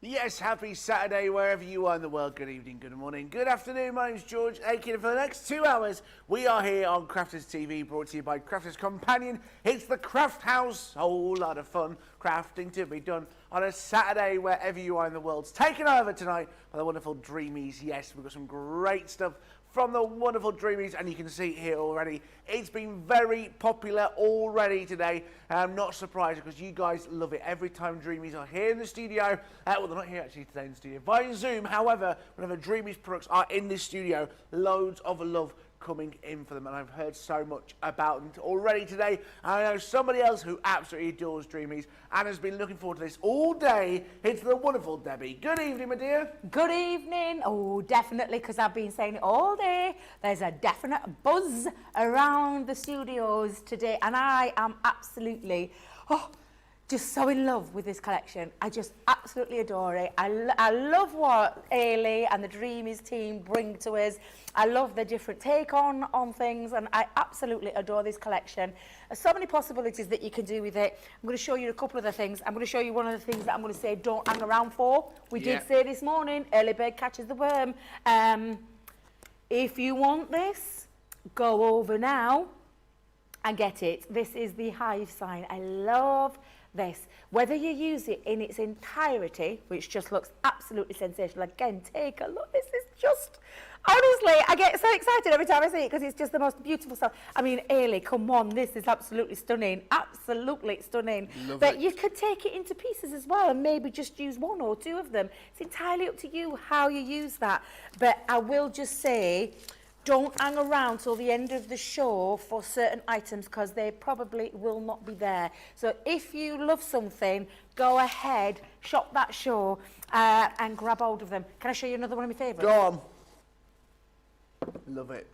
Yes, happy Saturday wherever you are in the world. Good evening, good morning, good afternoon. My name's George Akid, and for the next 2 hours, we are here on Crafters TV, brought to you by Crafters Companion. It's the Craft House. A whole lot of fun crafting to be done on a Saturday wherever you are in the world. It's taken over tonight by the wonderful Dreamies. Yes, we've got some great stuff from the wonderful Dreamies, and you can see it here already. It's been very popular already today, and I'm not surprised because you guys love it. Every time Dreamies are here in the studio, well, they're not here actually today in the studio, via Zoom. However, whenever Dreamies products are in this studio, loads of love coming in for them, and I've heard so much about them already today. I know somebody else who absolutely adores Dreamies and has been looking forward to this all day. It's the wonderful Debbie. Good evening, my dear. Good evening. Oh, definitely, because I've been saying it all day. There's a definite buzz around the studios today, and I am absolutely just so in love with this collection. I just absolutely adore it. I love what Hayley and the Dreamies team bring to us. I love the different take on things, and I absolutely adore this collection. There's so many possibilities that you can do with it. I'm going to show you a couple of the things. I'm going to show you one of the things that I'm going to say don't hang around for. We did say this morning, early bird catches the worm. If you want this, go over now and get it. This is the Hive sign. I love this. Whether you use it in its entirety, which just looks absolutely sensational. Again, take a look. This is just, honestly, I get so excited every time I see it because it's just the most beautiful stuff. I mean, Hayley, come on, this is absolutely stunning. Absolutely stunning. Love but it. you could take it into pieces as well and maybe just use one or two of them. It's entirely up to you how you use that. But I will just say, don't hang around till the end of the show for certain items because they probably will not be there. So if you love something, go ahead, shop that show and grab hold of them. Can I show you another one of my favourites? Go on. Love it.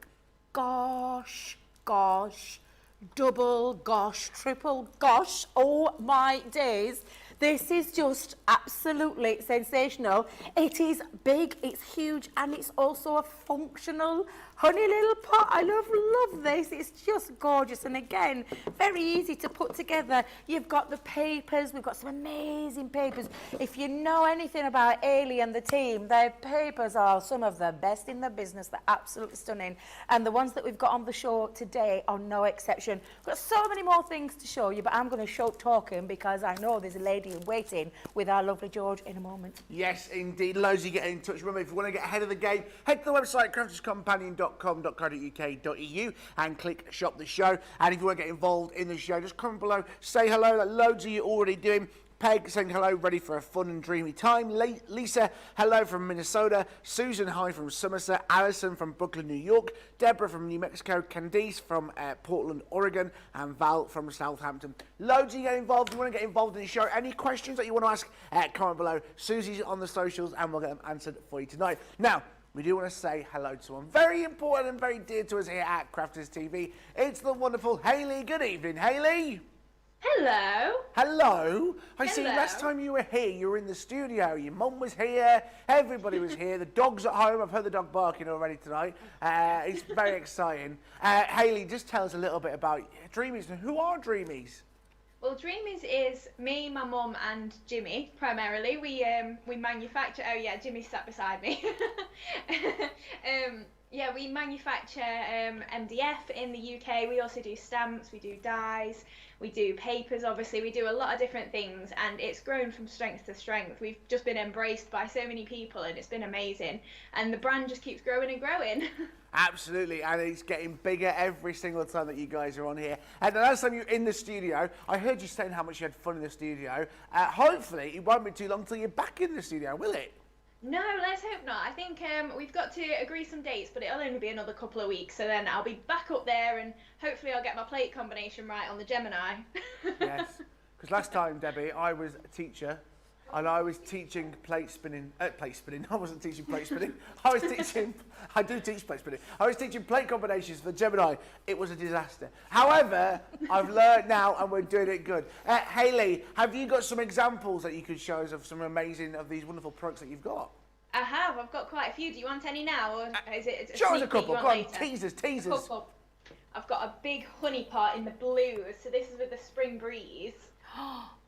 Gosh, double gosh, triple gosh, oh my days. This is just absolutely sensational. It is big, it's huge, and it's also a functional honey little pot. I love this. It's just gorgeous. And again, very easy to put together. You've got the papers. We've got some amazing papers. If you know anything about Hayley and the team, their papers are some of the best in the business. They're absolutely stunning. And the ones that we've got on the show today are no exception. We've got so many more things to show you, but I'm going to show talking because I know there's a lady in waiting with our lovely George in a moment. Yes, indeed. Loads of you get in touch. Remember, if you want to get ahead of the game, head to the website crafterscompanion.com.co.uk and click Shop the Show. And if you want to get involved in the show, just comment below, say hello. Like loads of you already doing. Peg saying hello, ready for a fun and dreamy time. Lisa, hello from Minnesota. Susan, hi from Somerset. Alison from Brooklyn, New York. Deborah from New Mexico. Candice from Portland, Oregon. And Val from Southampton. Loads of you get involved. If you want to get involved in the show, any questions that you want to ask, comment below. Susie's on the socials and we'll get them answered for you tonight. Now, we do want to say hello to someone very important and very dear to us here at Crafters TV. It's the wonderful Hayley. Good evening, Hayley. Hello. Hello. I see Hello. last time you were here, you were in the studio. Your mum was here. Everybody was here. The dog's at home. I've heard the dog barking already tonight. It's very exciting. Hayley, just tell us a little bit about Dreamies. Who are Dreamies? Well, Dreamies is me, my mum, and Jimmy primarily. We manufacture. Oh yeah, Jimmy sat beside me. Yeah, we manufacture MDF in the UK. We also do stamps. We do dies. We do papers. Obviously, we do a lot of different things, and it's grown from strength to strength. We've just been embraced by so many people, and it's been amazing. And the brand just keeps growing and growing. Absolutely, and it's getting bigger every single time that you guys are on here. And the last time you were in the studio, I heard you saying how much you had fun in the studio. Hopefully, it won't be too long until you're back in the studio, will it? No, let's hope not. I think we've got to agree some dates, but it'll only be another couple of weeks. So then I'll be back up there, and hopefully I'll get my plate combination right on the Gemini. Yes, because last time, Debbie, I was a teacher. And I was teaching plate spinning. I wasn't teaching plate spinning. I do teach plate spinning. I was teaching plate combinations for Gemini. It was a disaster. However, I've learned now and we're doing it good. Hayley, have you got some examples that you could show us of some amazing, of these wonderful products that you've got? I have. I've got quite a few. Do you want any now, or is it a show us a sneak peek couple. you Go want on, later? teasers. A couple. I've got a big honey pot in the blues. So this is with the spring breeze.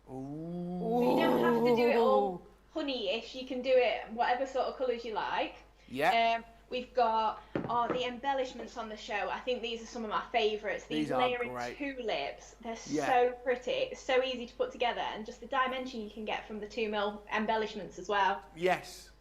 Ooh. So you don't have to do it all honey-ish. You can do it whatever sort of colours you like. Yeah. We've got the embellishments on the show. I think these are some of my favourites. These layering tulips, they're so pretty. It's so easy to put together, and just the dimension you can get from the 2mm embellishments as well. Yes.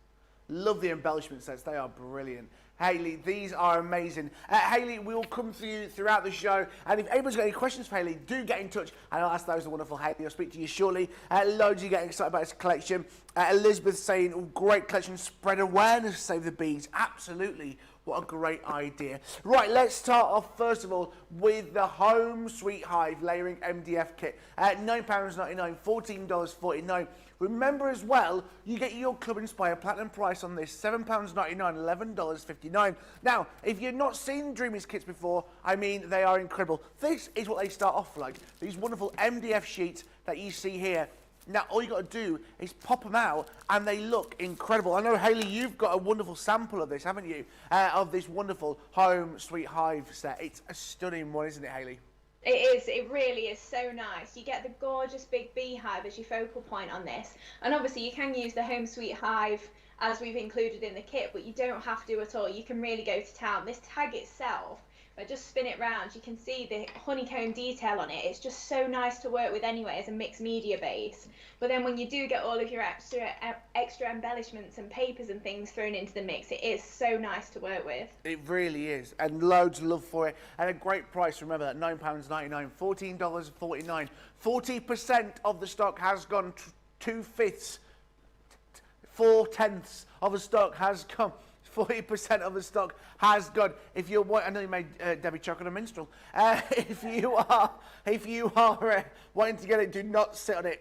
Love the embellishment sets. They are brilliant. Hayley, these are amazing. Hayley, we will come to you throughout the show. And if anybody's got any questions for Hayley, do get in touch. And I'll ask those. The wonderful Hayley. I'll speak to you shortly. Loads of you getting excited about this collection. Elizabeth saying, oh, great collection. Spread awareness, save the bees. Absolutely. What a great idea. Right, let's start off, first of all, with the Home Sweet Hive Layering MDF Kit. £9.99, $14.49. Remember as well, you get your Club Inspire Platinum price on this, £7.99, $11.59. Now, if you've not seen Dreamies kits before, I mean, they are incredible. This is what they start off like. These wonderful MDF sheets that you see here. Now, all you got to do is pop them out, and they look incredible. I know, Hayley, you've got a wonderful sample of this, haven't you? Of this wonderful Home Sweet Hive set. It's a stunning one, isn't it, Hayley? It is, it really is so nice. You get the gorgeous big beehive as your focal point on this. And obviously you can use the Home Sweet Hive as we've included in the kit, but you don't have to at all. You can really go to town. This tag itself, if I just spin it round, you can see the honeycomb detail on it. It's just so nice to work with anyway as a mixed media base. But then when you do get all of your extra embellishments and papers and things thrown into the mix, it is so nice to work with. It really is, and loads of love for it, and a great price. Remember that, £9.99, $14.49. 40% of the stock has gone, 2/5, 4/10 of the stock has gone. 40% of the stock has gone. If you're, I know you made Debbie chocolate a minstrel. If you are wanting to get it, do not sit on it.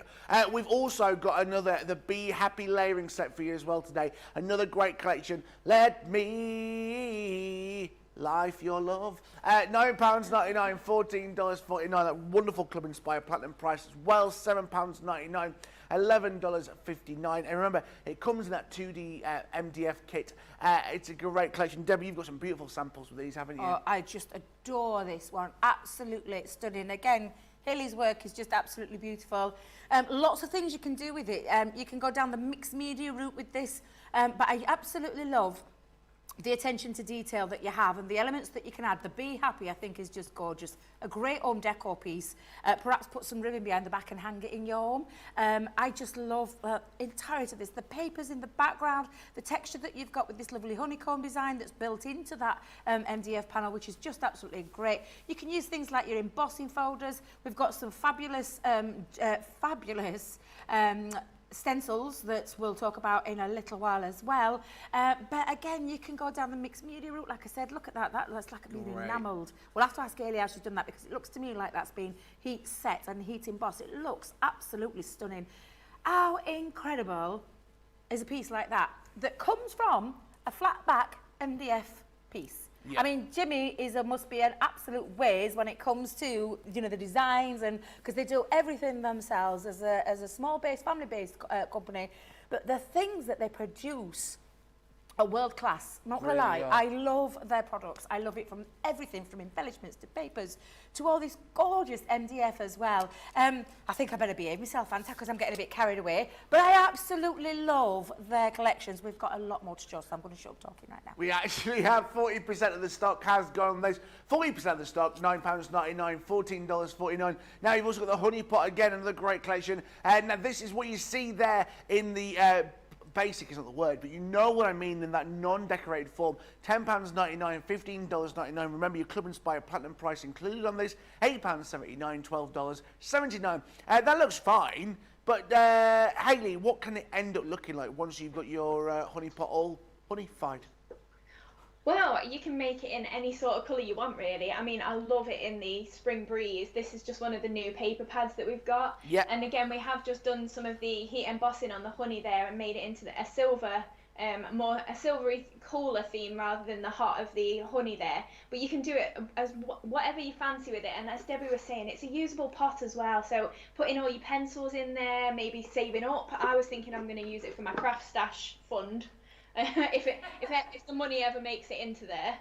We've also got the Be Happy layering set for you as well today. Another great collection. Let me life your love. £9.99, $14.49. That wonderful Club Inspire Platinum price as well. £7.99. $11.59. And remember, it comes in that 2D MDF kit. It's a great collection. Debbie, you've got some beautiful samples with these, haven't you? Oh, I just adore this one. Absolutely stunning. Again, Hayley's work is just absolutely beautiful. Lots of things you can do with it. You can go down the mixed media route with this, but I absolutely love the attention to detail that you have and the elements that you can add. The Be Happy, I think, is just gorgeous. A great home decor piece. Perhaps put some ribbon behind the back and hang it in your home. I just love the entirety of this. The papers in the background, the texture that you've got with this lovely honeycomb design that's built into that MDF panel, which is just absolutely great. You can use things like your embossing folders. We've got some fabulous, stencils that we'll talk about in a little while as well. But again, you can go down the mixed media route. Like I said, look at that. That looks like it's been enamelled. We'll have to ask Hayley how she's done that, because it looks to me like that's been heat set and heat embossed. It looks absolutely stunning. How incredible is a piece like that comes from a flat back MDF piece? Yeah. I mean, Jimmy must be an absolute whiz when it comes to, you know, the designs, and because they do everything themselves as a small-based, family-based company. But the things that they produce are world class. Not gonna lie, I love their products. I love it from everything from embellishments to papers to all this gorgeous MDF as well. I think I better behave myself, Fanta, because I'm getting a bit carried away. But I absolutely love their collections. We've got a lot more to show, so I'm going to shut up talking right now. We actually have 40% of the stock has gone. There's 40% of the stock, £9.99, $14.49. Now you've also got the honey pot again, another great collection. Now this is what you see there in the basic is not the word, but you know what I mean in that non-decorated form. £10.99, $15.99. Remember, your Club Inspire Platinum price included on this, £8.79, $12.79. That looks fine, but Hayley, what can it end up looking like once you've got your honey pot all honey-fied? Well, you can make it in any sort of colour you want, really. I mean, I love it in the Spring Breeze. This is just one of the new paper pads that we've got. Yeah. And again, we have just done some of the heat embossing on the honey there and made it into a silver, a silvery, cooler theme rather than the hot of the honey there. But you can do it as whatever you fancy with it. And as Debbie was saying, it's a usable pot as well. So putting all your pencils in there, maybe saving up. I was thinking I'm going to use it for my craft stash fund. If the money ever makes it into there.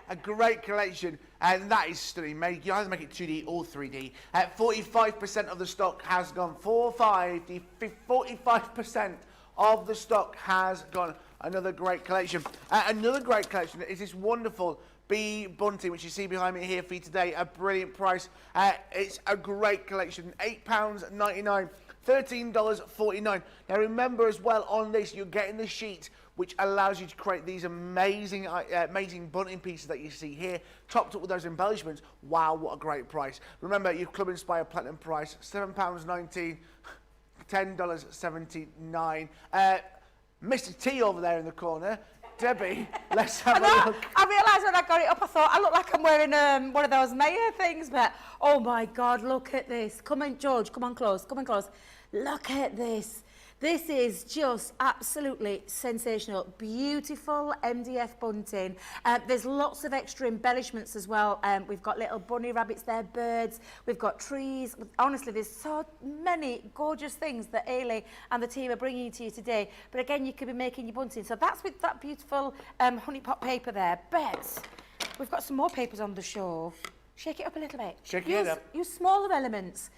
a great collection, and that is stunning. You either make it 2D or 3D. 45% of the stock has gone. 45% of the stock has gone. Another great collection. Another great collection is this wonderful bee bunting, which you see behind me here for you today. A brilliant price. It's a great collection. £8.99. $13.49. Now remember as well, on this you're getting the sheet which allows you to create these amazing bunting pieces that you see here, topped up with those embellishments. Wow, what a great price. Remember, your Club Inspire Platinum price, £7.19, $10.79. Mr. T over there in the corner. Debbie, let's have a look. I realised when I got it up, I thought, I look like I'm wearing one of those mayor things, but oh my God, look at this. Come on, George, come on close, come on close. Look at this. This is just absolutely sensational. Beautiful MDF bunting. There's lots of extra embellishments as well. We've got little bunny rabbits there, birds. We've got trees. Honestly, there's so many gorgeous things that Hayley and the team are bringing to you today. But again, you could be making your bunting. So that's with that beautiful honey pot paper there. But we've got some more papers on the show. Shake it up a little bit. Shake it up. Use smaller elements.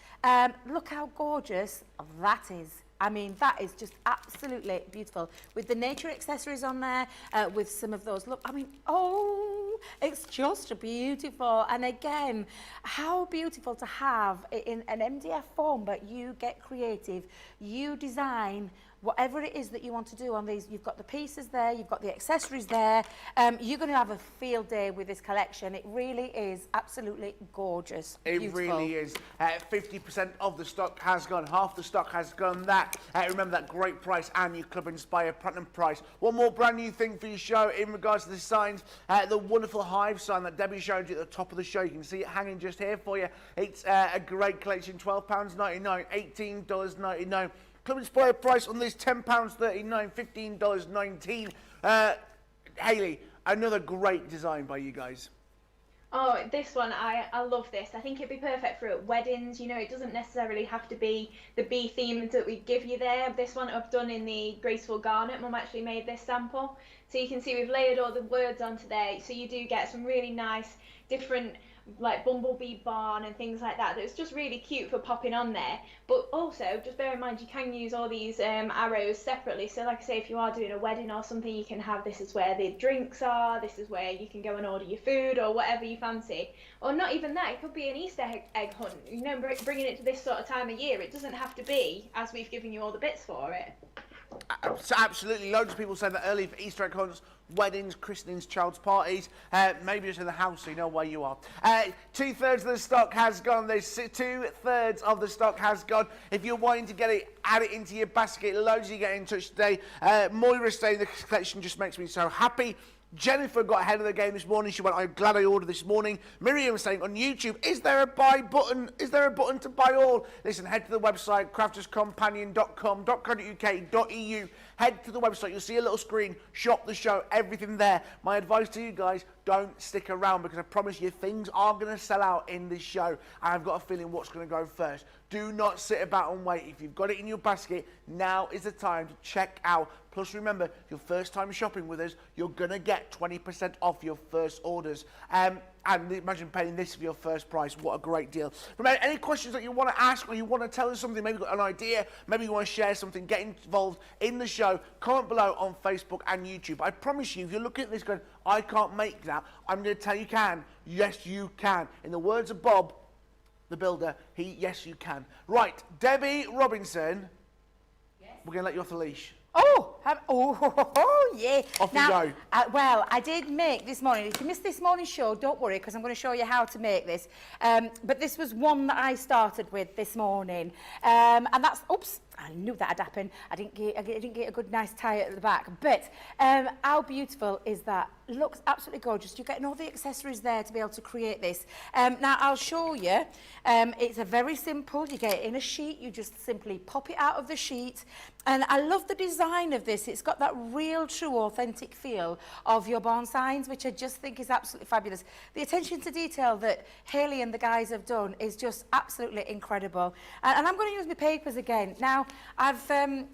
Look how gorgeous that is. I mean, that is just absolutely beautiful. With the nature accessories on there, with some of those, look, I mean, oh, it's just beautiful. And again, how beautiful to have it in an MDF form, but you get creative, you design whatever it is that you want to do on these. You've got the pieces there, you've got the accessories there. You're going to have a field day with this collection. It really is absolutely gorgeous. It beautiful. really is. 50% of the stock has gone. Half the stock has gone. That remember that great price and your Club Inspire Platinum price. One more brand new thing for your show in regards to the signs. The wonderful Hive sign that Debbie showed you at the top of the show. You can see it hanging just here for you. It's a great collection. £12.99, $18.99. Club Inspire price on this £10.39, $15.19. Hayley, another great design by you guys. Oh, this one, I love this. I think it'd be perfect for weddings. You know, it doesn't necessarily have to be the bee theme that we give you there. This one I've done in the graceful garnet. Mum actually made this sample. So you can see we've layered all the words onto there. So you do get some really nice, different, like bumblebee barn and things like that. It's just really cute for popping on there. But also, just bear in mind, you can use all these arrows separately. So like I say, if you are doing a wedding or something, you can have this is where the drinks are, this is where you can go and order your food or whatever you fancy. Or not even that, it could be an Easter egg hunt. You know, bringing it to this sort of time of year. It doesn't have to be as we've given you all the bits for it. Absolutely, loads of people say that early for Easter egg hunts, weddings, christenings, child's parties, maybe just in the house so you know where you are. 2/3 of the stock has gone. There's 2/3 of the stock has gone. If you're wanting to get it, add it into your basket. Loads of you get in touch today. Moira saying the collection just makes me so happy. Jennifer got ahead of the game this morning. She went, I'm glad I ordered this morning. Miriam saying on YouTube, is there a buy button? Is there a button to buy all? Listen, head to the website, crafterscompanion.com.co.uk.eu. Head to the website, you'll see a little screen, shop the show, everything there. My advice to you guys, don't stick around because I promise you things are going to sell out in this show. And I've got a feeling what's going to go first. Do not sit about and wait. If you've got it in your basket, now is the time to check out. Plus, remember, your first time shopping with us, you're going to get 20% off your first orders. And imagine paying this for your first price. What a great deal. Remember, any questions that you want to ask or you want to tell us something, maybe you've got an idea, maybe you want to share something, get involved in the show, comment below on Facebook and YouTube. I promise you, if you're looking at this going, I can't make that, I'm going to tell you can. Yes, you can. In the words of Bob, the builder, yes, you can. Right, Debby Robinson, yes. We're going to let you off the leash. Oh, yeah. Off now, you go. Well, I did make this morning. If you missed this morning's show, don't worry, because I'm going to show you how to make this. But this was one that I started with this morning. And that's, oops, I knew that had happened. I didn't get a good, nice tie at the back. But how beautiful is that? Looks absolutely gorgeous. You're getting all the accessories there to be able to create this. Now, I'll show you. It's a very simple. You get it in a sheet. You just simply pop it out of the sheet. And I love the design of this. It's got that real, true, authentic feel of your barn signs, which I just think is absolutely fabulous. The attention to detail that Hayley and the guys have done is just absolutely incredible. And I'm going to use my papers again. Now, I've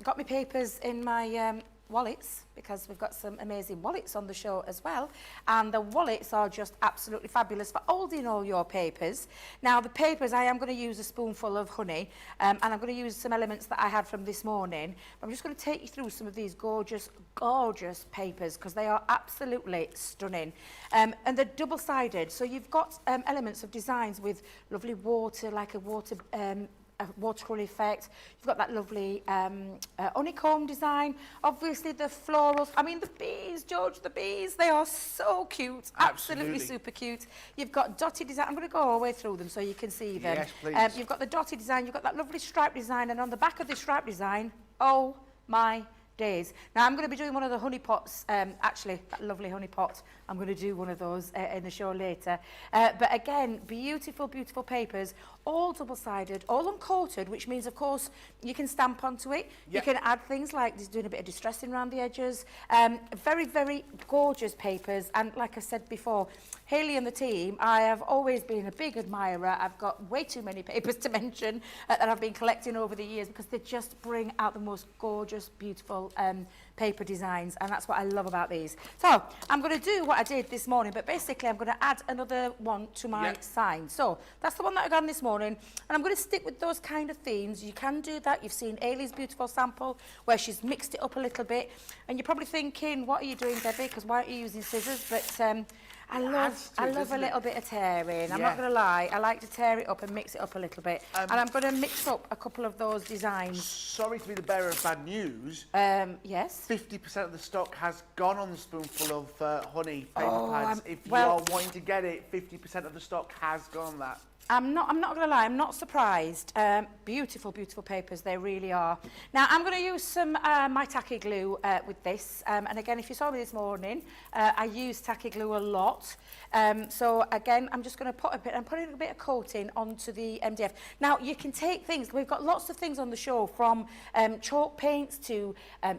got my papers in my wallets, because we've got some amazing wallets on the show as well. And the wallets are just absolutely fabulous for holding all your papers. Now, the papers, I am going to use a spoonful of honey, and I'm going to use some elements that I had from this morning. I'm just going to take you through some of these gorgeous, gorgeous papers, because they are absolutely stunning. And they're double-sided, so you've got elements of designs with lovely water, like a watercolour effect. You've got that lovely honeycomb design. Obviously the florals. I mean, the bees, George, the bees, they are so cute. Absolutely super cute. You've got dotted design. I'm going to go all the way through them so you can see them. Yes, please. You've got the dotted design. You've got that lovely stripe design. And on the back of the stripe design, oh my days. Now, I'm going to be doing one of the honey pots, actually, that lovely honey pot. I'm going to do one of those in the show later. But again, beautiful, beautiful papers, all double-sided, all uncoated, which means, of course, you can stamp onto it. Yep. You can add things like just doing a bit of distressing around the edges. Very, very gorgeous papers. And like I said before, Hayley and the team, I have always been a big admirer. I've got way too many papers to mention that I've been collecting over the years, because they just bring out the most gorgeous, beautiful paper designs, and that's what I love about these. So I'm going to do what I did this morning, but basically I'm going to add another one to my sign. So that's the one that I got this morning, and I'm going to stick with those kind of themes. You can do that. You've seen Hayley's beautiful sample where she's mixed it up a little bit, and you're probably thinking, what are you doing, Debbie? Because why aren't you using scissors? But I love a little bit of tearing. I'm not going to lie. I like to tear it up and mix it up a little bit. And I'm going to mix up a couple of those designs. Sorry to be the bearer of bad news. Yes? 50% of the stock has gone on the spoonful of honey paper pads. If you are wanting to get it, 50% of the stock has gone on that. I'm not going to lie, I'm not surprised. Beautiful, beautiful papers, they really are. Now, I'm going to use some my tacky glue with this. And again, if you saw me this morning, I use tacky glue a lot. So again, I'm just going to put I'm putting a bit of coating onto the MDF. Now, you can take things, we've got lots of things on the show, from chalk paints to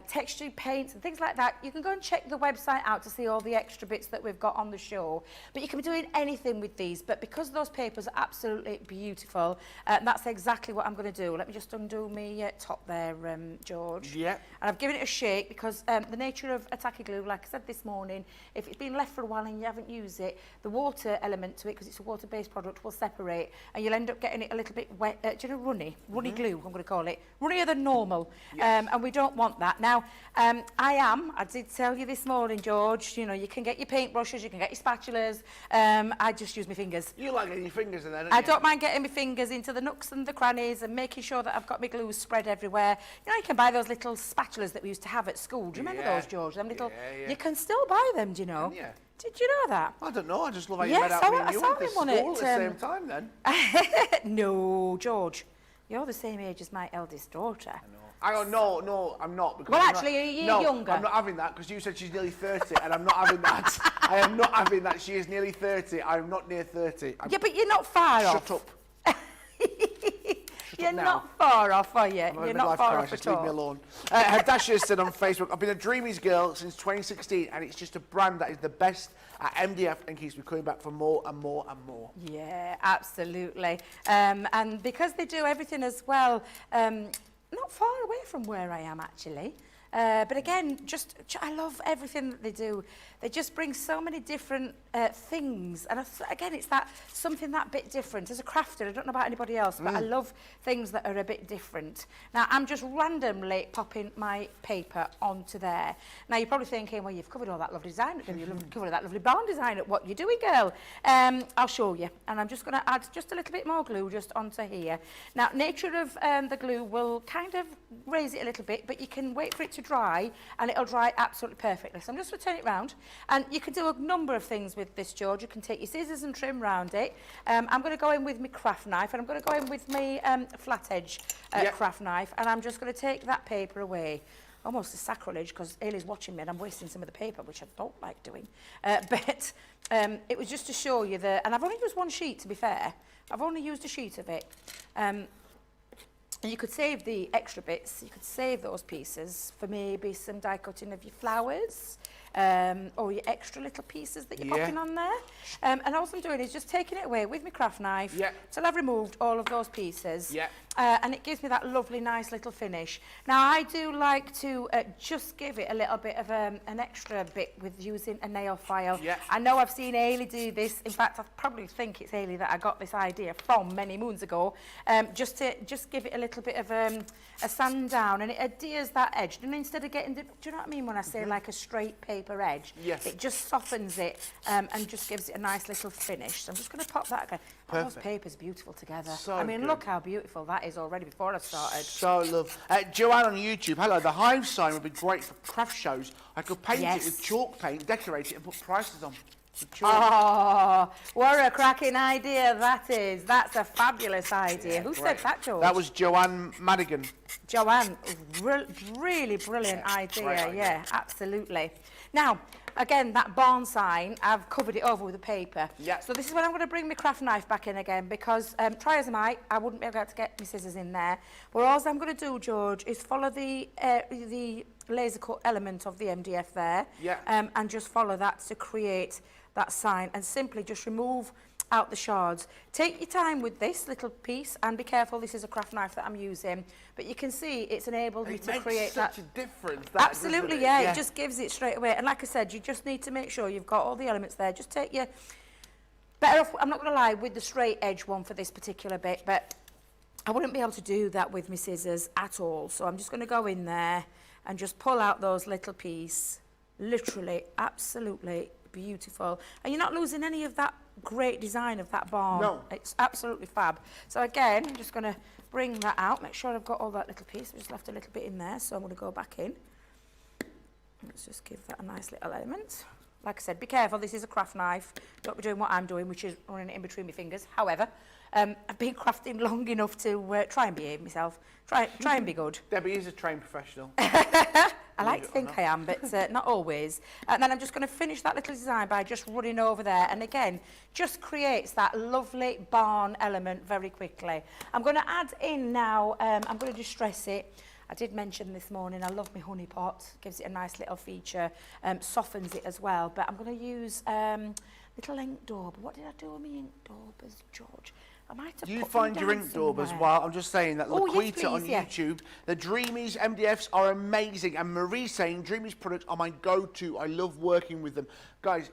textured paints and things like that. You can go and check the website out to see all the extra bits that we've got on the show. But you can be doing anything with these. But because those papers are absolutely beautiful, that's exactly what I'm going to do. Let me just undo my top there, George. Yeah. And I've given it a shake, because the nature of a tacky glue, like I said this morning, if it's been left for a while and you haven't used it, the water element to it, because it's a water-based product, will separate, and you'll end up getting it a little bit wet, do you know, runny glue, I'm going to call it, runnier than normal. Yes. And we don't want that. Now, I did tell you this morning, George, you know, you can get your paintbrushes, you can get your spatulas. I just use my fingers. You like getting your fingers in there, don't I you? don't mind getting my fingers into the nooks and the crannies and making sure that I've got my glue spread everywhere. You know, you can buy those little spatulas that we used to have at school. Do you remember those, George? Them little. You can still buy them, do you know? Yeah. Did you know that? I don't know. I just love how you Yes, read out me and I you saw went to him on school it, at the same time then. No, George. You're the same age as my eldest daughter. No, I'm not. Because Well, I'm actually, not, a year no, younger. I'm not having that, because you said she's nearly 30, and I'm not having that. I am not having that. She is nearly 30. I'm not near 30. Yeah, but you're not far off. Shut up. You're not far off, are you? I'm having You're a not midlife far crisis. off at Leave me all. alone. Hadasha said on Facebook, I've been a Dreamies girl since 2016, and it's just a brand that is the best at MDF and keeps me coming back for more and more and more. Yeah, absolutely. And because they do everything as well, not far away from where I am, actually. But again, I love everything that they do. They just bring so many different things. And again, it's that something that bit different. As a crafter, I don't know about anybody else, but I love things that are a bit different. Now, I'm just randomly popping my paper onto there. Now, you're probably thinking, well, you've covered all that lovely design. You've covered that lovely barn design. What you doing, girl? I'll show you. And I'm just going to add just a little bit more glue just onto here. Now, nature of the glue will kind of raise it a little bit, but you can wait for it to dry, and it'll dry absolutely perfectly. So I'm just going to turn it round, and you can do a number of things with this, George. You can take your scissors and trim round it. I'm going to go in with my craft knife, and I'm going to go in with my flat edge craft knife, and I'm just going to take that paper away. Almost a sacrilege, because Hayley's watching me and I'm wasting some of the paper, which I don't like doing. But it was just to show you and I've only used one sheet, to be fair. I've only used a sheet of it. And you could save the extra bits, you could save those pieces for maybe some die cutting of your flowers. or your extra little pieces that you're popping on there. And all I'm doing is just taking it away with my craft knife till I've removed all of those pieces. And it gives me that lovely, nice little finish. Now, I do like to just give it a little bit of an extra bit with using a nail file. I know I've seen Hayley do this. In fact, I probably think it's Hayley that I got this idea from many moons ago. Just give it a little bit of a sand down, and it adheres that edge. And instead of getting, do you know what I mean when I say like a straight paper edge? It just softens it and just gives it a nice little finish. So I'm just going to pop that again. Oh, those papers beautiful together. I mean, look how beautiful that is already before I started. So love. Joanne on YouTube, hello. The Hive sign would be great for craft shows. I could paint it with chalk paint, decorate it, and put prices on. Oh, what a cracking idea that is. That's a fabulous idea. Who said that, George? That was Joanne Madigan. Joanne, really brilliant idea. Absolutely. Now, again, that barn sign, I've covered it over with the paper. So this is when I'm going to bring my craft knife back in again, because try as I might, I wouldn't be able to get my scissors in there. But all I'm going to do, George, is follow the laser cut element of the MDF there, and just follow that to create that sign, and simply just remove out the shards. Take your time with this little piece, and be careful, this is a craft knife that I'm using, but you can see it's enabled me to create that. It makes such a difference. Absolutely, it just gives it straight away. And like I said, you just need to make sure you've got all the elements there. Just take your, better off, I'm not going to lie, with the straight edge one for this particular bit, but I wouldn't be able to do that with my scissors at all. So I'm just going to go in there and just pull out those little pieces. Literally, absolutely beautiful. And you're not losing any of that great design of that barn. No. It's absolutely fab. So again, I'm just going to bring that out, make sure I've got all that little piece. I just left a little bit in there, so I'm going to go back in. Let's just give that a nice little element. Like I said, be careful, this is a craft knife. Don't be doing what I'm doing, which is running it in between my fingers. However, I've been crafting long enough to try and behave myself. Try and be good. Debbie is a trained professional. I like to think I am, but not always. And then I'm just going to finish that little design by just running over there. And again, just creates that lovely barn element very quickly. I'm going to add in now, I'm going to distress it. I did mention this morning, I love my honey pot. Gives it a nice little feature, softens it as well. But I'm going to use little ink daub. What did I do with my ink daubers, George? I might have You find your ink daub as well. I'm just saying that Laquita on YouTube, the Dreamies MDFs are amazing. And Marie's saying Dreamies products are my go-to. I love working with them. Guys,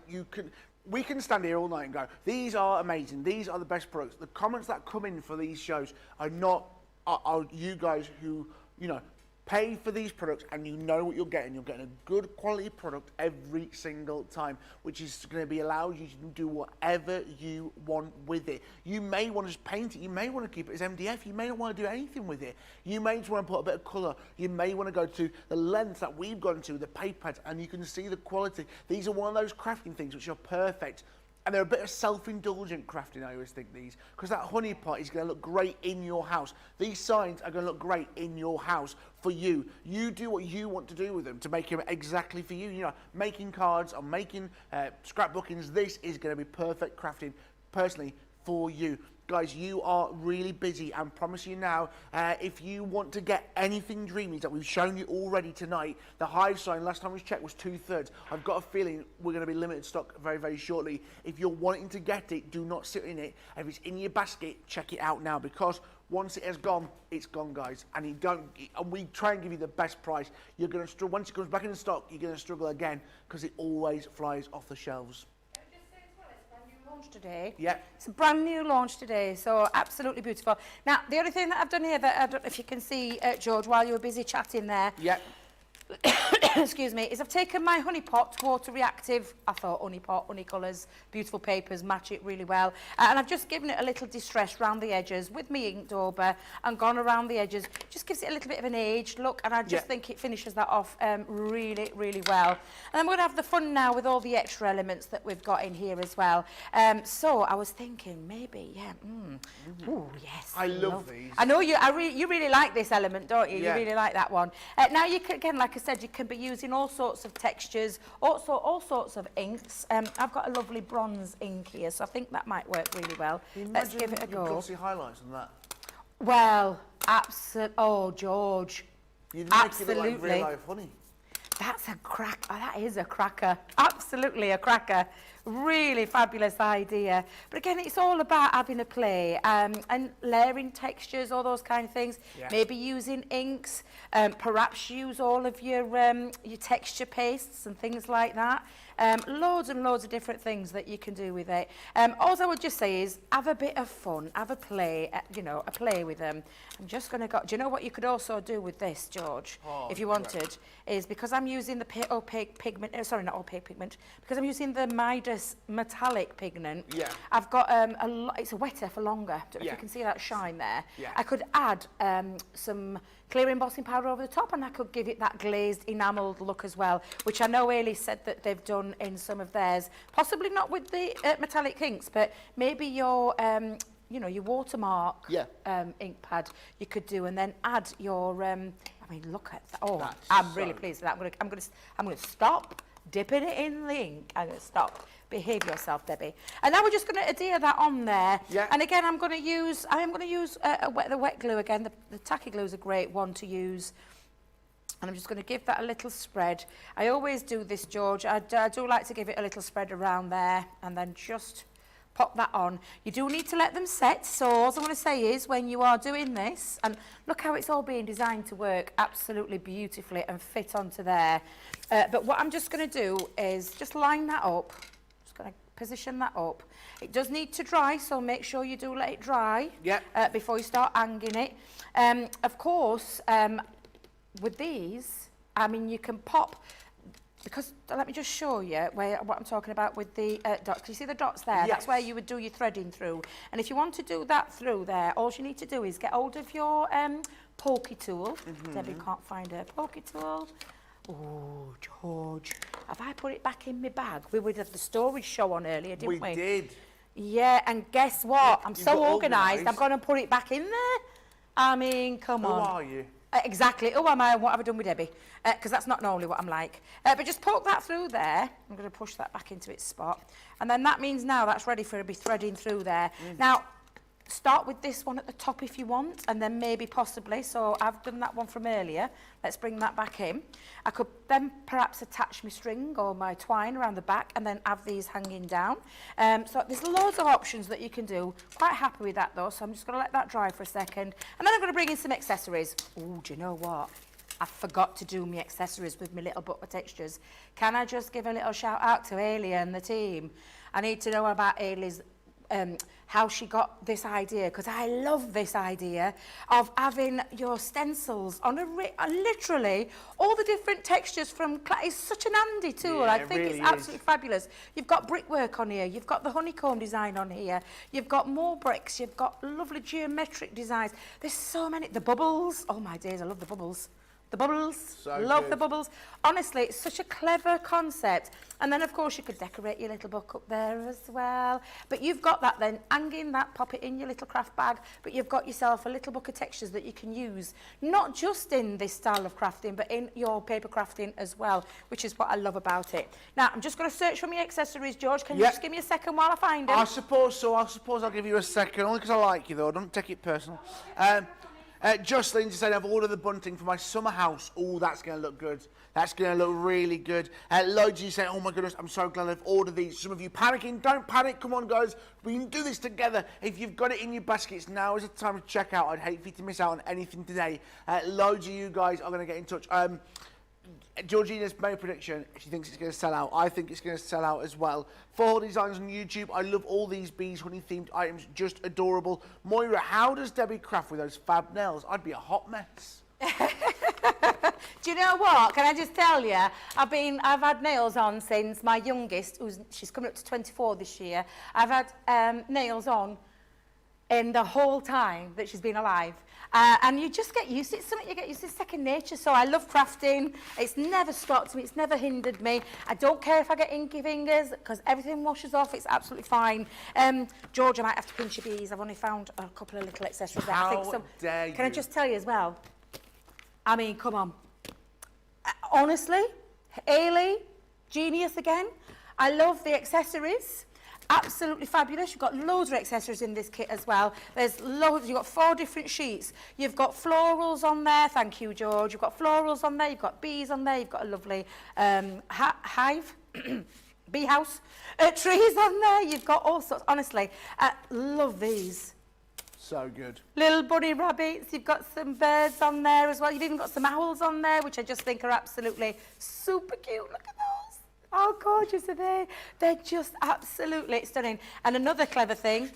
we can stand here all night and go, these are amazing. These are the best products. The comments that come in for these shows are you guys who, pay for these products and you know what you're getting. You're getting a good quality product every single time, which is going to be allow you to do whatever you want with it. You may want to just paint it. You may want to keep it as MDF. You may not want to do anything with it. You may just want to put a bit of colour. You may want to go to the length that we've gone to, the paper pads, and you can see the quality. These are one of those crafting things which are perfect. And they're a bit of self-indulgent crafting, I always think, these. Because that honey pot is going to look great in your house. These signs are going to look great in your house for you. You do what you want to do with them to make them exactly for you. Making cards or making scrapbookings, this is going to be perfect crafting, personally, for you. Guys, you are really busy, and promise you now, if you want to get anything Dreamies that we've shown you already tonight, the Hive sign, last time we checked, was 2/3. I've got a feeling we're going to be limited stock very, very shortly. If you're wanting to get it, do not sit in it. If it's in your basket, check it out now, because once it has gone, it's gone, guys. And we try and give you the best price. You're going to struggle. Once it comes back in stock, you're going to struggle again, because it always flies off the shelves. Today. It's a brand new launch today, so absolutely beautiful. Now, the only thing that I've done here that I don't know if you can see, George, while you were busy chatting there. Excuse me, is I've taken my honey pot, water reactive, I thought honey pot, honey colours, beautiful papers, match it really well. And I've just given it a little distress around the edges with my ink dauber and gone around the edges. Just gives it a little bit of an aged look, and I just think it finishes that off really, really well. And I'm going to have the fun now with all the extra elements that we've got in here as well. So I was thinking maybe, oh yes. I love these. I know you really like this element, don't you? You really like that one. Now you can, again, like I said, you can be using all sorts of textures, also all sorts of inks. I've got a lovely bronze ink here, so I think that might work really well. Let's give it a go. Glossy highlights on that. Well, absolutely. Oh, George. You'd make it look like real life honey. That's a crack. Oh, that is a cracker. Absolutely a cracker. Really fabulous idea. But again, it's all about having a play and layering textures, all those kind of things. Yeah. Maybe using inks. Perhaps use all of your texture pastes and things like that. Loads and loads of different things that you can do with it. All I would just say is have a bit of fun, have a play, a play with them. I'm just going to go. Do you know what you could also do with this, George, if you wanted, is because I'm using the opaque pigment, sorry, not opaque pigment, because I'm using the Midas metallic pigment. Yeah. I've got it's a wetter for longer. Don't know if you can see that shine there. Yeah. I could add some clear embossing powder over the top, and I could give it that glazed enamelled look as well, which I know Hayley said that they've done in some of theirs, possibly not with the metallic inks, but maybe your your watermark ink pad you could do, and then add your I mean, look at that. Oh, I'm really pleased with that. I'm going to stop dipping it in the ink. I'm going to stop. Behave yourself, Debbie. And now we're just going to adhere that on there. Yeah. And again, I am going to use the wet glue again. The tacky glue is a great one to use. And I'm just going to give that a little spread. I always do this, George. I do like to give it a little spread around there, and then just pop that on. You do need to let them set. So all I'm going to say is when you are doing this, and look how it's all being designed to work absolutely beautifully and fit onto there. But what I'm just going to do is just line that up. Going to position that up. It does need to dry, so make sure you do let it dry before you start hanging it. Of course, with these, I mean, you can pop, because let me just show you what I'm talking about with the dots. You see the dots there? Yes. That's where you would do your threading through. And if you want to do that through there, all you need to do is get hold of your pokey tool. Debbie can't find her pokey tool. Oh, George, have I put it back in my bag? We would have the storage show on earlier, didn't we? We did. Yeah, and guess what? I'm You've so got organised, I'm organised. going to put it back in there. I mean, come on. Who are you? Exactly. Who am I? What have I done with Debbie? Because that's not normally what I'm like. But just poke that through there. I'm going to push that back into its spot. And then that means now that's ready for to be threading through there. Now, start with this one at the top if you want, and then maybe possibly, so I've done that one from earlier. Let's bring that back in. I could then perhaps attach my string or my twine around the back and then have these hanging down. So there's loads of options that you can do. Quite happy with that though, so I'm just going to let that dry for a second. And then I'm going to bring in some accessories. Oh, do you know what? I forgot to do my accessories with my little butter textures. Can I just give a little shout out to Hayley and the team? I need to know about Hayley's how she got this idea, because I love this idea of having your stencils on literally all the different textures from it's such an handy tool. Yeah, I think really it's absolutely fabulous. You've got brickwork on here, you've got the honeycomb design on here, you've got more bricks, you've got lovely geometric designs. There's so many. The bubbles, oh my days, I love the bubbles. The bubbles, So love good. the bubbles. Honestly, it's such a clever concept. And then, of course, you could decorate your little book up there as well. But you've got that then, hanging that, pop it in your little craft bag, but you've got yourself a little book of textures that you can use, not just in this style of crafting, but in your paper crafting as well, which is what I love about it. Now, I'm just going to search for my accessories, George. Can you just give me a second while I find them? I suppose so. I suppose I'll give you a second, only because I like you, though. Don't take it personal. Jocelyn just said I've ordered the bunting for my summer house. Oh, that's going to look good. That's going to look really good. Loads of you say, oh my goodness, I'm so glad I've ordered these. Some of you panicking, don't panic. Come on, guys. We can do this together. If you've got it in your baskets, now is the time to check out. I'd hate for you to miss out on anything today. Loads of you guys are going to get in touch. Georgina's made a prediction. She thinks it's going to sell out. I think it's going to sell out as well. 4 designs on YouTube. I love all these bees honey themed items. Just adorable. Moira, how does Debbie craft with those fab nails? I'd be a hot mess. Do you know what? Can I just tell you? I've had nails on since my youngest, she's coming up to 24 this year. I've had nails on in the whole time that she's been alive. And you just get used to it. It's something you get used to. It's second nature. So I love crafting. It's never stopped me. It's never hindered me. I don't care if I get inky fingers because everything washes off. It's absolutely fine. George, I might have to pinch your bees. I've only found a couple of little accessories there. I think How dare you? Can I just tell you as well? I mean, come on. Honestly, Hayley, genius again. I love the accessories. absolutely fabulous. You've got loads of accessories in this kit as well. There's loads. You've got 4 different sheets. You've got florals on there. Thank you, George. You've got florals on there. You've got bees on there. You've got a lovely hive. Bee house. Trees on there. You've got all sorts. Honestly, love these. So good. Little bunny rabbits, you've got some birds on there as well. You've even got some owls on there, which I just think are absolutely super cute. Look at those. How gorgeous are they? They're just absolutely stunning. And another clever thing,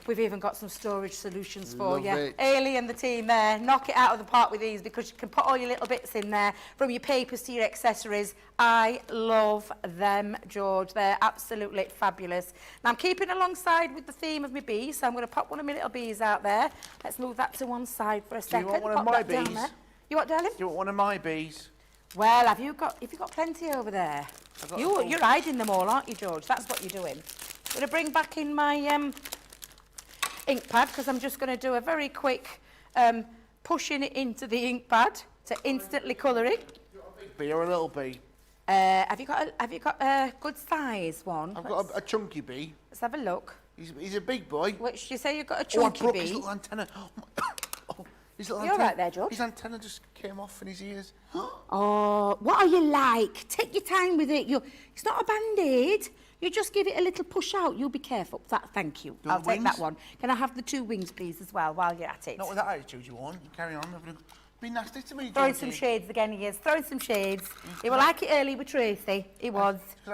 we've even got some storage solutions for you. It. Hayley and the team there, knock it out of the park with these because you can put all your little bits in there, from your papers to your accessories. I love them, George. They're absolutely fabulous. Now, I'm keeping alongside with the theme of my bees, so I'm going to pop one of my little bees out there. Let's move that to one side for a second. Do you want one of Pop my that down bees? there. You what, darling? Do you want one of my bees? Well, have you got plenty over there? You're hiding them all, aren't you, George? That's what you're doing. I'm going to bring back in my ink pad because I'm just going to do a very quick pushing it into the ink pad to instantly colour it. A big bee or a little bee? Have you got a good size one? I've got a chunky bee. Let's have a look. He's a big boy. Which you say you've got a Oh, I chunky broke bee? his little antenna. Oh, my. Oh, his little You're antenna. right there, George. His antenna just came off in his ears. Oh, what are you like? Take your time with it. It's not a band-aid. You just give it a little push out. You'll be careful. Thank you. I'll take that one. Can I have the 2 wings, please, as well, while you're at it? Not with that attitude you want. You carry on. Be nasty to me, Throwing Georgie. some shades again, he is. Throwing some shades. He will like it early with Tracy. He was. Because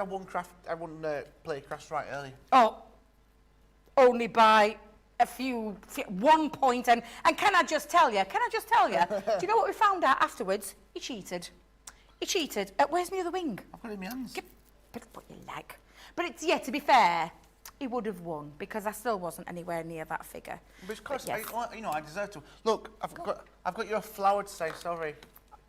I won play crafts right early. Oh, only by a few 1 point. And can I just tell you? Do you know what we found out afterwards? He cheated. Where's my other wing? I've got it in my hands. Pick what you like. But it's, yeah, to be fair, he would have won because I still wasn't anywhere near that figure. Because yes. I deserve to. Look, I've got you a flower to say sorry.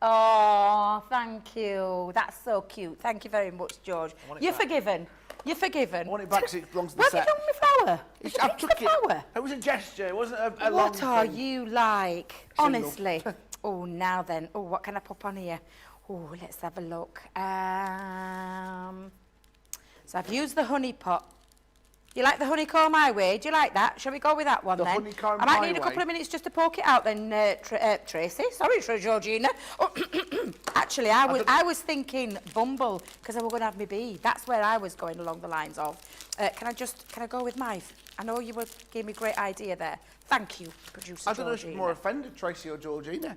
Oh, thank you. That's so cute. Thank you very much, George. You're back. forgiven. You're forgiven. I want it back because it belongs to the Where set. have you done my flower? I Did you took pick the it. flower? It was a gesture. It wasn't a long What are thing. you like? Single. Honestly. Oh, now then. Oh, what can I pop on here? Oh, let's have a look. So I've used the honey pot. You like the honeycomb highway? Do you like that? Shall we go with that one The then? honeycomb I might need a highway. couple of minutes just to poke it out then, Tracy. Sorry, Georgina. Oh, actually, I was thinking Bumble because I was going to have my bee. That's where I was going along the lines of. Can I go with Hive? I know you gave me a great idea there. Thank you, producer I don't know if Georgina. she's more offended, Tracy or Georgina.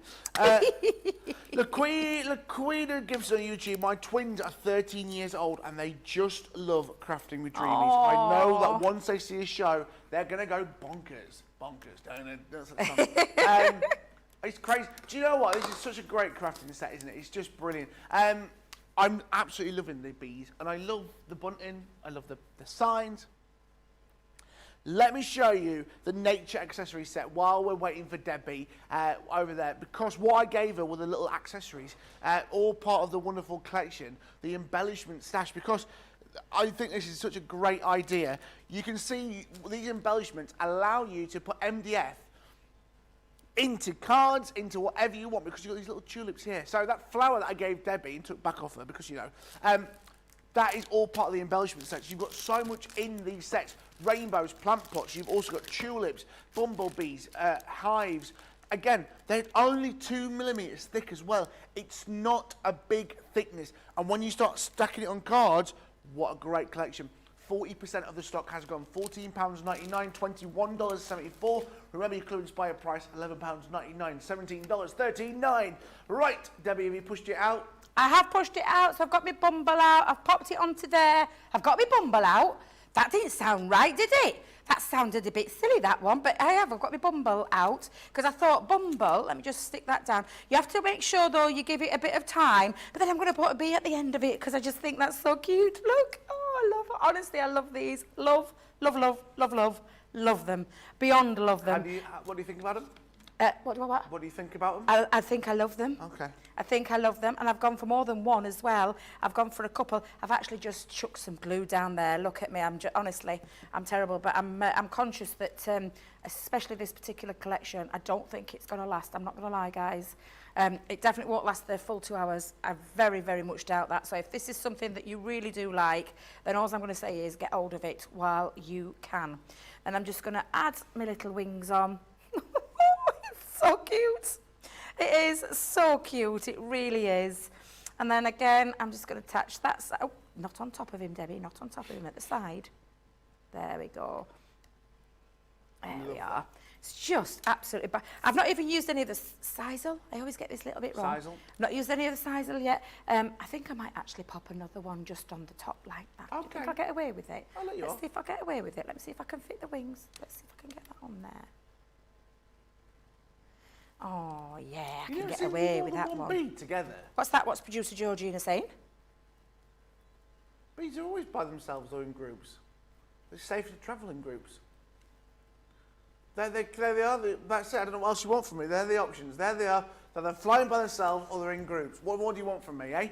Laquina gives on YouTube, my twins are 13 years old and they just love crafting with Dreamies. I know that once they see a show, they're going to go bonkers. Bonkers, don't they? That's what it's crazy. Do you know what? This is such a great crafting set, isn't it? It's just brilliant. I'm absolutely loving the bees and I love the bunting. I love the signs. Let me show you the nature accessory set while we're waiting for Debbie over there, because what I gave her were the little accessories, all part of the wonderful collection, the embellishment stash, because I think this is such a great idea. You can see these embellishments allow you to put MDF into cards, into whatever you want, because you've got these little tulips here. So that flower that I gave Debbie and took back off her, because, you know, that is all part of the embellishment sets. You've got so much in these sets. Rainbows, plant pots. You've also got tulips, bumblebees, hives. Again, they're only 2 millimeters thick as well. It's not a big thickness. And when you start stacking it on cards, what a great collection. 40% of the stock has gone. £14.99, $21.74. Remember your clearance buyer price, £11.99, $17.39. Right, Debbie, have you pushed it out? I have pushed it out, so I've got my bumble out. I've popped it onto there. I've got my bumble out. That didn't sound right, did it? That sounded a bit silly, that one, but I've got my bumble out because I thought bumble, let me just stick that down. You have to make sure, though, you give it a bit of time, but then I'm going to put a bee at the end of it because I just think that's so cute. Look, oh, I love it. Honestly, I love these. Love, love, love, love, love, love them. Beyond love them. What do you think about them? What? What do you think about them? I think I love them. Okay. I think I love them, and I've gone for more than one as well. I've gone for a couple. I've actually just chucked some glue down there. Look at me. Honestly, I'm terrible, but I'm conscious that, especially this particular collection, I don't think it's going to last. I'm not going to lie, guys. It definitely won't last the full 2 hours. I very, very much doubt that. So if this is something that you really do like, then all I'm going to say is get hold of it while you can. And I'm just going to add my little wings on. It's so cute. It is so cute. It really is. And then again, I'm just going to attach that. Oh, not on top of him, Debbie. Not on top of him, at the side. There we go. There we are. It's just absolutely... I've not even used any of the sisal. I always get this little bit wrong. Sisal? Not used any of the sisal yet. I think I might actually pop another one just on the top like that. Do you think I'll get away with it? I'll let you Let's off. see if I get away with it. Let me see if I can fit the wings. Let's see if I can get that on there. Oh, yeah, I can get away with that one. Bead together. What's that? What's producer Georgina saying? Bees are always by themselves or in groups. It's safe to travel in groups. There they are. That's it. I don't know what else you want from me. They're the options. There they are. They're flying by themselves or they're in groups. What more do you want from me, eh?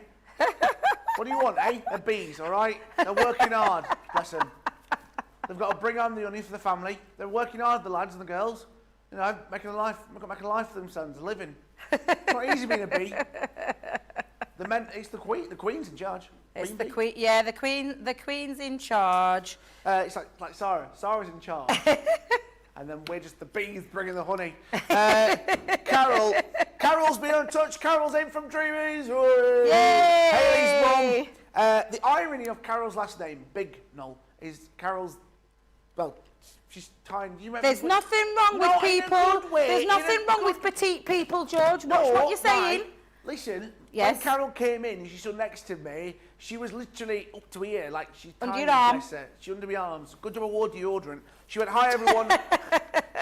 What do you want, eh? They're bees, all right? They're working hard. Bless them. They've got to bring home the honey for the family. They're working hard, the lads and the girls. You know, making a life for themselves, a living. It's not easy being a bee. It's the queen. The queen's in charge. It's the queen. Yeah, the queen's in charge. It's like Sarah. Sarah's in charge. And then we're just the bees bringing the honey. Carol's been untouched. Carol's in from Dreamies. Yay! Hayley's mum. The irony of Carol's last name, Big Noel, is Carol's, well, she's tiny. There's nothing wrong with people. There's nothing wrong with petite people, George. Watch what you're saying. Right. Listen, yes. When Carol came in and she stood next to me, she was literally up to here, like she's under tiny, your arm. bless her. She under my arms. Good job I wore deodorant. She went, hi everyone.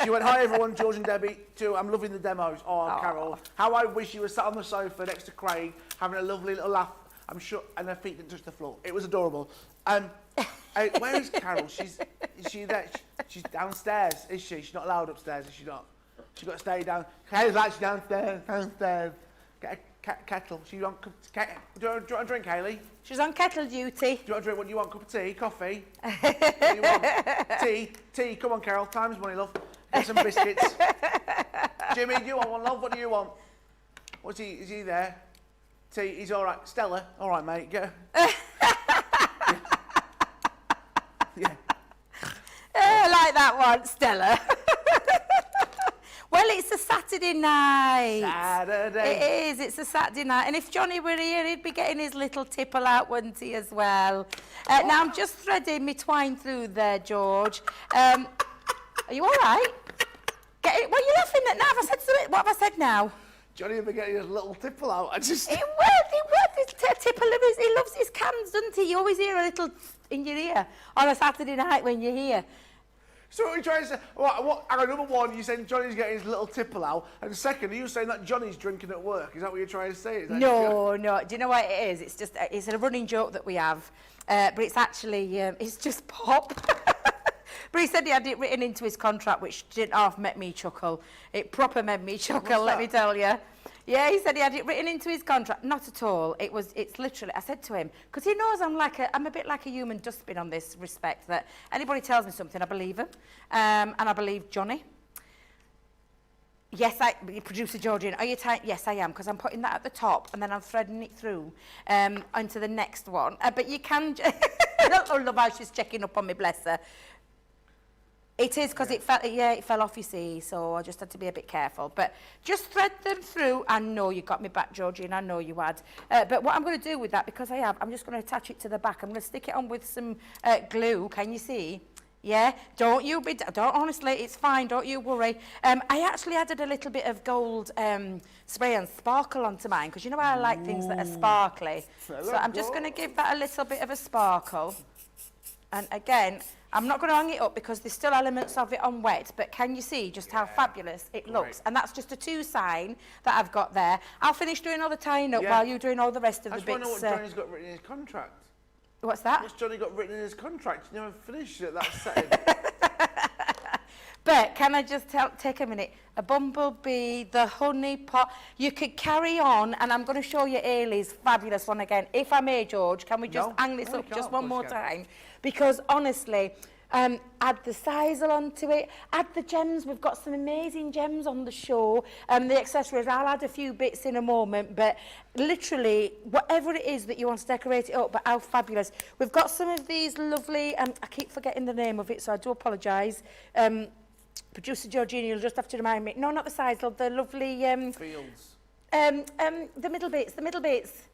She went, hi everyone, George and Debbie, too. I'm loving the demos. Oh, Aww. Carol. How I wish you were sat on the sofa next to Craig, having a lovely little laugh. I'm sure, and her feet didn't touch the floor. It was adorable. Where is Carol? Is she there? She's downstairs, is she? She's not allowed upstairs, is she not? She's got to stay down. Carol's actually downstairs. Get a kettle. Do you want a drink, Hayley? She's on kettle duty. Do you want a drink? What do you want? Cup of tea? Coffee? What do you want? Tea. Come on, Carol. Time's money, love. Get some biscuits. Jimmy, do you want one, love? What do you want? What's he? Is he there? Tea. He's all right. Stella. All right, mate. Go. Yeah. I like that one, Stella. Well, it's a Saturday night. Saturday. It is. It's a Saturday night. And if Johnny were here, he'd be getting his little tipple out, wouldn't he, as well? Now, I'm just threading my twine through there, George. Are you all right? What are you laughing at now? What have I said now? Johnny will be getting his little tipple out. It worked. It's tipple of his. He loves his cans, doesn't he? You always hear a little in your ear on a Saturday night when you're here. So what are you trying to say? Number one, you said Johnny's getting his little tipple out, and second, are you saying that Johnny's drinking at work? Is that what you're trying to say? No. Do you know what it is? It's just it's a running joke that we have, but it's actually it's just pop. But he said he had it written into his contract, which didn't half make me chuckle. It proper made me chuckle, let me tell you. Yeah, he said he had it written into his contract. Not at all. It's literally, I said to him, because he knows I'm a bit like a human dustbin on this respect, that anybody tells me something, I believe him. And I believe Johnny. Yes, producer Georgina, are you tight? Yes, I am, because I'm putting that at the top, and then I'm threading it through onto the next one. But you can, I don't love how she's checking up on me, bless her. It is because it fell off, you see, so I just had to be a bit careful. But just thread them through. I know you got me back, Georgine, I know you had. But what I'm going to do with that, because I'm just going to attach it to the back. I'm going to stick it on with some glue, can you see? Yeah, don't honestly, it's fine, don't you worry. I actually added a little bit of gold spray and sparkle onto mine, because you know I like things that are sparkly. So I'm just going to give that a little bit of a sparkle. And again, I'm not going to hang it up because there's still elements of it on wet, but can you see just how fabulous it looks? Great. And that's just a 2 sign that I've got there. I'll finish doing all the tying up while you're doing all the rest of the bits. I just want to know what Johnny's got written in his contract. What's that? What's Johnny got written in his contract? You never finished it, that setting. But can I just take a minute? A bumblebee, the honey pot. You could carry on, and I'm going to show you Hayley's fabulous one again. If I may, George, can we just hang this up just one more time? Because honestly, Add the Stencil onto it, add the gems. We've got some amazing gems on the show. The accessories, I'll add a few bits in a moment, but literally, whatever it is that you want to decorate it up, but how fabulous. We've got some of these lovely, I keep forgetting the name of it, so I do apologise. Producer Georgina, you'll just have to remind me. No, not the Stencil, the lovely... Fields. the middle bits.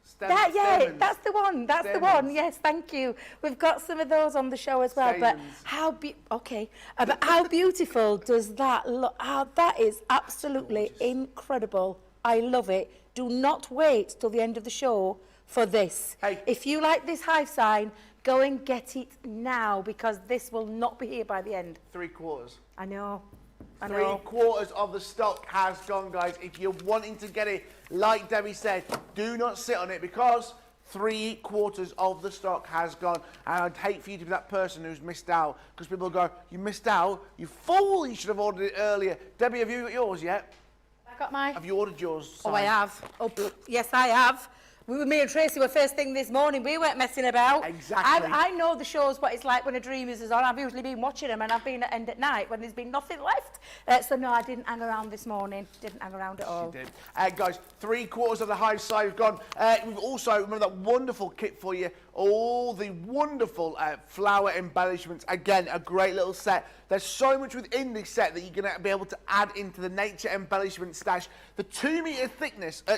Stems. That's the one. That's the one. Yes, thank you. We've got some of those on the show as well. But how but how beautiful does that look? That is absolutely incredible. I love it. Do not wait till the end of the show for this. Hey. If you like this Hive sign, go and get it now, because this will not be here by the end. 3/4. I know. 3/4 of the stock has gone, guys. If you're wanting to get it, like Debbie said, do not sit on it, because 3/4 of the stock has gone. And I'd hate for you to be that person who's missed out, because people go, you missed out, you fool, you should have ordered it earlier. Debbie, have you got yours yet? I got mine. Have you ordered yours? Oh, I have. Oh, yes, I have. Me and Tracy were first thing this morning. We weren't messing about. Exactly. I know the shows, what it's like when a Dreamies is on. I've usually been watching them, and I've been at end at night when there's been nothing left. So no, I didn't hang around this morning. Didn't hang around at all. You did. Guys, 3/4 of the Hive side have gone. We've also, remember that wonderful kit for you, all the wonderful flower embellishments. Again, a great little set. There's so much within this set that you're going to be able to add into the nature embellishment stash. The 2 metre thickness, the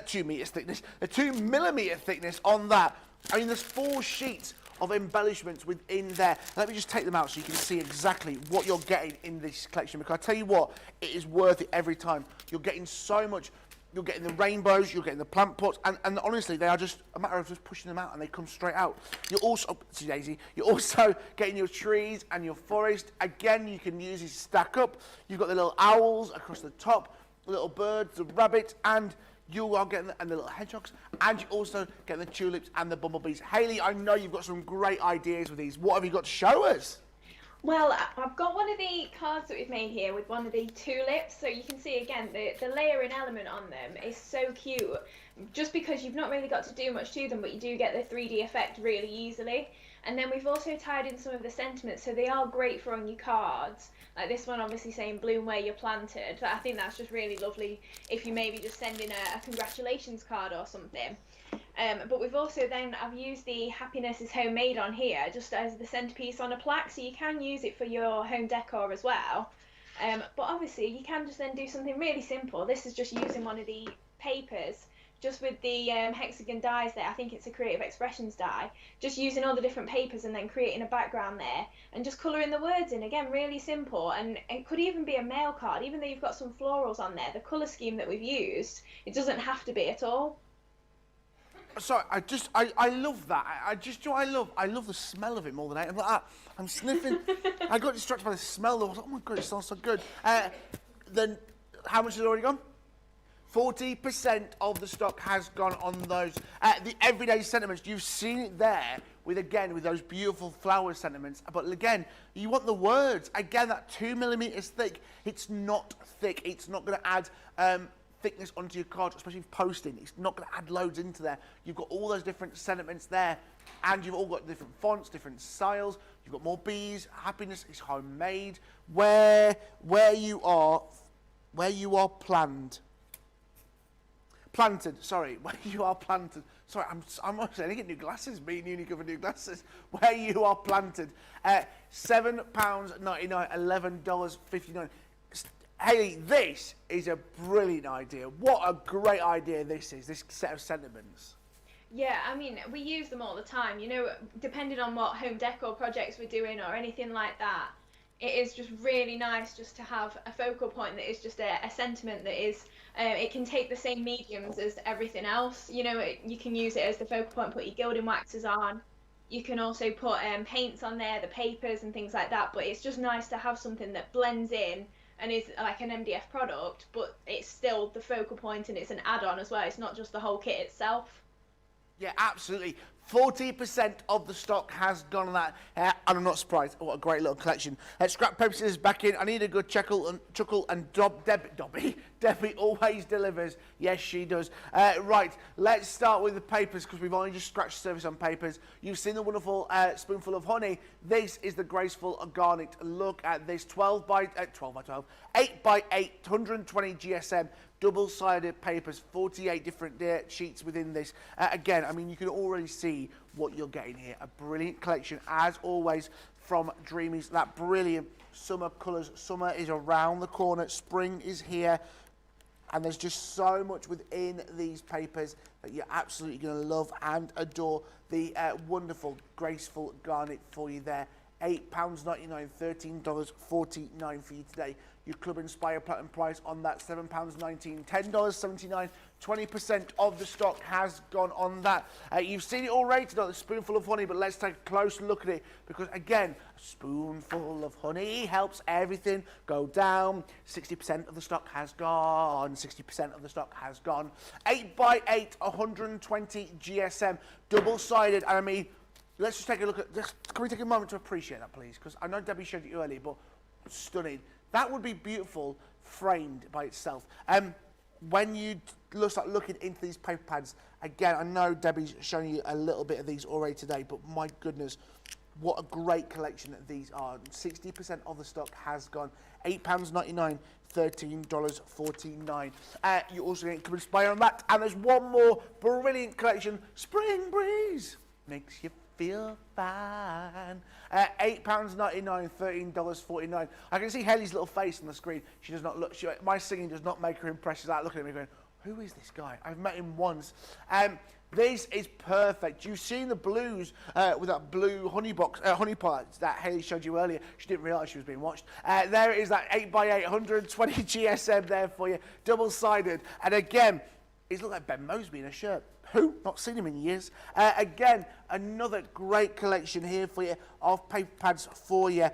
2 millimetre thickness on that. I mean, there's 4 sheets of embellishments within there. Let me just take them out so you can see exactly what you're getting in this collection, because I tell you what, it is worth it every time. You're getting so much. You're getting the rainbows, you're getting the plant pots, and honestly, they are just a matter of just pushing them out and they come straight out. You're also, see Daisy, you're also getting your trees and your forest. Again, you can use these stack up. You've got the little owls across the top, the little birds, the rabbits, and you are getting the little hedgehogs, and you're also getting the tulips and the bumblebees. Hayley, I know you've got some great ideas with these. What have you got to show us? Well, I've got one of the cards that we've made here with one of the tulips, so you can see again the layering element on them is so cute, just because you've not really got to do much to them, but you do get the 3D effect really easily. And then we've also tied in some of the sentiments, so they are great for on your cards. Like this one obviously saying bloom where you're planted. I think that's just really lovely if you maybe just send in a congratulations card or something. But we've also then, I've used the happiness is homemade on here just as the centerpiece on a plaque, so you can use it for your home decor as well. But obviously you can just then do something really simple. This is just using one of the papers, just with the hexagon dies there. I think it's a creative expressions die. Just using all the different papers and then creating a background there and just colouring the words in. Again, really simple. And it could even be a mail card, even though you've got some florals on there. The colour scheme that we've used, it doesn't have to be at all. Sorry, I love that. I love the smell of it more than anything. I'm sniffing. I got distracted by the smell. I was like, oh my God, it smells so good. Then, how much has already gone? 40% of the stock has gone on those. The everyday sentiments, you've seen it there with those beautiful flower sentiments. But again, you want the words. Again, that 2 millimeters thick. It's not thick. It's not going to add thickness onto your card, especially if posting. It's not going to add loads into there. You've got all those different sentiments there, and you've all got different fonts, different styles. You've got more bees. Happiness is homemade. Where you are planted. Sorry, where you are planted. Sorry, I'm actually getting new glasses. Me and Uni for new glasses. Where you are planted. £7.99, $11.59. Hayley, this is a brilliant idea. What a great idea this is, this set of sentiments. Yeah, I mean, we use them all the time. You know, depending on what home decor projects we're doing or anything like that, it is just really nice just to have a focal point that is just a sentiment that is, it can take the same mediums as everything else. You know, you can use it as the focal point, put your gilding waxes on. You can also put paints on there, the papers and things like that, but it's just nice to have something that blends in and is like an MDF product, but it's still the focal point and it's an add-on as well. It's not just the whole kit itself. Yeah, absolutely. 40% of the stock has gone on that, and I'm not surprised. What a great little collection. Scrap paper scissors back in. I need a good chuckle and Debbie always delivers. Yes, she does. Right, let's start with the papers because we've only just scratched the surface on papers. You've seen the wonderful spoonful of honey. This is the graceful garnet. Look at this 8 by 8, 120 GSM. Double-sided papers, 48 different sheets within this. Again, I mean, you can already see what you're getting here. A brilliant collection, as always, from Dreamies. That brilliant summer colours. Summer is around the corner. Spring is here. And there's just so much within these papers that you're absolutely going to love and adore. The wonderful, graceful garnet for you there. £8.99, $13.49 for you today. Your Club Inspire Platinum price on that, £7.19, $10.79. 20% of the stock has gone on that. You've seen it all rated on the spoonful of honey, but let's take a close look at it because, again, a spoonful of honey helps everything go down. 60% of the stock has gone. 60% of the stock has gone. 8 by 8, 120 GSM, double-sided. And I mean, let's just take a look at this. Can we take a moment to appreciate that, please? Because I know Debbie showed it earlier, but stunning. That would be beautiful framed by itself. When you start looking into these paper pads, again, I know Debbie's shown you a little bit of these already today, but my goodness, what a great collection these are. 60% of the stock has gone. £8.99, $13.49. You also get Club Inspire on that. And there's one more brilliant collection, Spring Breeze. Makes you feel fine. £8.99, $13.49. I can see Hayley's little face on the screen. She does not look, my singing does not make her impressed. She's like looking at me going, who is this guy? I've met him once. This is perfect. You've seen the blues with that blue honey pot that Hayley showed you earlier. She didn't realise she was being watched. There it is, that 8 by 8, 120 GSM there for you, double-sided. And again, it's looked like Ben Mosby in a shirt. Who? Not seen him in years. Again, another great collection here for you of paper pads for you.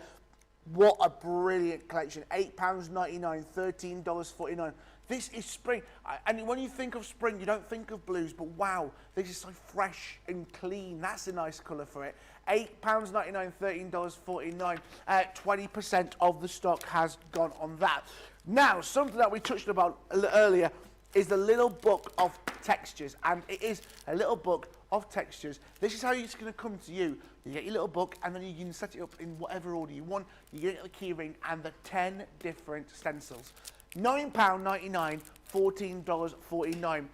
What a brilliant collection. £8.99, $13.49. This is spring. And when you think of spring, you don't think of blues, but wow, this is so fresh and clean. That's a nice colour for it. £8.99, $13.49. 20% of the stock has gone on that. Now, something that we touched about a little earlier is the little book of textures, and it is a little book of textures. This is how it's going to come to you. You get your little book, and then you can set it up in whatever order you want. You get the key ring and the 10 different stencils. £9.99, $14.49.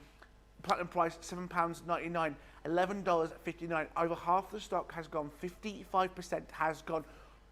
Platinum price, £7.99, $11.59. Over half the stock has gone. 55% has gone.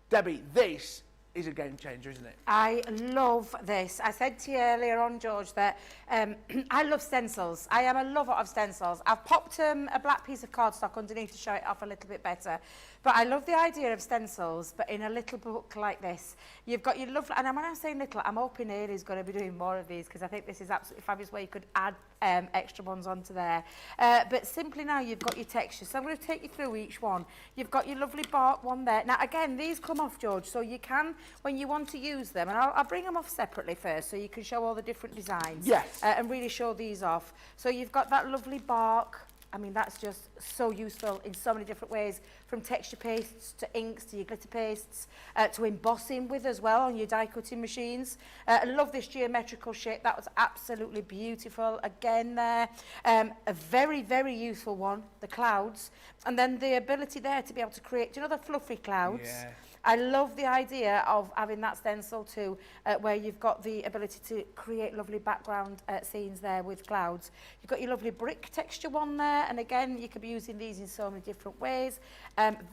Debbie, this is a game changer, isn't it? I love this. I said to you earlier on, George, that I love stencils. I am a lover of stencils. I've popped a black piece of cardstock underneath to show it off a little bit better. But I love the idea of stencils, but in a little book like this. You've got your lovely, and when I'm saying little, I'm hoping Hayley's going to be doing more of these because I think this is absolutely fabulous where you could add extra ones onto there. But simply now you've got your textures. So I'm going to take you through each one. You've got your lovely bark one there. Now again, these come off, George, so you can, when you want to use them, and I'll bring them off separately first so you can show all the different designs. Yes. And really show these off. So you've got that lovely bark. I mean, that's just so useful in so many different ways, from texture pastes to inks to your glitter pastes, to embossing with as well on your die cutting machines. I love this geometrical shape. That was absolutely beautiful. Again there, a very, very useful one, the clouds. And then the ability there to be able to create, do you know the fluffy clouds? Yeah. I love the idea of having that stencil too, where you've got the ability to create lovely background scenes there with clouds. You've got your lovely brick texture one there, and again, you could be using these in so many different ways.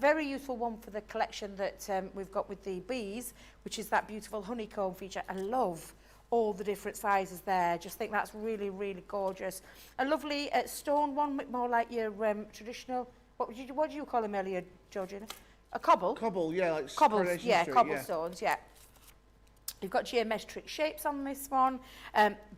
Very useful one for the collection that we've got with the bees, which is that beautiful honeycomb feature. I love all the different sizes there. Just think that's really, really gorgeous. A lovely stone one, more like your traditional, what do you call them earlier, Georgina? A cobble? Cobble, yeah, like Cobbles, Coronation yeah, Street, cobblestones, yeah. You've got geometric shapes on this one.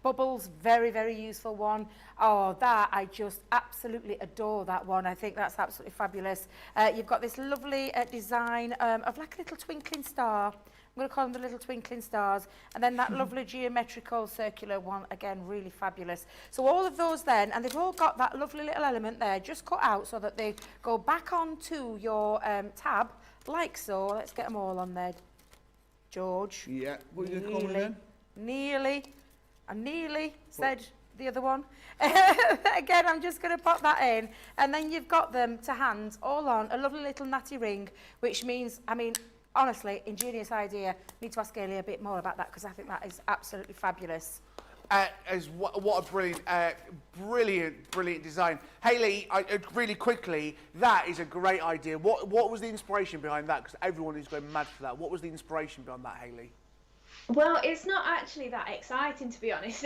Bubbles, very, very useful one. Oh, that, I just absolutely adore that one. I think that's absolutely fabulous. You've got this lovely design of like a little twinkling star. I'm going to call them the little twinkling stars. And then that lovely geometrical circular one, again, really fabulous. So all of those then, and they've all got that lovely little element there, just cut out so that they go back onto your tab, like so. Let's get them all on there, George. Yeah, what are you going to call me then? I nearly said the other one. Again, I'm just going to pop that in. And then you've got them to hand, all on a lovely little natty ring, which means, I mean, honestly, ingenious idea. Need to ask Hayley a bit more about that because I think that is absolutely fabulous. What a brilliant design. Hayley, really quickly, that is a great idea. What was the inspiration behind that? Because everyone is going mad for that. What was the inspiration behind that, Hayley? Well, it's not actually that exciting, to be honest.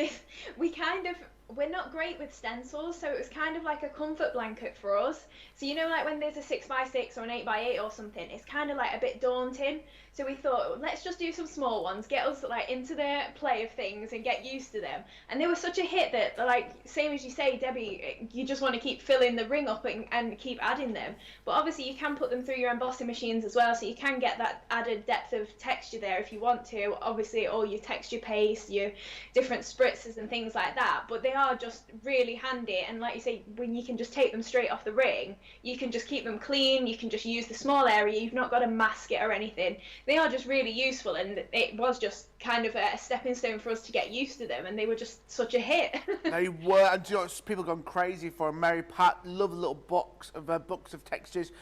We're not great with stencils, so it was kind of like a comfort blanket for us. So you know, like when there's a 6x6 or an 8x8 or something, it's kind of like a bit daunting. So we thought, let's just do some small ones, get us like into the play of things and get used to them. And they were such a hit that, like, same as you say, Debbie, you just want to keep filling the ring up and keep adding them. But obviously you can put them through your embossing machines as well, so you can get that added depth of texture there if you want to. Obviously all your texture paste, your different spritzers and things like that. But they are just really handy, and like you say, when you can just take them straight off the ring, you can just keep them clean, you can just use the small area, you've not got to mask it or anything. They are just really useful, and it was just kind of a stepping stone for us to get used to them, and they were just such a hit. They were, and you know, people gone crazy for them. Mary Pat, love the little box of textures.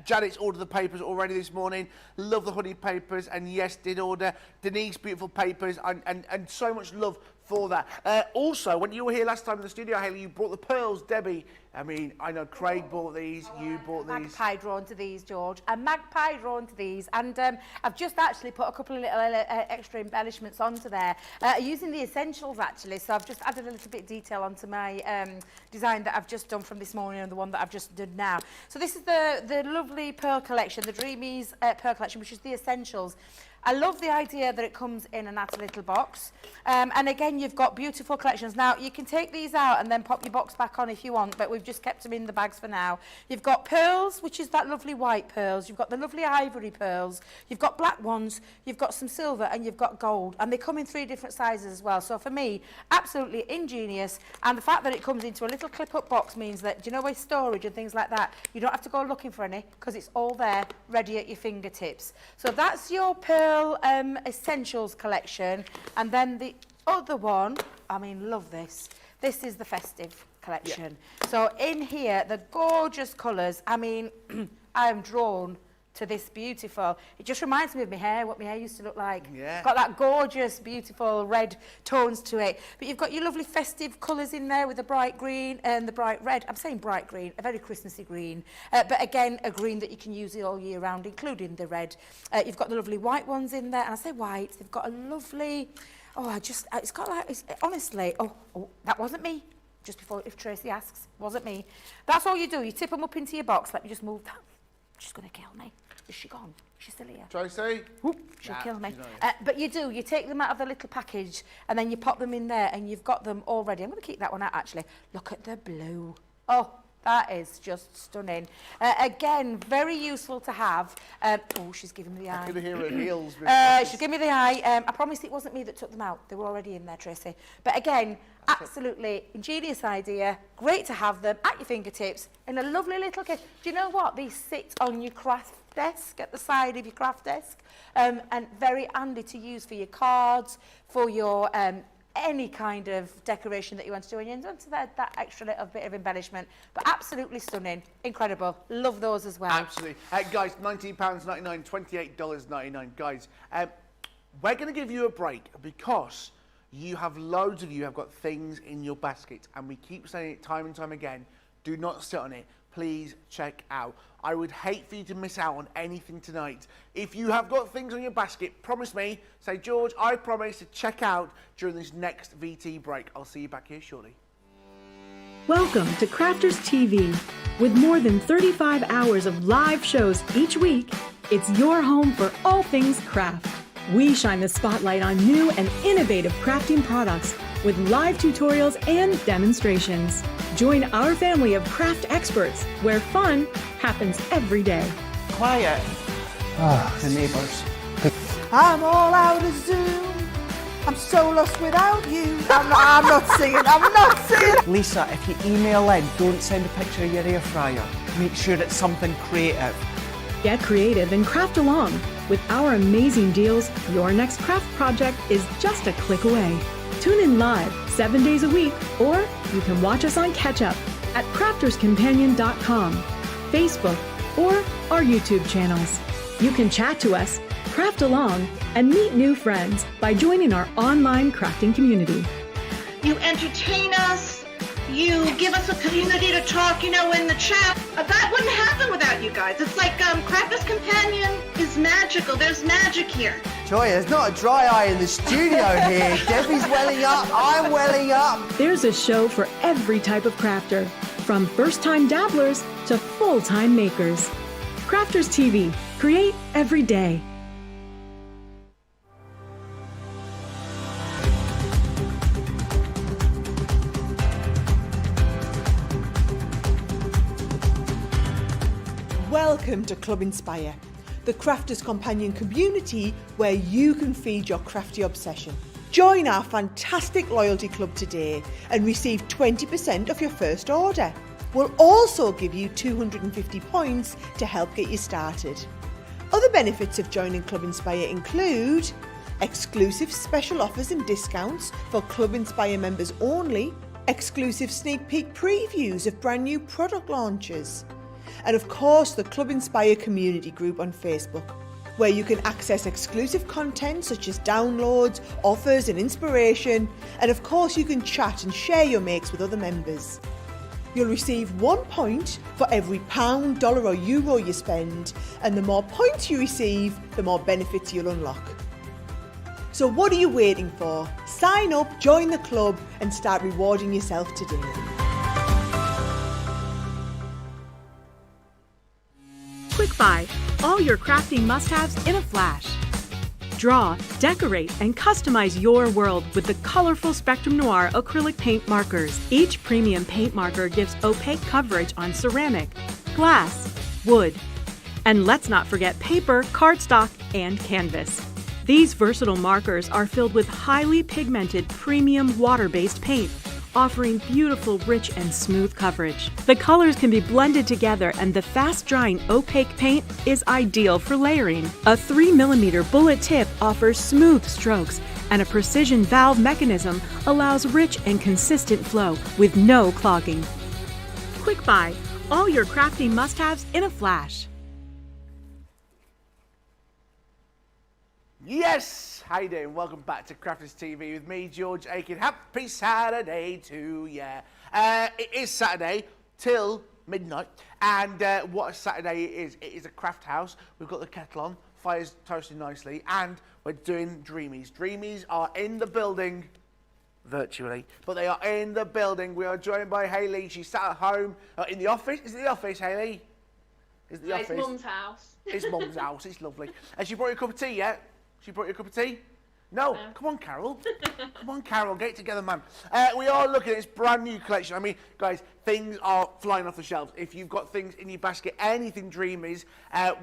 Janet's ordered the papers already this morning. Love the honey papers, and yes, did order Denise beautiful papers, and so much love for that. Also, when you were here last time in the studio, Hayley, you brought the pearls, Debbie. I mean, I know Craig bought these, you bought these. Magpie drawn to these, George. A magpie drawn to these. And I've just actually put a couple of little extra embellishments onto there, using the essentials actually. So I've just added a little bit of detail onto my design that I've just done from this morning and the one that I've just done now. So this is the lovely pearl collection, the Dreamies pearl collection, which is the essentials. I love the idea that it comes in a natty little box. And again, you've got beautiful collections. Now, you can take these out and then pop your box back on if you want, but we've just kept them in the bags for now. You've got pearls, which is that lovely white pearls. You've got the lovely ivory pearls. You've got black ones. You've got some silver, and you've got gold. And they come in 3 different sizes as well. So for me, absolutely ingenious. And the fact that it comes into a little clip-up box means that, do you know, with storage and things like that, you don't have to go looking for any because it's all there, ready at your fingertips. So that's your pearl essentials collection. And then the other one, I mean, love this. This is the festive collection. Yeah. So in here, the gorgeous colours. I mean, I am drawn to this beautiful. It just reminds me of my hair, what my hair used to look like. Yeah. Got that gorgeous, beautiful red tones to it. But you've got your lovely festive colours in there with the bright green and the bright red. I'm saying bright green, a very Christmassy green. But again, a green that you can use all year round, including the red. You've got the lovely white ones in there. And I say white, they've got a lovely, it's got like, honestly, that wasn't me. Just before, if Tracy asks, wasn't me. That's all you do. You tip them up into your box. Let me just move that. She's going to kill me. Is she gone? She's still here. Tracy? Whoop, she'll kill me. But you do. You take them out of the little package and then you pop them in there and you've got them all ready. I'm going to keep that one out, actually. Look at the blue. Oh, that is just stunning. Again, very useful to have. She's giving me the eye. I can hear her heels. She's giving me the eye. I promise it wasn't me that took them out. They were already in there, Tracy. But again, absolutely ingenious idea. Great to have them at your fingertips in a lovely little case. Do you know what? These sit on your craft desk, at the side of your craft desk, and very handy to use for your cards, for your any kind of decoration that you want to do, and you want to add that extra little bit of embellishment. But absolutely stunning, incredible. Love those as well. Absolutely. Guys, £19.99, $28.99. Guys, we're going to give you a break because you have loads of you have got things in your basket, and we keep saying it time and time again. Do not sit on it. Please check out. I would hate for you to miss out on anything tonight. If you have got things on your basket, promise me, say, George, I promise to check out during this next VT break. I'll see you back here shortly. Welcome to Crafters TV. With more than 35 hours of live shows each week, it's your home for all things craft. We shine the spotlight on new and innovative crafting products with live tutorials and demonstrations. Join our family of craft experts where fun happens every day. Quiet. The neighbours. I'm all out of Zoom. I'm so lost without you. I'm not singing. Lisa, if you email in, don't send a picture of your air fryer. Make sure it's something creative. Get creative and craft along. With our amazing deals, your next craft project is just a click away. Tune in live 7 days a week, or you can watch us on Catch Up at crafterscompanion.com, Facebook, or our YouTube channels. You can chat to us, craft along, and meet new friends by joining our online crafting community. You entertain us. You give us a community to talk, in the chat. That wouldn't happen without you guys. It's like Crafters Companion is magical. There's magic here. Joy, there's not a dry eye in the studio here. Debbie's welling up. I'm welling up. There's a show for every type of crafter, from first-time dabblers to full-time makers. Crafters TV. Create every day. Welcome to Club Inspire, the Crafters Companion community where you can feed your crafty obsession. Join our fantastic loyalty club today and receive 20% off your first order. We'll also give you 250 points to help get you started. Other benefits of joining Club Inspire include exclusive special offers and discounts for Club Inspire members only, exclusive sneak peek previews of brand new product launches, and of course the Club Inspire community group on Facebook, where you can access exclusive content such as downloads, offers and inspiration, and of course you can chat and share your makes with other members. You'll receive 1 point for every pound, dollar or euro you spend, and the more points you receive, the more benefits you'll unlock. So what are you waiting for? Sign up, join the club and start rewarding yourself today. Quick Buy, all your crafting must-haves in a flash. Draw, decorate, and customize your world with the colorful Spectrum Noir acrylic paint markers. Each premium paint marker gives opaque coverage on ceramic, glass, wood, and let's not forget paper, cardstock, and canvas. These versatile markers are filled with highly pigmented premium water-based paint, offering beautiful, rich, and smooth coverage. The colors can be blended together, and the fast-drying opaque paint is ideal for layering. A 3mm bullet tip offers smooth strokes, and a precision valve mechanism allows rich and consistent flow with no clogging. Quick Buy, all your crafting must-haves in a flash. Yes! How you doing? Welcome back to Crafters TV with me, George Akid. Happy Saturday to ya. It is Saturday till midnight, and what a Saturday it is. It is a craft house. We've got the kettle on, fire's toasting nicely, and we're doing Dreamies. Dreamies are in the building, virtually, but they are in the building. We are joined by Hayley. She's sat at home, in the office. Is it the office, Hayley? Is it the office? It's Mum's house. It's Mum's house. It's lovely. Has she brought you a cup of tea yet? She brought you a cup of tea? No. Come on, Carol. Come on, Carol. Get it together, man. We are looking at this brand new collection. I mean, guys, things are flying off the shelves. If you've got things in your basket, anything Dreamies,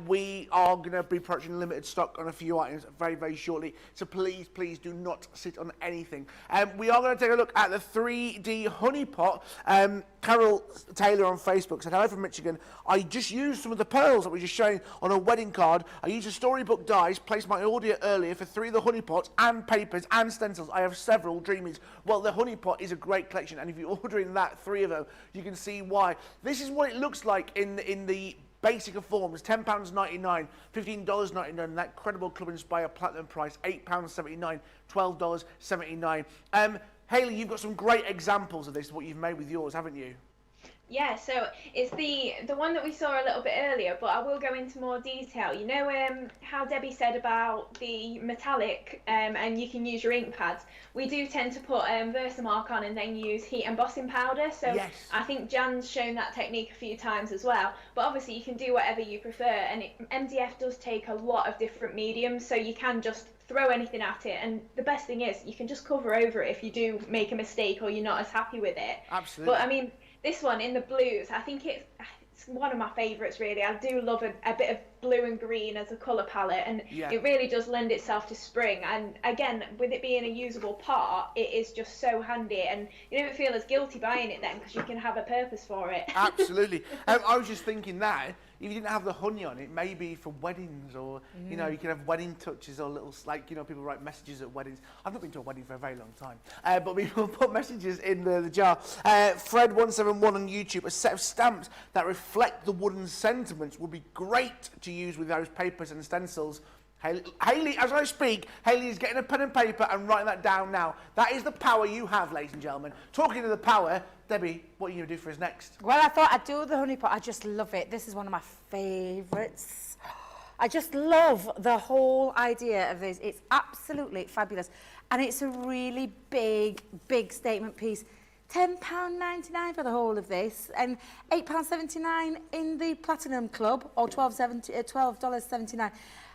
we are going to be approaching limited stock on a few items very, very shortly. So please, please do not sit on anything. We are going to take a look at the 3D honey pot. Carol Taylor on Facebook said, hello from Michigan. I just used some of the pearls that we were just showing on a wedding card. I used a storybook dies, placed my order earlier for 3 of the honey pots and papers and stencils. I have several Dreamies. Well, the honey pot is a great collection, and if you're ordering that, 3 of them, you can see why. This is what it looks like in the basic of forms. £10.99, $15.99, and that credible Club Inspire Platinum price, £8.79, $12.79. Hayley, you've got some great examples of this, what you've made with yours, haven't you? Yeah, so it's the one that we saw a little bit earlier, but I will go into more detail. You know how Debbie said about the metallic and you can use your ink pads. We do tend to put Versamark on and then use heat embossing powder. So yes. I think Jan's shown that technique a few times as well. But obviously you can do whatever you prefer, and MDF does take a lot of different mediums, so you can just throw anything at it. And the best thing is you can just cover over it if you do make a mistake or you're not as happy with it. Absolutely. But I mean, this one in the blues, I think it's one of my favourites really. I do love a bit of blue and green as a colour palette, and it really does lend itself to spring. And again, with it being a usable part, it is just so handy, and you don't feel as guilty buying it then because you can have a purpose for it. Absolutely. I was just thinking that if you didn't have the honey on it, maybe for weddings, or you know, you can have wedding touches or little, like, you know, people write messages at weddings. I've not been to a wedding for a very long time, but people put messages in the jar. Fred171 on YouTube, a set of stamps that reflect the wooden sentiments would be great to use with those papers and stencils. Hayley, as I speak, Hayley is getting a pen and paper and writing that down now. That is the power you have, ladies and gentlemen. Talking of the power, Debbie, what are you going to do for us next? Well, I thought I'd do the honey pot. I just love it. This is one of my favourites. I just love the whole idea of this. It's absolutely fabulous. And it's a really big, big statement piece. £10.99 for the whole of this, and £8.79 in the Platinum Club, or $12.79.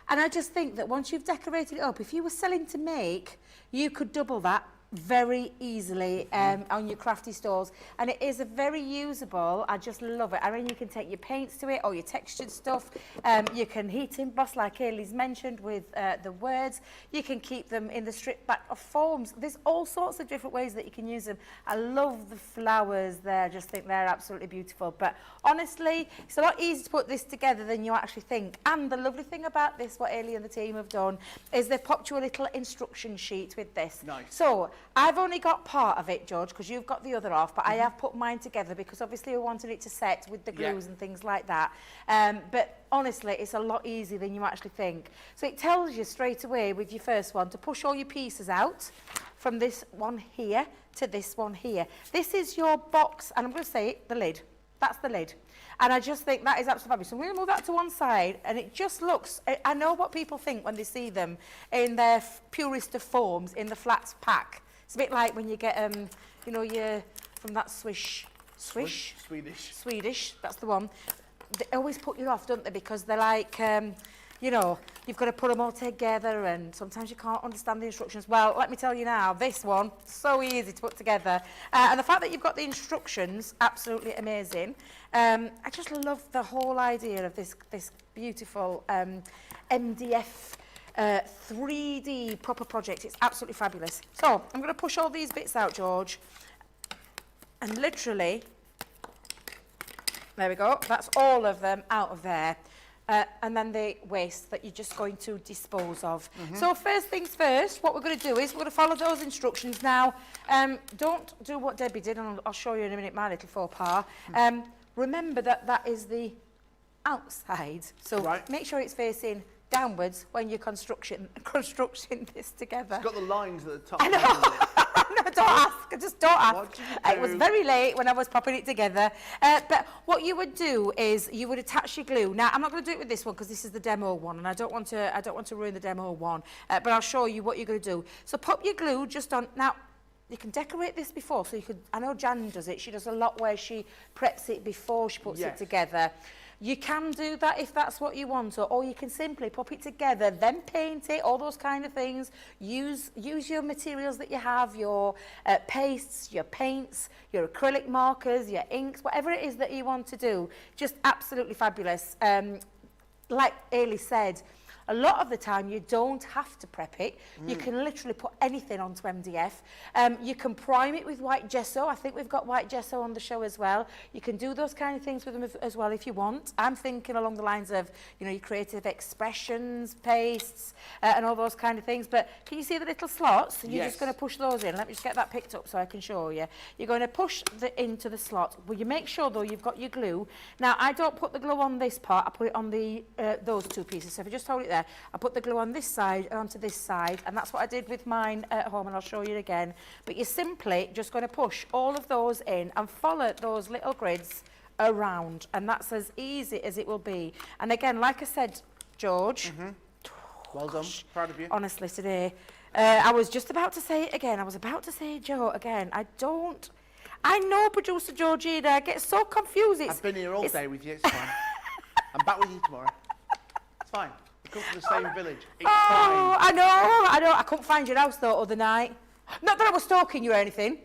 And I just think that once you've decorated it up, if you were selling to make, you could double that very easily on your crafty stores, and it is a very usable. I just love it. I mean, you can take your paints to it or your textured stuff. You can heat emboss like Hayley's mentioned with the words. You can keep them in the strip back of forms. There's all sorts of different ways that you can use them. I love the flowers there. I just think they're absolutely beautiful. But honestly, it's a lot easier to put this together than you actually think. And the lovely thing about this, what Hayley and the team have done, is they've popped you a little instruction sheet with this. Nice. So I've only got part of it, George, because you've got the other half, but I have put mine together because obviously we wanted it to set with the glues and things like that. But honestly, it's a lot easier than you actually think. So it tells you straight away with your first one to push all your pieces out from this one here to this one here. This is your box, and I'm going to say it, the lid. That's the lid. And I just think that is absolutely fabulous. So I'm going to move that to one side, and it just looks, I know what people think when they see them in their purest of forms in the flats pack. It's a bit like when you get, you know, from that Swedish, that's the one. They always put you off, don't they? Because they're like, you know, you've got to put them all together, and sometimes you can't understand the instructions. Well, let me tell you now, this one, so easy to put together. And the fact that you've got the instructions, absolutely amazing. I just love the whole idea of this beautiful MDF 3D proper project. It's absolutely fabulous. So I'm going to push all these bits out, George, and literally, there we go, that's all of them out of there. And then the waste that you're just going to dispose of. So first things first, what we're going to do is we're going to follow those instructions. Now, don't do what Debbie did, and I'll show you in a minute my little faux pas. Remember that is the outside, so make sure it's facing downwards when you're constructing this together. It's got the lines at the top. I know. No, don't ask. Just don't ask. It was very late when I was popping it together. But what you would do is you would attach your glue. Now, I'm not going to do it with this one because this is the demo one, and I don't want to ruin the demo one. But I'll show you what you're going to do. So pop your glue just on. Now, you can decorate this before, so you could. I know Jan does it. She does a lot where she preps it before she puts it together. You can do that if that's what you want, or you can simply pop it together, then paint it, all those kind of things. Use your materials that you have, your pastes, your paints, your acrylic markers, your inks, whatever it is that you want to do. Just absolutely fabulous. Like Hayley said, a lot of the time you don't have to prep it. You can literally put anything onto MDF. You can prime it with white gesso. I think we've got white gesso on the show as well. You can do those kind of things with them as well if you want. I'm thinking along the lines of, you know, your creative expressions, pastes, and all those kind of things. But can you see the little slots? You're just going to push those in. Let me just get that picked up so I can show you. You're going to push into the slot. Well, you make sure though you've got your glue. Now I don't put the glue on this part. I put it on the those two pieces. So if you just hold it there, I put the glue on this side and onto this side, and that's what I did with mine at home, and I'll show you again. But you're simply just going to push all of those in and follow those little grids around, and that's as easy as it will be. And again, like I said, George, well done, proud of you. Honestly, today, I was just about to say it again. I was about to say Joe again. I know producer Georgina, I get so confused. I've been here all day with you, it's fine. I'm back with you tomorrow. It's fine. You come from the same village. It's Oh, fine. I know. I couldn't find your house though other night. Not that I was stalking you or anything.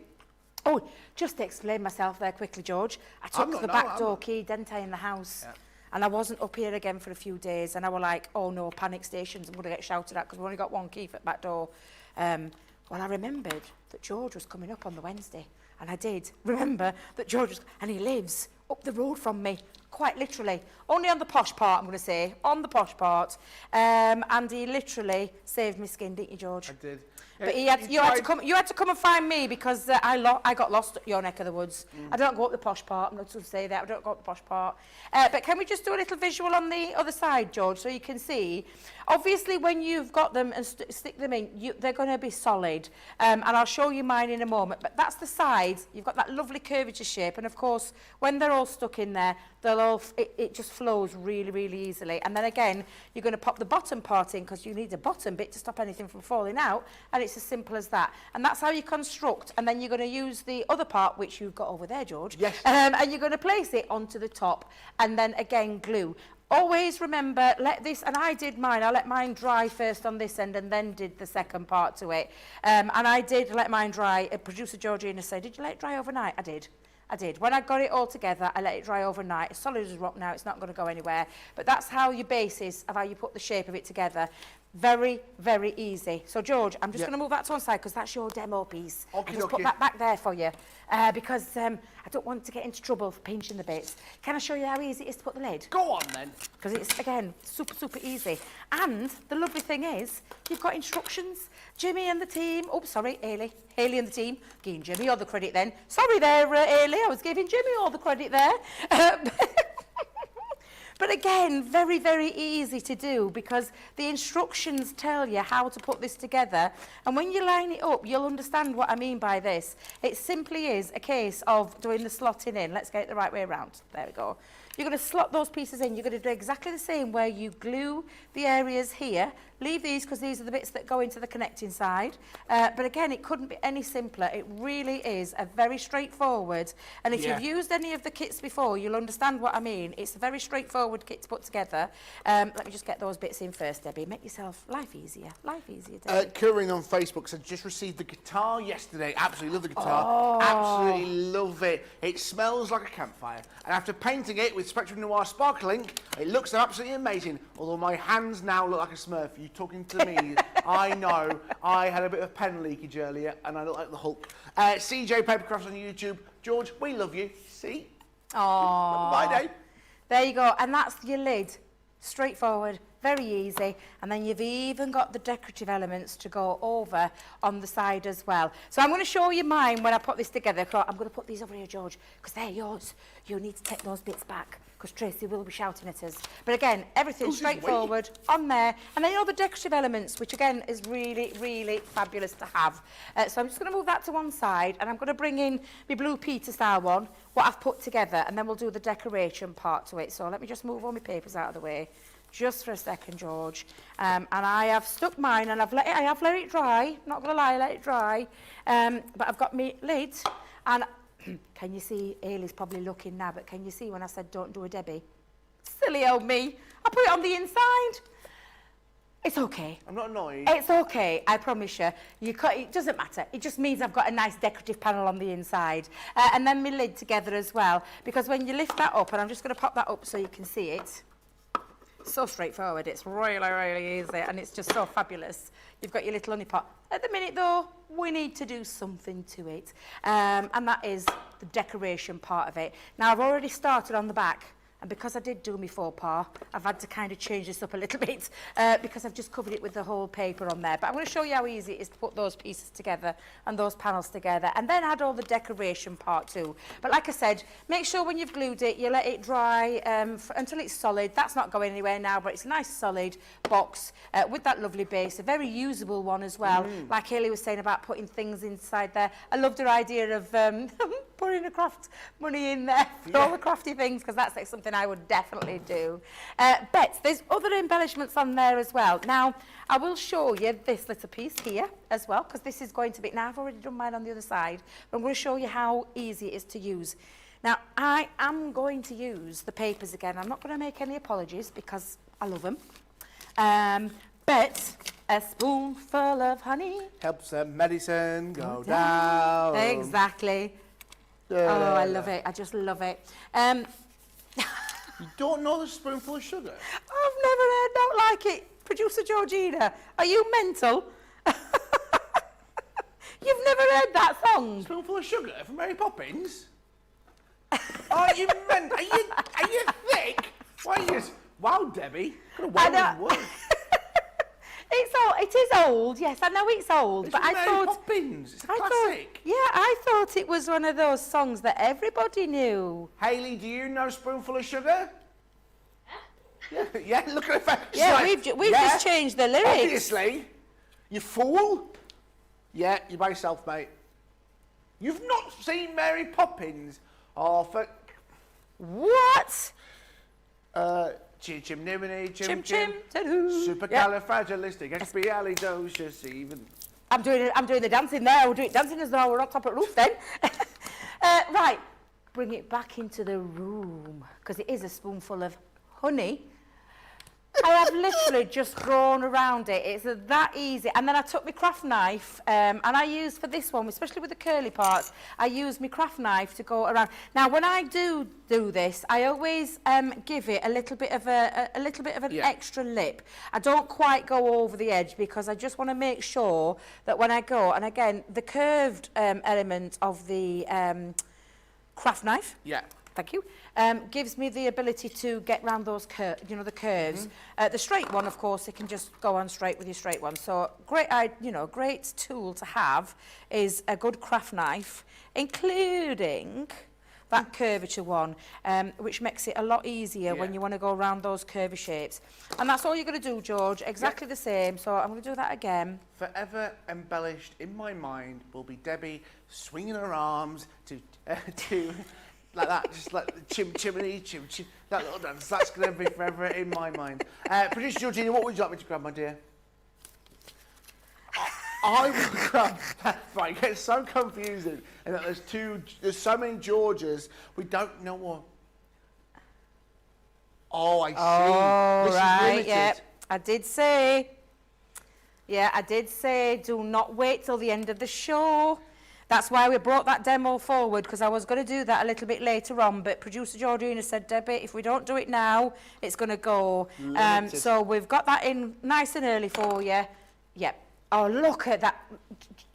Oh, just to explain myself there quickly, George. I took the back door key, didn't I, in the house? Yeah. And I wasn't up here again for a few days. And I was like, oh no, panic stations, I'm going to get shouted at because we only got one key for the back door. Well, I remembered that George was coming up on the Wednesday. And I did remember that George was, and he lives up the road from me, quite literally. Only on the posh part, I'm going to say, on the posh part. And he literally saved me skin, didn't you, George? I did. But you had to come and find me because I got lost at your neck of the woods. I don't go up the posh part. I'm not going to say that. I don't go up the posh part. But can we just do a little visual on the other side, George, so you can see? Obviously, when you've got them and stick them in, they're going to be solid. And I'll show you mine in a moment. But that's the sides. You've got that lovely curvature shape. And of course, when they're all stuck in there, it just flows really, really easily. And then again, you're going to pop the bottom part in because you need a bottom bit to stop anything from falling out. And it's as simple as that. And that's how you construct. And then you're going to use the other part, which you've got over there, George. Yes. And you're going to place it onto the top. And then again, glue. Always remember, let this, and I did mine, I let mine dry first on this end and then did the second part to it. And I did let mine dry. Producer Georgina said, did you let it dry overnight? I did. When I got it all together, I let it dry overnight. It's solid as rock now, it's not going to go anywhere. But that's how your basis of how you put the shape of it together. Very, very easy. So, George, I'm just going to move that to one side because that's your demo piece. I'll just put that back there for you because I don't want to get into trouble for pinching the bits. Can I show you how easy it is to put the lid? Go on, then. Because it's, again, super, super easy. And the lovely thing is, you've got instructions. Jimmy and the team, Hayley and the team, giving Jimmy all the credit then. Sorry there, Hayley, I was giving Jimmy all the credit there. But again, very, very easy to do because the instructions tell you how to put this together. And when you line it up, you'll understand what I mean by this. It simply is a case of doing the slotting in. Let's get it the right way around. There we go. You're going to slot those pieces in. You're going to do exactly the same where you glue the areas here. Leave these because these are the bits that go into the connecting side. But again, it couldn't be any simpler. It really is a very straightforward. And if you've used any of the kits before, you'll understand what I mean. It's a very straightforward kit to put together. Let me just get those bits in first, Debbie. Make yourself life easier. Life easier, Debbie. Corinne on Facebook said, just received the guitar yesterday. Absolutely love the guitar. Absolutely love it. It smells like a campfire. And after painting it with Spectrum Noir Sparkle ink, it looks absolutely amazing. Although my hands now look like a Smurf. You talking to me? I know. I had a bit of pen leakage earlier, and I look like the Hulk. CJ Papercrafts on YouTube. George, we love you. See? Oh. Bye day. There you go. And that's your lid. Straightforward. Very easy. And then you've even got the decorative elements to go over on the side as well. So I'm going to show you mine when I put this together. I'm going to put these over here, George, because they're yours. You need to take those bits back because Tracy will be shouting at us. But again, everything's straightforward on there. And then you know the decorative elements, which again is really, really fabulous to have. So I'm just going to move that to one side and I'm going to bring in my Blue Peter style one, what I've put together, and then we'll do the decoration part to it. So let me just move all my papers out of the way. Just for a second, George. And I have stuck mine and I have let it dry. Not going to lie, let it dry. But I've got my lid. And can you see, Hayley's probably looking now, but can you see when I said don't do a Debbie? Silly old me. I put it on the inside. It's okay. I'm not annoyed. It's okay, I promise you. It doesn't matter. It just means I've got a nice decorative panel on the inside. And then my lid together as well. Because when you lift that up, and I'm just going to pop that up so you can see it. So straightforward, it's really, really easy, and it's just so fabulous. You've got your little honey pot. At the minute, though, we need to do something to it, and that is the decoration part of it. Now, I've already started on the back, and because I did do my faux pas, I've had to kind of change this up a little bit because I've just covered it with the whole paper on there. But I'm going to show you how easy it is to put those pieces together and those panels together, and then add all the decoration part too. But like I said, make sure when you've glued it, you let it dry until it's solid. That's not going anywhere now, but it's a nice solid box with that lovely base, a very usable one as well. Like Hayley was saying about putting things inside there. I loved her idea of putting a craft money in there for all the crafty things, because that's like something I would definitely do. But there's other embellishments on there as well. Now, I will show you this little piece here as well, because this is going to be, now I've already done mine on the other side, but I'm going to show you how easy it is to use. Now, I am going to use the papers again. I'm not going to make any apologies because I love them. But a spoonful of honey helps the medicine go down. Exactly. Oh, I love it. I just love it. You don't know the spoonful of sugar? I've never heard not like it. Producer Georgina, are you mental? You've never heard that song? Spoonful of sugar from Mary Poppins? Are you thick? Why are you... Wow, Debbie. Got a well word. It is old, yes, I know it's old, but I Mary thought... Poppins. It's a classic. I thought it was one of those songs that everybody knew. Hayley, do you know Spoonful of Sugar? Yeah, look at her face. Yeah, we've just changed the lyrics. Obviously. You fool. Yeah, you're by yourself, mate. You've not seen Mary Poppins? Oh, for... What? Chim-chim-niminy, Chim chim-chim. ta-doo. Supercalifragilisticexpialidocious even. I'm doing the dancing there. We'll do it dancing as though we're on top of the roof then. Right, bring it back into the room because it is a spoonful of honey. I have literally just drawn around it. It's that easy. And then I took my craft knife and I used for this one, especially with the curly parts, I used my craft knife to go around. Now, when I do this, I always give it a little bit of an extra lip. I don't quite go over the edge because I just want to make sure that when I go, and again, the curved element of the craft knife. Yeah. Thank you. Gives me the ability to get round those curves. The straight one, of course, it can just go on straight with your straight one. So great tool to have is a good craft knife, including that curvature one, which makes it a lot easier when you want to go around those curvy shapes. And that's all you're going to do, George. Exactly the same. So I'm going to do that again. Forever embellished in my mind will be Debbie swinging her arms to like that, just like the chimney, chim. That little dance, that's going to be forever in my mind. Producer Georgina, what would you like me to grab, my dear? I would grab... Right, it gets so confusing. And that there's so many Georges, we don't know what... Oh, I see. Oh, this right, is limited. yeah. I did say, do not wait till the end of the show. That's why we brought that demo forward, because I was going to do that a little bit later on, but producer Georgina said, Debbie, if we don't do it now, it's going to go. So we've got that in nice and early for you. Yep. Oh, look at that.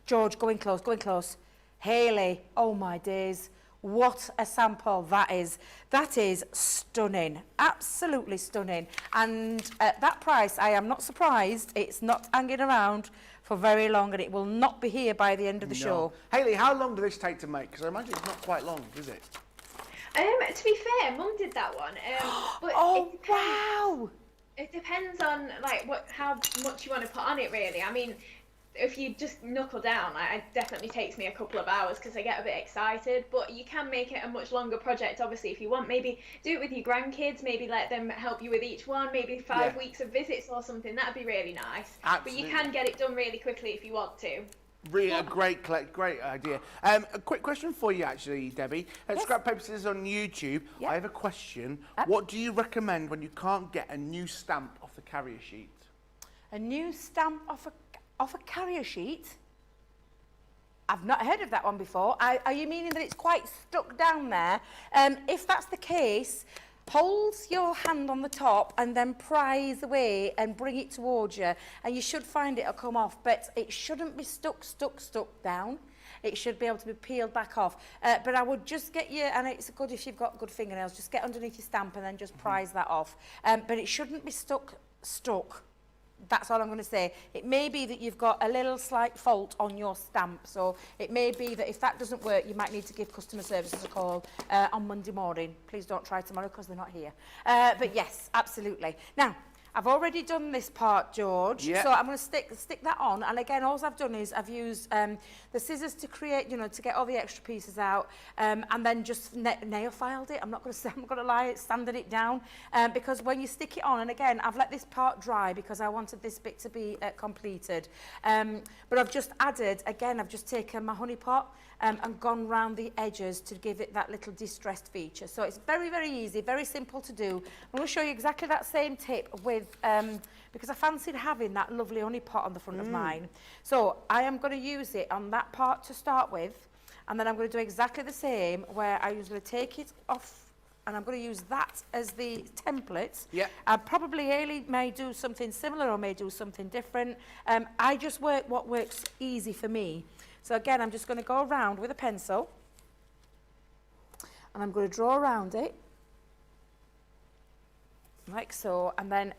George, going close. Hayley, oh my days. What a sample that is. That is stunning. Absolutely stunning. And at that price, I am not surprised. It's not hanging around for very long, and it will not be here by the end of the show. Hayley, how long did this take to make? Because I imagine it's not quite long, is it? To be fair, Mum did that one. But Oh, wow! it depends on how much you want to put on it, really. I mean, if you just knuckle down, it definitely takes me a couple of hours because I get a bit excited. But you can make it a much longer project, obviously, if you want. Maybe do it with your grandkids. Maybe let them help you with each one. Maybe 5 weeks of visits or something. That'd be really nice. Absolutely. But you can get it done really quickly if you want to. Really a great idea. A quick question for you, actually, Debbie. Scrap Paper Scissors on YouTube. Yep. I have a question. What do you recommend when you can't get a new stamp off the carrier sheet? A new stamp off a carrier sheet? I've not heard of that one before. Are you meaning that it's quite stuck down there? If that's the case, hold your hand on the top and then prise away and bring it towards you, and you should find it'll come off, but it shouldn't be stuck down. It should be able to be peeled back off. But I would just get you, and it's good if you've got good fingernails, just get underneath your stamp and then just prise that off. But it shouldn't be stuck. That's all I'm going to say. It may be that you've got a little slight fault on your stamp, so it may be that if that doesn't work, you might need to give customer services a call on Monday morning. Please don't try tomorrow because they're not here. But yes, absolutely. Now, I've already done this part, George, so I'm going to stick that on. And again, all I've done is I've used the scissors to create, to get all the extra pieces out, and then just nail filed it. I'm not going to lie, sanded it down, because when you stick it on, and again, I've let this part dry because I wanted this bit to be completed. But I've just added, again, I've just taken my honey pot and gone round the edges to give it that little distressed feature. So it's very, very easy, very simple to do. I'm going to show you exactly that same tip with, because I fancied having that lovely honey pot on the front of mine. So I am going to use it on that part to start with, and then I'm going to do exactly the same where I'm going to take it off, and I'm going to use that as the template. Yeah. Probably Hayley may do something similar or may do something different. I just work what works easy for me. So again, I'm just going to go around with a pencil, and I'm going to draw around it, like so, and then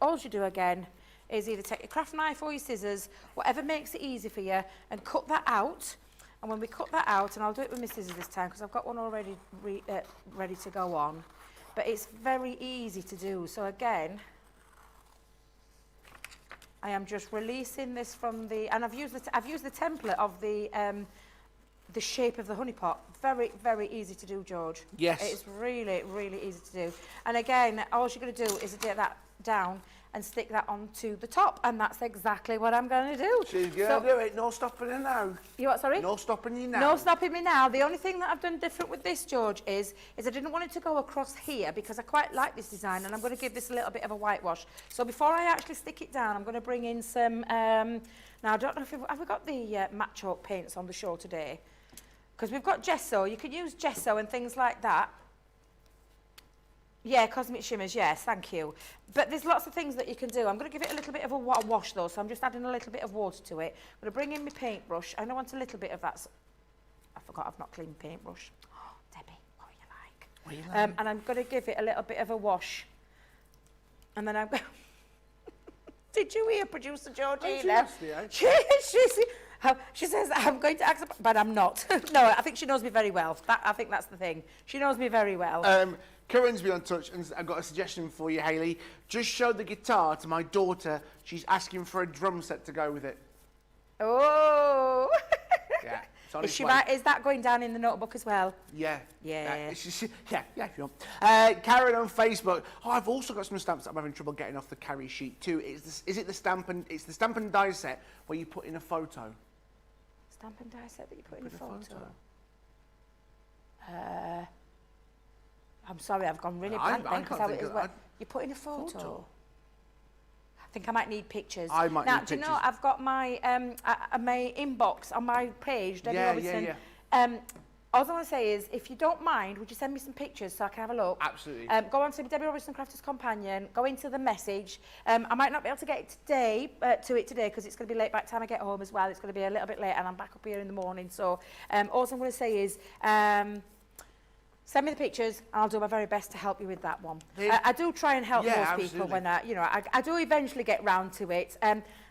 all you do again is either take your craft knife or your scissors, whatever makes it easy for you, and cut that out. And when we cut that out, and I'll do it with my scissors this time because I've got one already ready to go on, but it's very easy to do. So again, I am just releasing this from the, and I've used the template of the shape of the honey pot. Very, very easy to do, George. Yes. It's really, really easy to do. And again, all you're going to do is take that down and stick that onto the top, and that's exactly what I'm going to do. She's going to do it. No stopping her now. You what, sorry? No stopping you now. No stopping me now. The only thing that I've done different with this, George, is I didn't want it to go across here because I quite like this design, and I'm going to give this a little bit of a whitewash. So before I actually stick it down, I'm going to bring in some, now I don't know if have we got the matte chalk paints on the show today? Because we've got gesso. You can use gesso and things like that. Yeah, cosmic shimmers, yes, thank you. But there's lots of things that you can do. I'm going to give it a little bit of a wash though, so I'm just adding a little bit of water to it. I'm going to bring in my paintbrush. I want a little bit of that. I forgot I've not cleaned my paintbrush. Oh, Debbie, what do you like? What do you like? And I'm going to give it a little bit of a wash. And then I'm going... Did you hear producer Georgina? She says, I'm going to accept, but I'm not. No, I think she knows me very well. I think that's the thing. She knows me very well. Corinne's been on touch, and I've got a suggestion for you, Hayley. Just show the guitar to my daughter. She's asking for a drum set to go with it. Oh. Yeah. Is that going down in the notebook as well? Yeah. Yeah. Yeah, if you want. Karen on Facebook. Oh, I've also got some stamps that I'm having trouble getting off the carry sheet too. It's the stamp and die set where you put in a photo. Stamp and die set that you put in a photo? I'm sorry, I've gone really blank then because you put in a photo. I think I might need pictures. I might need pictures. Now, do you know, I've got my my inbox on my page, Debby Robinson. All I want to say is, if you don't mind, would you send me some pictures so I can have a look? Absolutely. Go on to Debby Robinson Crafters Companion, go into the message. I might not be able to get it today, because it's going to be late by the time I get home as well. It's going to be a little bit late and I'm back up here in the morning. So all I'm going to say is, send me the pictures, and I'll do my very best to help you with that one. I do try and help most people when I do eventually get round to it.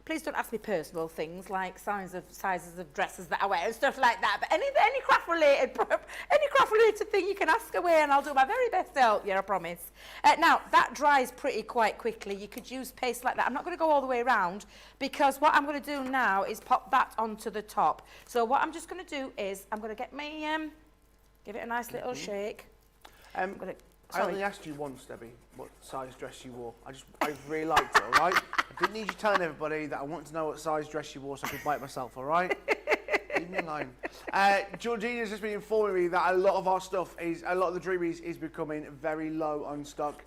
Please don't ask me personal things like sizes of dresses that I wear and stuff like that. But any craft related thing you can ask away, and I'll do my very best to help you. I promise. Now that dries quite quickly. You could use paste like that. I'm not going to go all the way around because what I'm going to do now is pop that onto the top. So what I'm just going to do is I'm going to get my give it a nice little shake. I only asked you once, Debbie, what size dress you wore. I really liked it, all right? I didn't need you telling everybody that I wanted to know what size dress you wore so I could buy it myself, all right? Leave me alone. Georgina's just been informing me that a lot of our stuff a lot of the Dreamies is becoming very low on stock.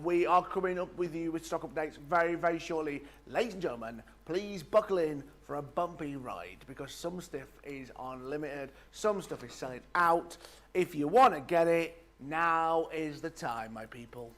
We are coming up with you with stock updates very, very shortly. Ladies and gentlemen, please buckle in for a bumpy ride because some stuff is unlimited, some stuff is selling out. If you want to get it, now is the time, my people.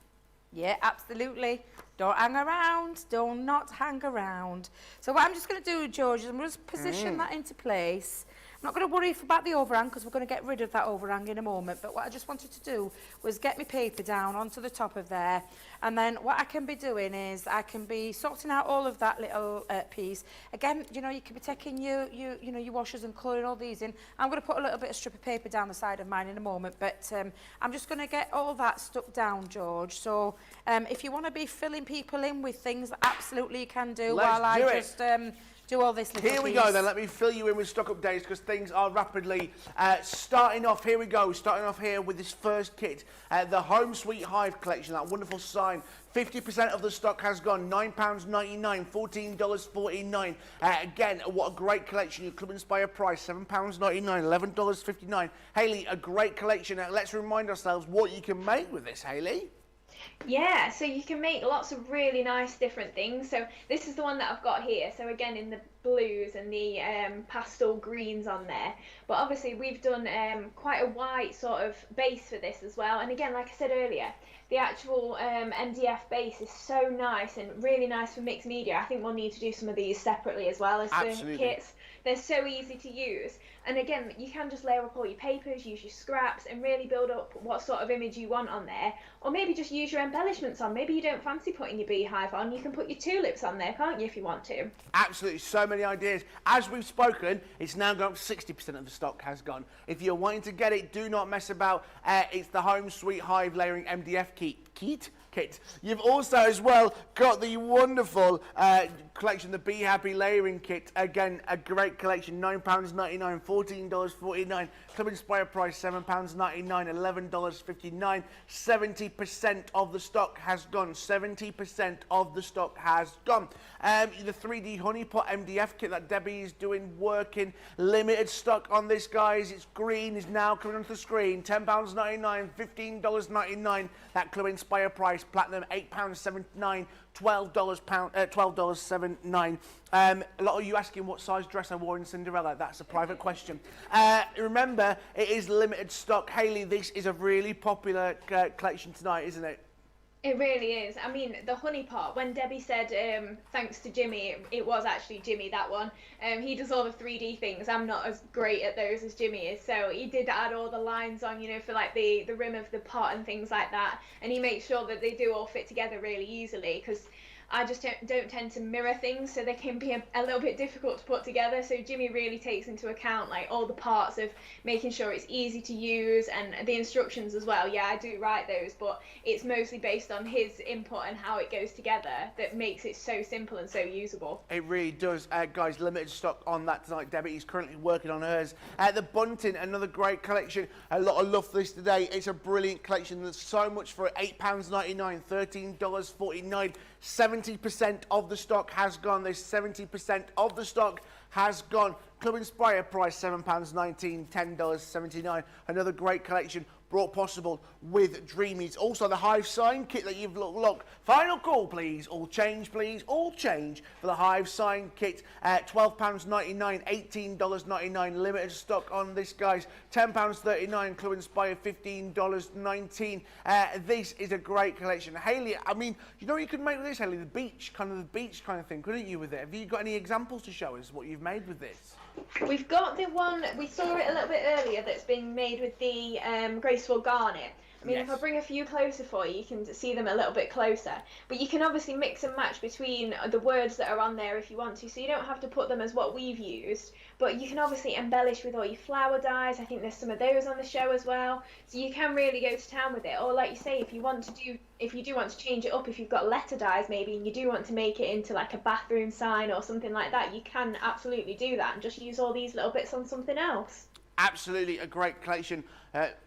Yeah, absolutely. Don't hang around. Do not hang around. So what I'm just going to do, George, is I'm going to position that into place. I'm not going to worry about the overhang because we're going to get rid of that overhang in a moment. But what I just wanted to do was get my paper down onto the top of there. And then what I can be doing is I can be sorting out all of that little piece. Again, you know, you could be taking your washers and colouring all these in. I'm going to put a little bit of strip of paper down the side of mine in a moment. But I'm just going to get all that stuck down, George. So if you want to be filling people in with things, absolutely you can do. Let's while do I it. just do all this little Here we piece. go then, let me fill you in with stock updates because things are rapidly starting off. Here we go, starting off here with this first kit, the Home Sweet Hive collection, that wonderful sign. 50% of the stock has gone, £9.99, $14.49. Again, what a great collection, your Club Inspire price, £7.99, $11.59. Hayley, a great collection. Let's remind ourselves what you can make with this, Hayley. Yeah, so you can make lots of really nice different things. So this is the one that I've got here. So again, in the blues and the pastel greens on there. But obviously we've done quite a white sort of base for this as well. And again, like I said earlier, the actual MDF base is so nice and really nice for mixed media. I think we'll need to do some of these separately as well as the kits. They're so easy to use. And again, you can just layer up all your papers, use your scraps, and really build up what sort of image you want on there. Or maybe just use your embellishments on. Maybe you don't fancy putting your beehive on. You can put your tulips on there, can't you, if you want to? Absolutely, so many ideas. As we've spoken, it's now gone up 60% of the stock has gone. If you're wanting to get it, do not mess about. It's the Home Sweet Hive Layering MDF kit. You've also as well got the wonderful collection, the Be Happy Layering Kit. Again, a great collection, £9.99, $14.49. Club Inspire price, £7.99, $11.59. 70% of the stock has gone. 70% of the stock has gone. The 3D Honey Pot MDF kit that Debbie is doing, working. Limited stock on this, guys. It's green, is now coming onto the screen. £10.99, $15.99. That Club Inspire price. Platinum, £8.79, $12.79. A lot of you asking what size dress I wore in Cinderella. That's a private question. Remember, it is limited stock. Hayley, this is a really popular collection tonight, isn't it? It really is. I mean, the honey pot, when Debbie said thanks to Jimmy, it was actually Jimmy, that one. He does all the 3D things. I'm not as great at those as Jimmy is. So he did add all the lines on, you know, for like the rim of the pot and things like that. And he makes sure that they do all fit together really easily, because I just don't tend to mirror things, so they can be a little bit difficult to put together. So Jimmy really takes into account like all the parts of making sure it's easy to use, and the instructions as well. Yeah, I do write those, but it's mostly based on his input and how it goes together that makes it so simple and so usable. It really does. Guys, limited stock on that tonight. Debbie is currently working on hers. The bunting, another great collection. A lot of love for this today. It's a brilliant collection. There's so much for it. £8.99, $13.49. 70% of the stock has gone. There's 70% of the stock has gone. Club Inspire price, £7.19, $10.79. Another great collection brought possible with Dreamies. Also, the Hive sign kit that you've looked. Final call, please. All change, please. All change for the Hive sign kit. £12.99, $18.99. Limited stock on this, guys. £10.39. Club Inspire, $15.19. This is a great collection. Hayley, I mean, you know what you could make with this, Hayley? The beach kind of thing, couldn't you, with it? Have you got any examples to show us what you've made with this? We've got the one, we saw it a little bit earlier, that's been made with the graceful garnet. I mean, Yes. if I bring a few closer for you, you can see them a little bit closer. But you can obviously mix and match between the words that are on there if you want to, so you don't have to put them as what we've used. But you can obviously embellish with all your flower dyes. I think there's some of those on the show as well. So you can really go to town with it. Or like you say, if you do want to change it up, if you've got letter dyes maybe, and you do want to make it into like a bathroom sign or something like that, you can absolutely do that and just use all these little bits on something else. Absolutely a great collection,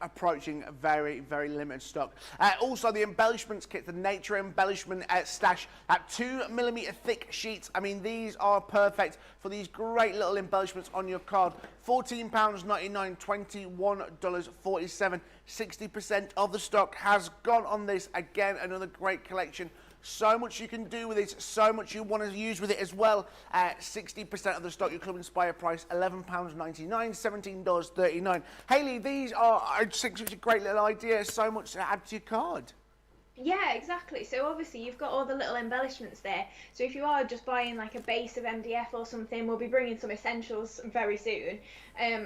approaching a very, very limited stock. Also, the embellishments kit, the Nature Embellishment stash at 2mm thick sheets. I mean, these are perfect for these great little embellishments on your card. £14.99, $21.47. 60% of the stock has gone on this. Again, another great collection. So much you can do with it, so much you want to use with it as well. 60% of the stock, your Club Inspire price, £11.99, $17.39. Hayley, these are such a great little idea, so much to add to your card. Yeah, exactly. So obviously you've got all the little embellishments there. So if you are just buying like a base of MDF or something, we'll be bringing some essentials very soon.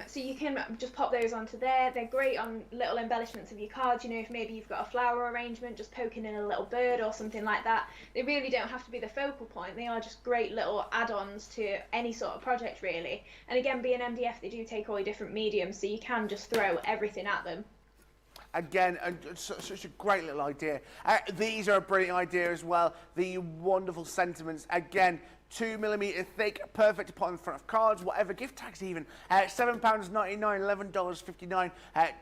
So you can just pop those onto there. They're great on little embellishments of your cards. You know, if maybe you've got a flower arrangement, just poking in a little bird or something like that. They really don't have to be the focal point. They are just great little add-ons to any sort of project, really. And again, being MDF, they do take all your different mediums, so you can just throw everything at them. Again, such a great little idea. These are a brilliant idea as well. The wonderful sentiments. Again, 2mm thick, perfect to put on the front of cards, whatever, gift tags even. £7.99, $11.59,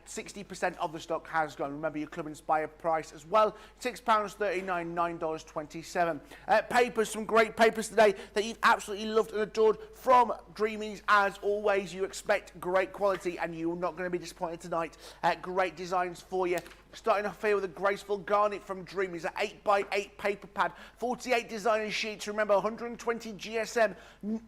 60% of the stock has gone. Remember your Club Inspire price as well, £6.39, $9.27. Papers, some great papers today that you've absolutely loved and adored from Dreamies. As always, you expect great quality and you're not going to be disappointed tonight. Great designs for you. Starting off here with a graceful garnet from Dreamies, an 8x8 paper pad, 48 designer sheets, remember 120 GSM,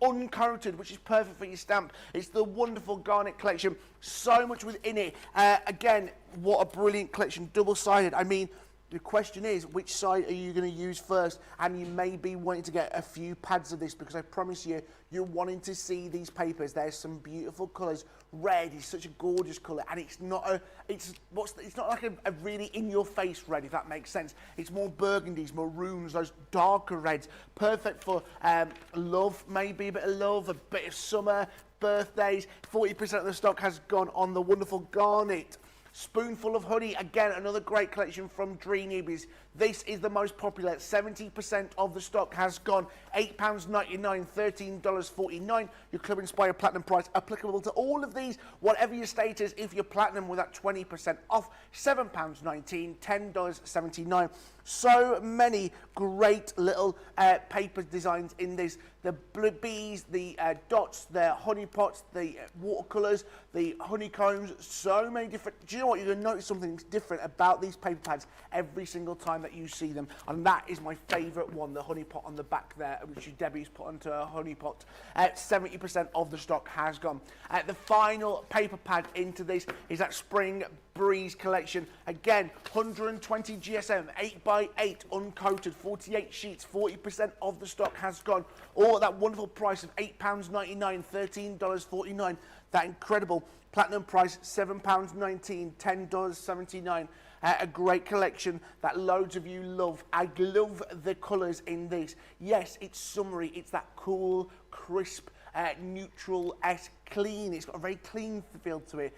uncoated, which is perfect for your stamp. It's the wonderful garnet collection, so much within it. Again, what a brilliant collection, double-sided. I mean, the question is, which side are you going to use first? And you may be wanting to get a few pads of this, because I promise you, you're wanting to see these papers. There's some beautiful colours. Red is such a gorgeous colour, and it's not like a really in-your-face red, if that makes sense. It's more burgundies, maroons, those darker reds. Perfect for love, maybe a bit of love, a bit of summer, birthdays. 40% of the stock has gone on the wonderful garnet. Spoonful of Honey, again, another great collection from Dreamies. This is the most popular. 70% of the stock has gone. £8.99, $13.49. Your Club Inspire Platinum price applicable to all of these, whatever your status. If you're Platinum, with that 20% off, £7.19, $10.79. So many great little paper designs in this. The blue bees, the dots, the honey pots, the watercolours, the honeycombs, so many different. Do you know what? You're going to notice something different about these paper pads every single time that you see them. And that is my favourite one, the honey pot on the back there, which Debbie's put onto a honey pot. 70% of the stock has gone. The final paper pad into this is that Spring Breeze collection. Again, 120 GSM, 8x8, uncoated, 48 sheets, 40% of the stock has gone. All at that wonderful price of £8.99, $13.49. That incredible Platinum price, £7.19, $10.79. A great collection that loads of you love. I love the colours in this. Yes, it's summery. It's that cool, crisp, neutral-esque clean. It's got a very clean feel to it.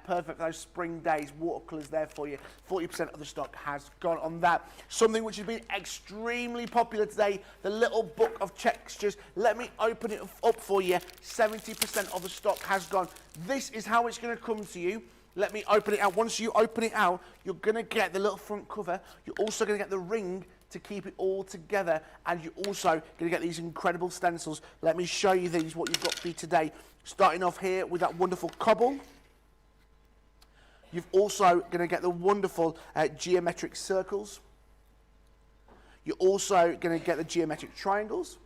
Perfect for those spring days. Watercolours there for you. 40% of the stock has gone on that. Something which has been extremely popular today, the little book of textures. Let me open it up for you. 70% of the stock has gone. This is how it's going to come to you. Let me open it out. Once you open it out, you're going to get the little front cover. You're also going to get the ring to keep it all together, and you're also going to get these incredible stencils. Let me show you these, what you've got for you today. Starting off here with that wonderful cobble. You've also going to get the wonderful geometric circles. You're also going to get the geometric triangles.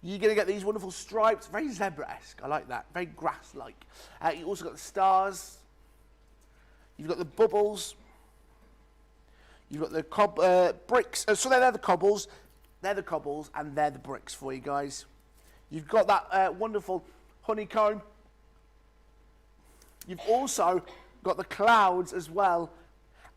You're going to get these wonderful stripes, very zebra-esque, I like that, very grass-like. You've also got the stars. You've got the bubbles. You've got the bricks. So they're the cobbles, and they're the bricks for you guys. You've got that wonderful honeycomb. You've also got the clouds as well,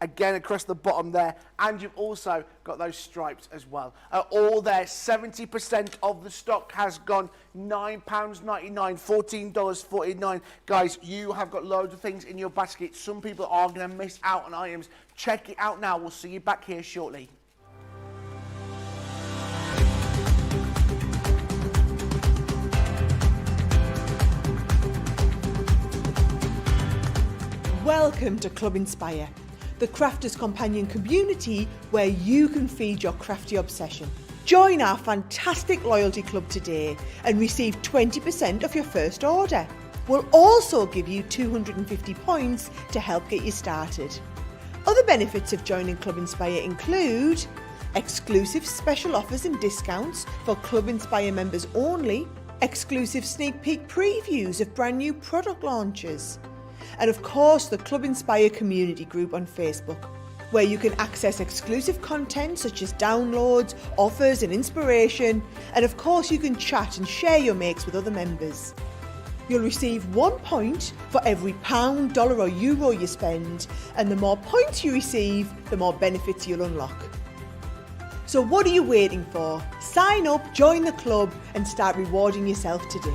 again across the bottom there, and you've also got those stripes as well. All there, 70% of the stock has gone. £9.99, $14.49. Guys, you have got loads of things in your basket. Some people are going to miss out on items. Check it out now. We'll see you back here shortly. Welcome to Club Inspire, the Crafters Companion community where you can feed your crafty obsession. Join our fantastic loyalty club today and receive 20% of your first order. We'll also give you 250 points to help get you started. Other benefits of joining Club Inspire include exclusive special offers and discounts for Club Inspire members only, exclusive sneak peek previews of brand new product launches, and of course the Club Inspire community group on Facebook, where you can access exclusive content such as downloads, offers and inspiration, and of course you can chat and share your makes with other members. You'll receive 1 point for every £1, dollar or euro you spend, and the more points you receive, the more benefits you'll unlock. So what are you waiting for? Sign up, join the club and start rewarding yourself today.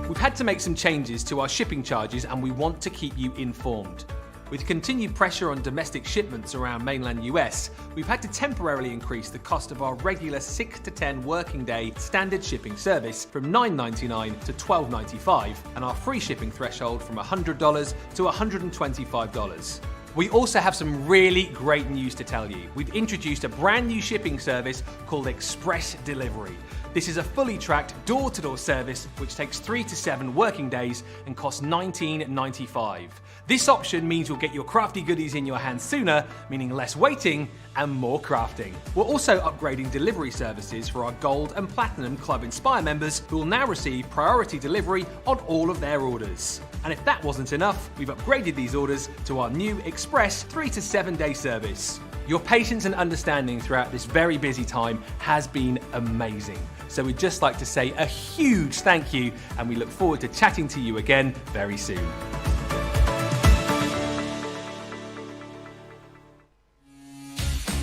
We've had to make some changes to our shipping charges and we want to keep you informed. With continued pressure on domestic shipments around mainland US, we've had to temporarily increase the cost of our regular 6 to 10 working day standard shipping service from $9.99 to $12.95 and our free shipping threshold from $100 to $125. We also have some really great news to tell you. We've introduced a brand new shipping service called Express Delivery. This is a fully tracked door-to-door service which takes 3 to 7 working days and costs $19.95. This option means you'll get your crafty goodies in your hands sooner, meaning less waiting and more crafting. We're also upgrading delivery services for our Gold and Platinum Club Inspire members who will now receive priority delivery on all of their orders. And if that wasn't enough, we've upgraded these orders to our new Express 3 to 7 day service. Your patience and understanding throughout this very busy time has been amazing. So we'd just like to say a huge thank you, and we look forward to chatting to you again very soon.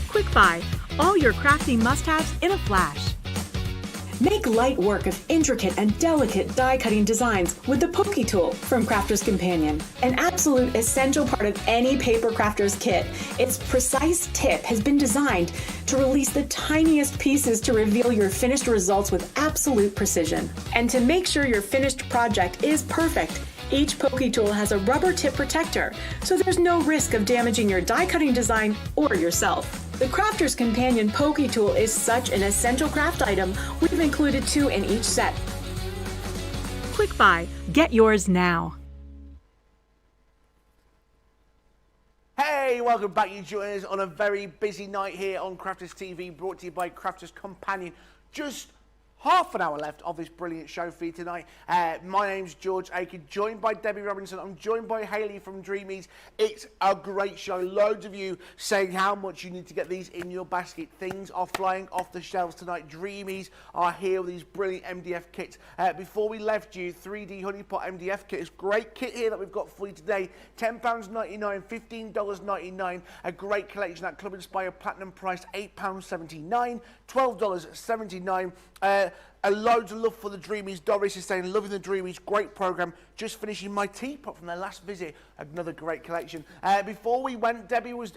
Quick Buy, all your crafting must-haves in a flash. Make light work of intricate and delicate die-cutting designs with the Pokey Tool from Crafter's Companion. An absolute essential part of any paper crafter's kit, its precise tip has been designed to release the tiniest pieces to reveal your finished results with absolute precision. And to make sure your finished project is perfect, each Pokey Tool has a rubber tip protector, so there's no risk of damaging your die-cutting design or yourself. The Crafter's Companion Pokey Tool is such an essential craft item, we've included 2 in each set. Quick Buy, get yours now. Hey, welcome back. You join us on a very busy night here on Crafters TV, brought to you by Crafters Companion. Just half an hour left of this brilliant show for you tonight. My name's George Akid, joined by Debby Robinson. I'm joined by Hayley from Dreamies. It's a great show. Loads of you saying how much you need to get these in your basket. Things are flying off the shelves tonight. Dreamies are here with these brilliant MDF kits. Before we left you, 3D Honeypot MDF kit. It's a great kit here that we've got for you today. £10.99, $15.99. A great collection at Club Inspire Platinum priced £8.79, $12.79. Loads of love for the Dreamies. Doris is saying, loving the Dreamies, great programme. Just finishing my teapot from their last visit. Another great collection. Before we went, Debbie was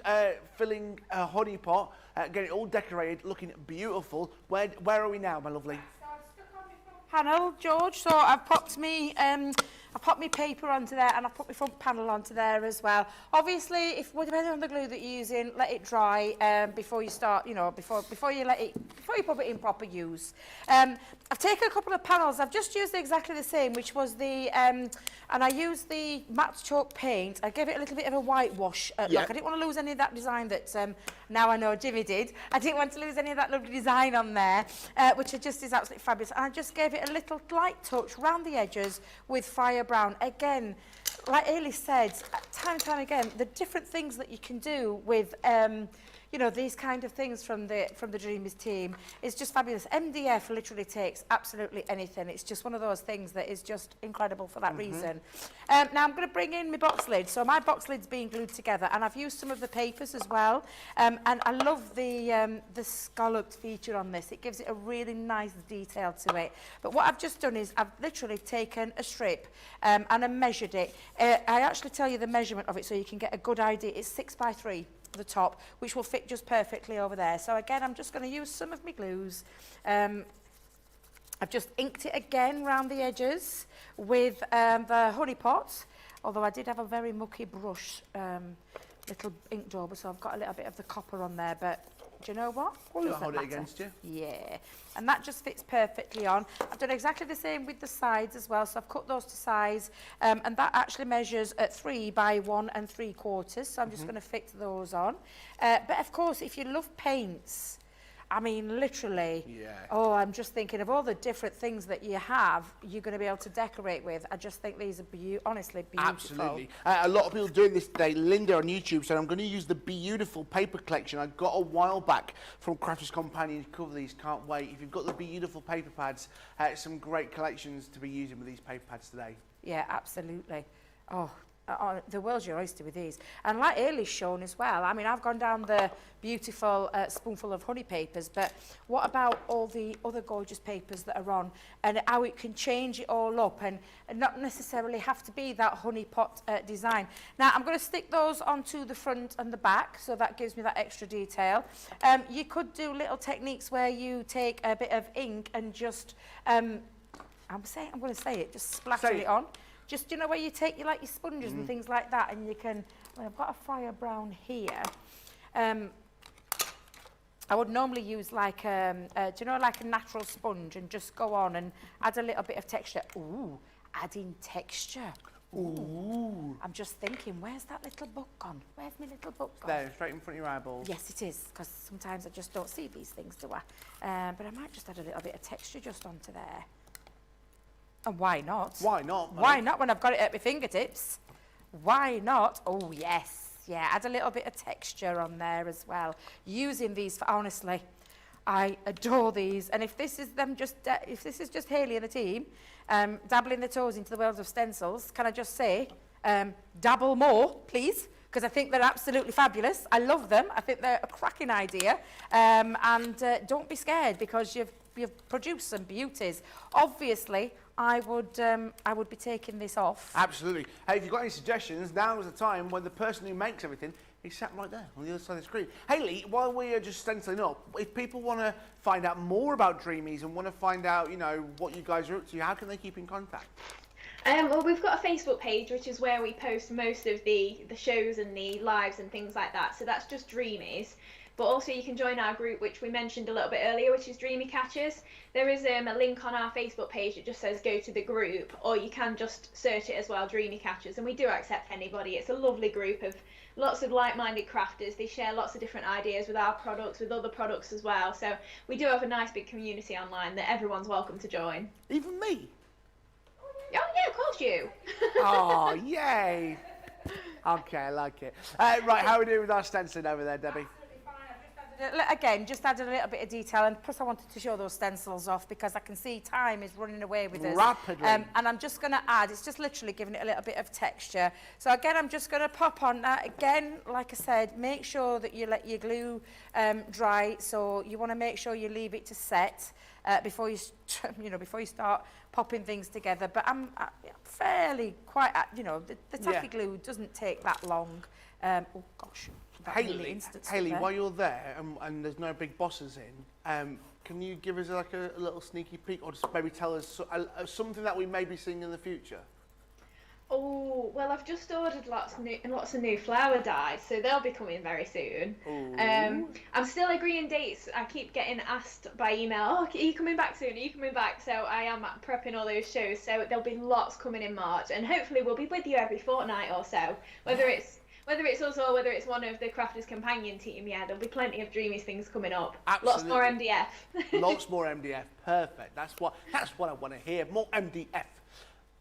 filling a honey pot, getting it all decorated, looking beautiful. Where are we now, my lovely? Panel, George. So I've popped me paper onto there, and I've put my front panel onto there as well. Obviously, depending on the glue that you're using, let it dry before you start. Before you put it in proper use. I've taken a couple of panels. I've just used exactly the same, which was the and I used the matte chalk paint. I gave it a little bit of a whitewash look. I didn't want to lose any of that design that now I know Jimmy did. I didn't want to lose any of that lovely design on there, which just is absolutely fabulous. And I just gave it a little light touch round the edges with fire brown. Again, like Hayley said, time and time again, the different things that you can do with these kind of things from the Dreamies team is just fabulous. MDF literally takes absolutely anything. It's just one of those things that is just incredible for that reason. Now I'm going to bring in my box lid. So my box lid's being glued together, and I've used some of the papers as well. And I love the scalloped feature on this. It gives it a really nice detail to it. But what I've just done is I've literally taken a strip and I measured it. I actually tell you the measurement of it so you can get a good idea. It's 6 by 3. The top, which will fit just perfectly over there. So again, I'm just going to use some of my glues. I've just inked it again round the edges with the honey pot, although I did have a very mucky brush, little ink dauber, so I've got a little bit of the copper on there, but do you know what? Well, hold it against you. Yeah, and that just fits perfectly on. I've done exactly the same with the sides as well, so I've cut those to size, and that actually measures at 3 by 1 3/4, so I'm just going to fit those on. But of course, if you love paints, I mean, literally, I'm just thinking of all the different things that you have, you're going to be able to decorate with. I just think these are honestly beautiful. Absolutely. A lot of people doing this today. Linda on YouTube said, I'm going to use the beautiful paper collection I got a while back from Crafters Companion to cover these. Can't wait. If you've got the beautiful paper pads, some great collections to be using with these paper pads today. Yeah, absolutely. Oh, the world's your oyster with these. And like Hayley's shown as well, I mean, I've gone down the beautiful spoonful of honey papers, but what about all the other gorgeous papers that are on, and how it can change it all up and not necessarily have to be that honey pot design. Now, I'm going to stick those onto the front and the back, so that gives me that extra detail. You could do little techniques where you take a bit of ink and just, I'm going to say it, just splatter it on. Just, you know, where you take your sponges and things like that, and you can, well, I've got a fire brown here. I would normally use like, do you know, like a natural sponge, and just go on and add a little bit of texture. Ooh, adding texture. Ooh. I'm just thinking, where's that little book gone? Where's my little book gone? There, straight in front of your eyeballs. Yes, it is, because sometimes I just don't see these things, do I? But I might just add a little bit of texture just onto there. And why not? Why not? Why not when I've got it at my fingertips? Why not? Oh, yes. Yeah, add a little bit of texture on there as well. Using these, for, honestly, I adore these. And if this is just Hayley and the team, dabbling their toes into the world of stencils, can I just say, dabble more, please? Because I think they're absolutely fabulous. I love them. I think they're a cracking idea. And don't be scared, because you've produced some beauties. Obviously, I would be taking this off. Absolutely. Hey, if you've got any suggestions, now is the time when the person who makes everything is sat right there on the other side of the screen. Hayley, while we are just stenciling up, if people want to find out more about Dreamies and want to find out, you know, what you guys are up to, how can they keep in contact? Well, we've got a Facebook page, which is where we post most of the shows and the lives and things like that. So that's just Dreamies. But also you can join our group, which we mentioned a little bit earlier, which is Dreamy Catchers. There is a link on our Facebook page that just says go to the group, or you can just search it as well, Dreamy Catchers, and we do accept anybody. It's a lovely group of lots of like-minded crafters. They share lots of different ideas with our products, with other products as well. So we do have a nice big community online that everyone's welcome to join. Even me? Oh yeah, of course you. Oh, yay. Okay, I like it. Right, how are we doing with our stenciling over there, Debbie? Again, just added a little bit of detail, and plus I wanted to show those stencils off because I can see time is running away with us. Rapidly. And I'm just going to add, it's just literally giving it a little bit of texture. So again, I'm just going to pop on that. Again, like I said, make sure that you let your glue dry. So you want to make sure you leave it to set before you, before you start popping things together. But I'm fairly quite, the tacky glue doesn't take that long. Oh gosh. Hayley, while you're there and there's no big bosses in, can you give us like a little sneaky peek, or just maybe tell us something that we may be seeing in the future? Oh, well, I've just ordered lots of new flower dyes, so they'll be coming very soon. I'm still agreeing dates. I keep getting asked by email, oh, are you coming back soon? Are you coming back? So I am prepping all those shows, so there'll be lots coming in March, and hopefully we'll be with you every fortnight or so, whether it's us or whether it's one of the Crafters Companion team. Yeah, there'll be plenty of Dreamies things coming up. Absolutely. Lots more MDF. Lots more MDF. Perfect. That's what I want to hear. More MDF.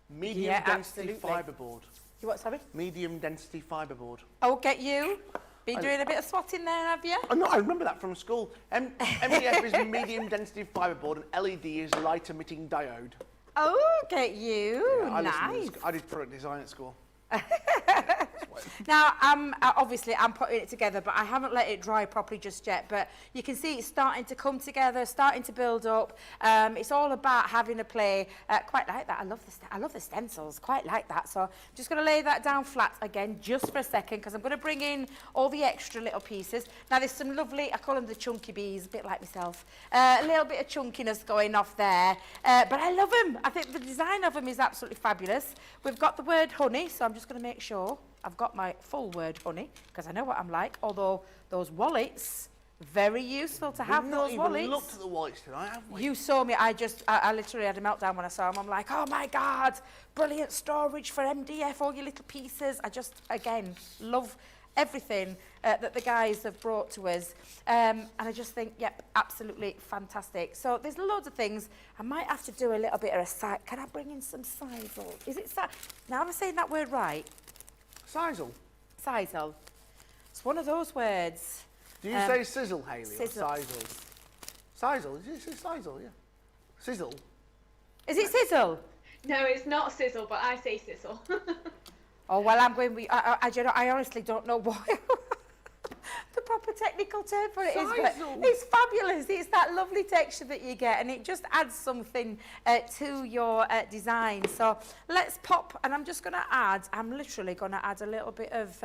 Medium density fiberboard. You what, sorry? Medium density fiberboard. Oh, get you. Been doing a bit of swatting there, have you? Oh, no, I remember that from school. MDF is medium density fiberboard, and LED is light emitting diode. Oh, get you. Yeah, nice. I did product design at school. Now, obviously I'm putting it together, but I haven't let it dry properly just yet. But you can see it's starting to come together, starting to build up. It's all about having a play. Quite like that. I love the stencils. Quite like that. So I'm just going to lay that down flat again, just for a second, because I'm going to bring in all the extra little pieces. Now there's some lovely, I call them the chunky bees, a bit like myself. A little bit of chunkiness going off there, but I love them. I think the design of them is absolutely fabulous. We've got the word honey, so I'm just going to make sure I've got my full word honey, because I know what I'm like, although those wallets, very useful to have those wallets. We've not even looked at the wallets tonight, have we? You saw me, I literally had a meltdown when I saw them. I'm like, oh my God, brilliant storage for MDF, all your little pieces. I just, again, love everything that the guys have brought to us. And I just think, yep, absolutely fantastic. So there's loads of things. I might have to do a little bit of a side. Can I bring in some sisal? Is it now am I saying that word right? Sisal? Sisal. It's one of those words. Do you say sizzle, Hayley, sizzle. or sisal? Sisal? Is it sisal, yeah. Sizzle. Is it sizzle? No, it's not sizzle, but I say sizzle. Oh, well, I'm going with, I honestly don't know what the proper technical term for it is, but it's fabulous. It's that lovely texture that you get, and it just adds something to your design. So let's pop, and I'm just going to add, I'm literally going to add a little bit of,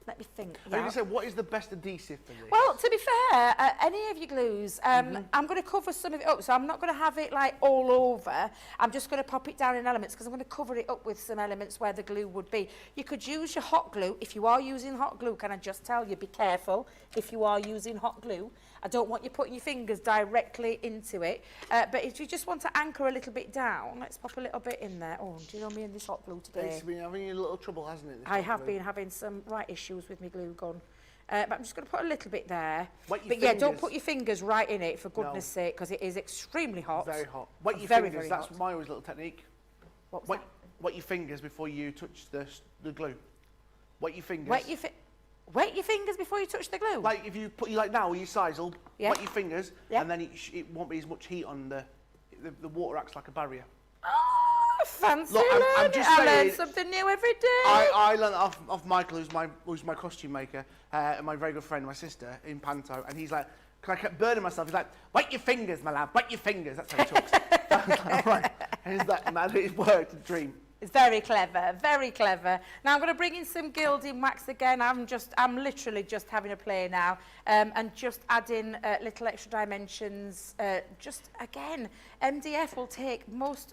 let me think. I was going to say, what is the best adhesive for this? Well, to be fair, any of your glues, I'm going to cover some of it up, so I'm not going to have it like all over. I'm just going to pop it down in elements because I'm going to cover it up with some elements where the glue would be. You could use your hot glue. If you are using hot glue, can I just tell you, be careful if you are using hot glue. I don't want you putting your fingers directly into it. But if you just want to anchor a little bit down, let's pop a little bit in there. Oh, do you know me and this hot glue today? It's been having a little trouble, hasn't it? I have been having some right issues with my glue gun. But I'm just going to put a little bit there. Wet your but yeah, don't fingers. put your fingers right in it, for goodness sake, because it is extremely hot. Very hot. Wet your Very, fingers, very that's hot. my always little technique. What was Wet, that? wet your fingers before you touch the glue. Wet your fingers. Wet your fingers before you touch the glue? Like if you put, like now, your sizzle, Yeah. wet your fingers, Yeah. and then it won't be as much heat on the water acts like a barrier. Oh, fancy Look, I'm learning. just I learn saying- something new every day. I learned off Michael, who's my costume maker, and my very good friend, my sister, in Panto, and he's like, because I kept burning myself, he's like, wet your fingers, my lad, wet your fingers. That's how he talks. I'm like, and he's like, man, it worked, a dream. It's very clever, very clever. Now I'm going to bring in some gilding wax again. I'm literally just having a play now, and just adding little extra dimensions. Just again, MDF will take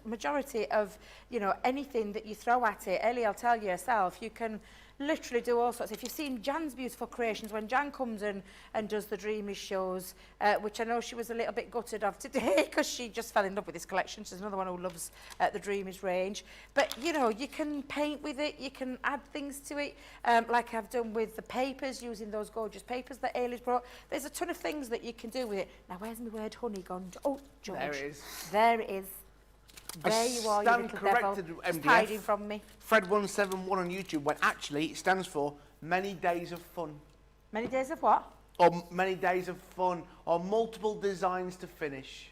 majority of, you know, anything that you throw at it. Ellie, I'll tell you yourself, you can literally do all sorts. If you've seen Jan's beautiful creations, when Jan comes in and does the Dreamies shows, which I know she was a little bit gutted of today because she just fell in love with this collection. She's another one who loves the Dreamies range. But, you know, you can paint with it, you can add things to it, like I've done with the papers, using those gorgeous papers that Hayley's brought. There's a ton of things that you can do with it. Now, where's my word honey gone? Oh, George. There it is. There it is. There you are, you stand little corrected, devil. Just MDF. hiding from me. Fred171 on YouTube, when actually it stands for Many Days of Fun. Many days of what? Or Many Days of Fun, or Multiple Designs to Finish.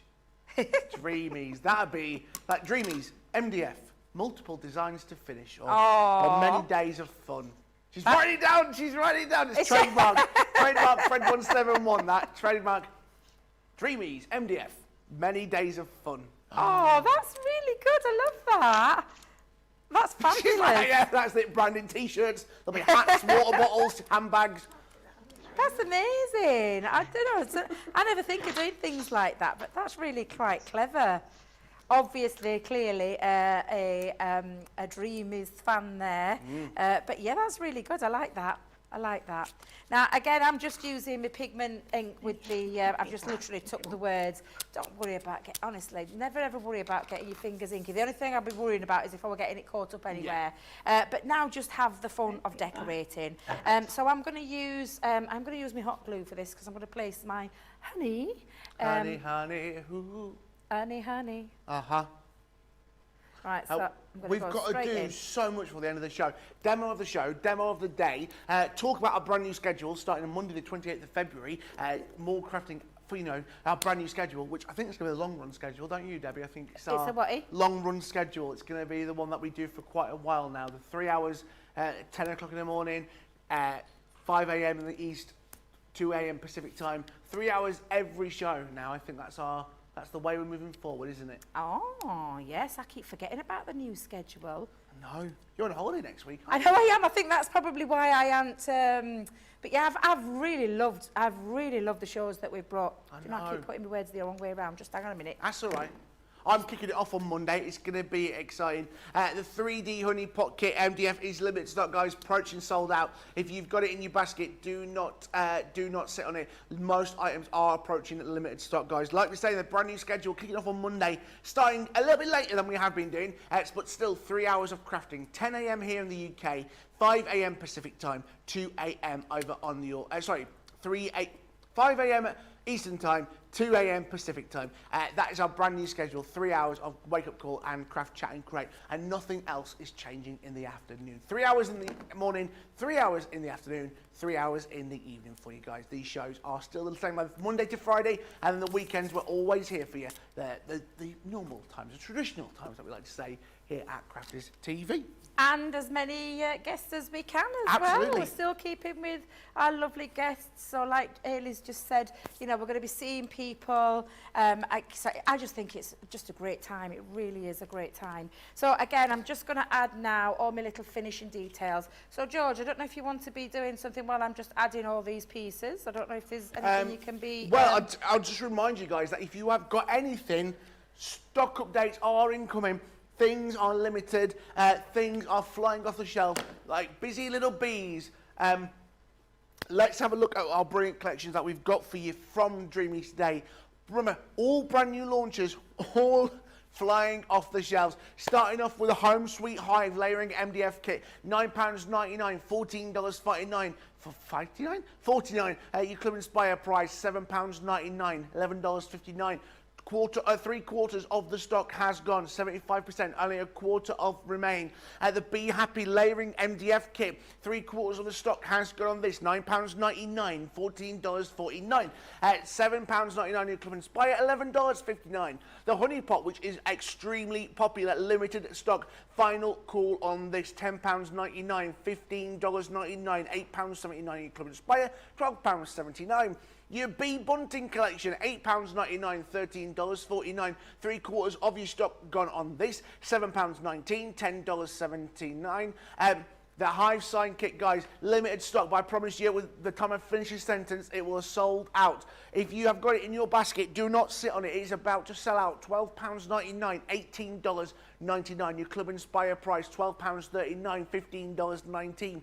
Dreamies, that'd be, like Dreamies, MDF, Multiple Designs to Finish, or Many Days of Fun. She's writing it down, it's trademark, trademark Fred171, that, trademark, Dreamies, MDF, Many Days of Fun. Oh, that's really good. I love that. That's fabulous. She's like, yeah, that's it, branding T-shirts, there'll be hats, water bottles, handbags. That's amazing. I don't know. I never think of doing things like that, but that's really quite clever. Obviously, clearly, a Dreamies fan there. But yeah, that's really good. I like that. I like that. Now, again, I'm just using my pigment ink with the, I've just literally took the words. Don't worry about, honestly, never ever worry about getting your fingers inky. The only thing I'll be worrying about is if I were getting it caught up anywhere. But now just have the fun of decorating. So I'm going to use my hot glue for this because I'm going to place my honey. Honey, honey, ooh. Honey, honey. Uh-huh. Right, so I'm going We've to go got to straight do in. so much for the end of the show. Demo of the show, demo of the day, talk about our brand new schedule starting on Monday the 28th of February, more crafting for, you know, our brand new schedule, which I think is going to be a long run schedule, don't you, Debbie? I think it's our a what, eh? long run schedule. It's going to be the one that we do for quite a while now. The 3 hours, 10 o'clock in the morning, 5 a.m. in the east, 2 a.m. Pacific time, 3 hours every show now. I think that's the way we're moving forward, isn't it? Oh, yes, I keep forgetting about the new schedule. No, you're on holiday next week. I know I am. I think that's probably why I aren't. But yeah, I've really loved the shows that we've brought. Do you know, I keep putting my words the wrong way around. Just hang on a minute. That's all right. I'm kicking it off on Monday. It's going to be exciting. The 3D Honey Pot Kit MDF is limited stock, guys. Approaching sold out. If you've got it in your basket, do not sit on it. Most items are approaching limited stock, guys. Like we say, the brand new schedule kicking off on Monday, starting a little bit later than we have been doing, but still 3 hours of crafting. 10 a.m. here in the UK, 5 a.m. Pacific time, 2 a.m. over on your 5 a.m. Eastern time, 2 a.m. Pacific time. That is our brand new schedule, 3 hours of wake-up call and craft, chat and create, and nothing else is changing in the afternoon. 3 hours in the morning, 3 hours in the afternoon, 3 hours in the evening for you guys. These shows are still the same, Monday to Friday, and then the weekends we're always here for you. The normal times, the traditional times that we like to say here at Crafters TV. And as many guests as we can as Absolutely. well. We're still keeping with our lovely guests. So like Hayley's just said, you know, we're going to be seeing people. I just think it's just a great time. It really is a great time. So again, I'm just going to add now all my little finishing details. So George, I don't know if you want to be doing something while I'm just adding all these pieces. I don't know if there's anything you can be... Well, I'll just remind you guys that if you have got anything, stock updates are incoming. Things are limited, things are flying off the shelf like busy little bees. Let's have a look at our brilliant collections that we've got for you from Dreamies today. Remember, all brand new launches, all flying off the shelves. Starting off with a Home Sweet Hive layering MDF kit, £9.99, $14.49 for $49. Your Club Inspire price, £7.99, $11.59. Three quarters of the stock has gone, 75%, only a quarter of remain. The Be Happy layering MDF kit, 3/4 of the stock has gone on this, £9.99, $14.49. £7.99 New Club Inspire, $11.59. The Honey Pot, which is extremely popular, limited stock, final call on this, £10.99, $15.99, £8.79 New Club Inspire, £12.79. Your Bee Bunting collection, £8.99, $13.49. 3/4 of your stock gone on this, £7.19, $10.79. The Hive sign kit, guys, limited stock, but I promise you, with the time I finish this sentence, it will have sold out. If you have got it in your basket, do not sit on it. It is about to sell out. £12.99, $18.99. Your Club Inspire price, £12.39, $15.19.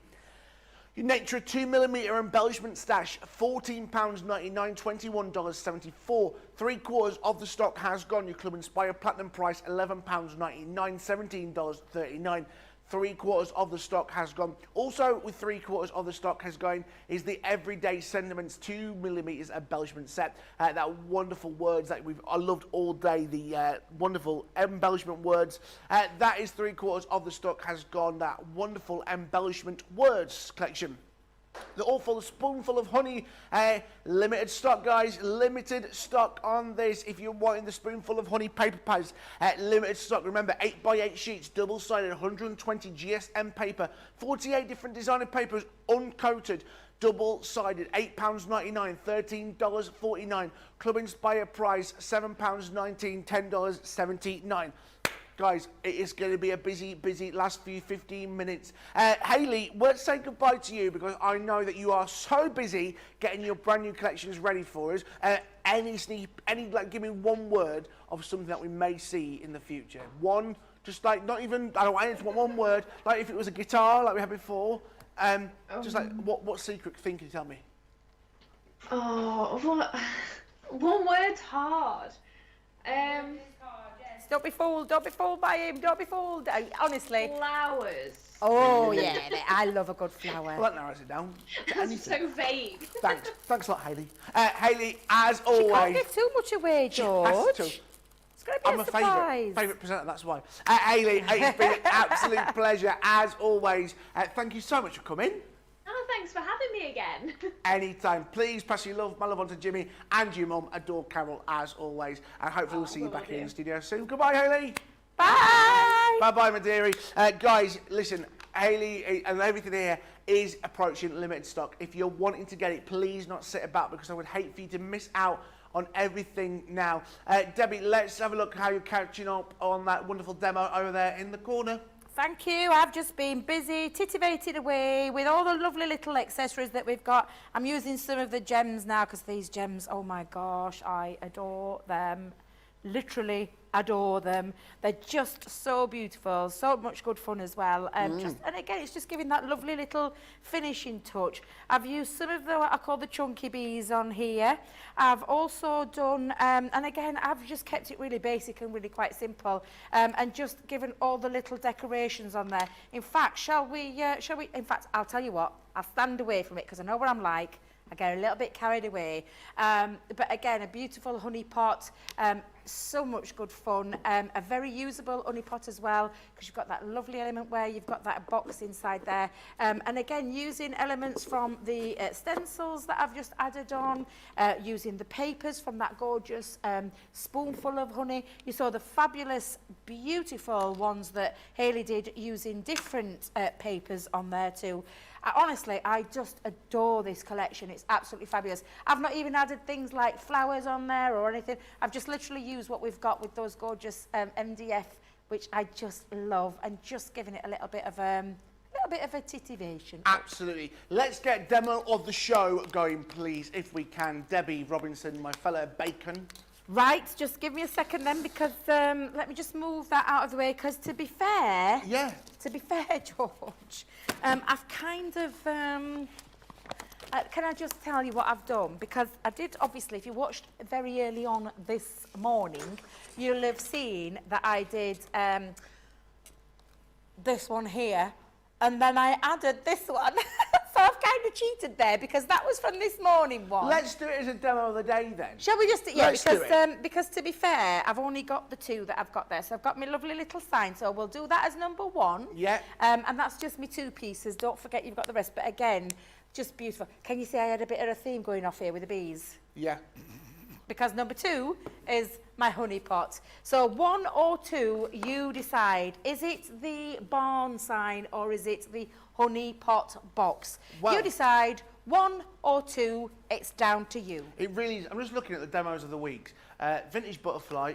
Your Nature 2mm embellishment stash, £14.99, $21.74. 3/4 of the stock has gone. Your Club Inspire Platinum price, £11.99, $17.39. 3/4 of the stock has gone. Also, with 3/4 of the stock has gone is the Everyday Sentiments 2mm embellishment set. That wonderful words that I loved all day, the wonderful embellishment words. That is 3/4 of the stock has gone. That wonderful embellishment words collection. The Awful Spoonful of Honey, limited stock, guys. Limited stock on this. If you're wanting the Spoonful of Honey paper pads, limited stock. Remember, 8x8 sheets, double-sided, 120 GSM paper, 48 different designer papers, uncoated, double-sided, £8.99, $13.49. Club Inspire price, £7.19, $10.79. Guys, it is going to be a busy last 15 minutes. Hayley, let's say goodbye to you because I know that you are so busy getting your brand new collections ready for us. Give me one word of something that we may see in the future. One, just like, not even, I don't want anything, one word, like if it was a guitar like we had before. Just like, what secret thing can you tell me? Oh, what? One word's hard. Don't be fooled by him, don't be fooled. Honestly. Flowers. Oh, yeah, I love a good flower. Well, that narrows it down. That's so vague. Thanks a lot, Hayley. Hayley, as She always. can't give too much away, George. It's going to be I'm a surprise. favourite presenter, that's why. Hayley, it's been an absolute pleasure, as always. Thank you so much for coming. Oh, thanks for having me again. Anytime. Please pass my love on to Jimmy and your mum, Adore Carol, as always. And hopefully we'll see you back here in the studio soon. Goodbye, Hayley. Bye. Bye-bye, my dearie. Guys, listen, Hayley and everything here is approaching limited stock. If you're wanting to get it, please not sit about because I would hate for you to miss out on everything now. Debbie, let's have a look how you're catching up on that wonderful demo over there in the corner. Thank you. I've just been busy titivating away with all the lovely little accessories that we've got. I'm using some of the gems now because these gems, oh my gosh, I adore them. Literally adore them. They're just so beautiful, so much good fun as well. And again, it's just giving that lovely little finishing touch. I've used some of what I call the chunky bees on here. I've also done, and again, I've just kept it really basic and really quite simple, and just given all the little decorations on there. In fact, shall we, in fact, I'll tell you what, I'll stand away from it because I know what I'm like. I get a little bit carried away. But again, a beautiful honey pot, so much good fun. A very usable honey pot as well, because you've got that lovely element where you've got that box inside there. And again, using elements from the stencils that I've just added on, using the papers from that gorgeous spoonful of honey. You saw the fabulous, beautiful ones that Hayley did using different papers on there too. Honestly, I just adore this collection. It's absolutely fabulous. I've not even added things like flowers on there or anything. I've just literally used what we've got with those gorgeous MDF, which I just love, and just giving it a little bit of a titivation. Absolutely. Let's get demo of the show going, please, if we can. Debby Robinson, my fellow bacon. Right, just give me a second then, because let me just move that out of the way, because to be fair, George, I've kind of, can I just tell you what I've done? Because I did, obviously, if you watched very early on this morning, you'll have seen that I did this one here, and then I added this one. So I've kind of cheated there, because that was from this morning one. Let's do it as a demo of the day then. Shall we just, yeah, Let's do it. Because to be fair, I've only got the two that I've got there. So I've got my lovely little sign, so we'll do that as number one. Yeah. And that's just my two pieces. Don't forget you've got the rest. But again, just beautiful. Can you see I had a bit of a theme going off here with the bees? Yeah. Because number two is my honey pot. So 1 or 2, you decide. Is it the barn sign or is it the honey pot box? Well, you decide. 1 or 2, it's down to you. It really is. I'm just looking at the demos of the week. Vintage butterfly,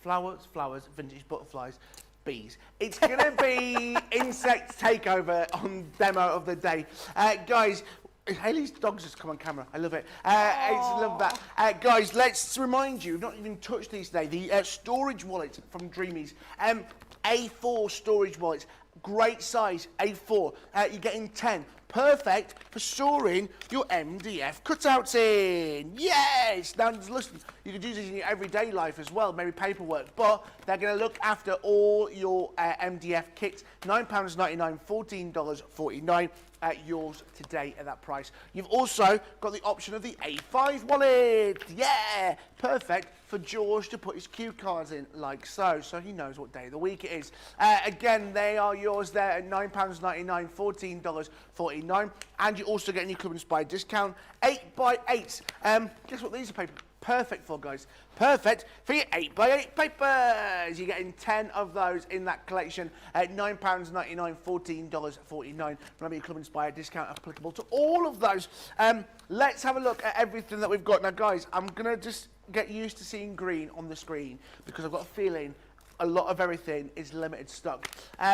flowers, vintage butterflies, bees. It's going to be insect takeover on demo of the day. Guys, Hayley's dog's just come on camera. I love it. I love that. Guys, let's remind you, we've not even touched these today, the storage wallet from Dreamies. A4 storage wallets. Great size, A4. You're getting 10. Perfect for storing your MDF cutouts in. Yes! Now, listen, you could use these in your everyday life as well, maybe paperwork, but they're going to look after all your MDF kits. £9.99, $14.49. Yours today at that price. You've also got the option of the A5 wallet. Yeah, perfect for George to put his cue cards in like so he knows what day of the week it is. Again, they are yours there at £9.99, $14.49, and you're also getting your Club Inspired discount 8x8s. Guess what these are perfect for, guys? Perfect for your 8x8 papers. You're getting 10 of those in that collection at £9.99, $14.49. Remember, your Club Inspired discount applicable to all of those. Let's have a look at everything that we've got. Now, guys, I'm going to just get used to seeing green on the screen, because I've got a feeling a lot of everything is limited stock.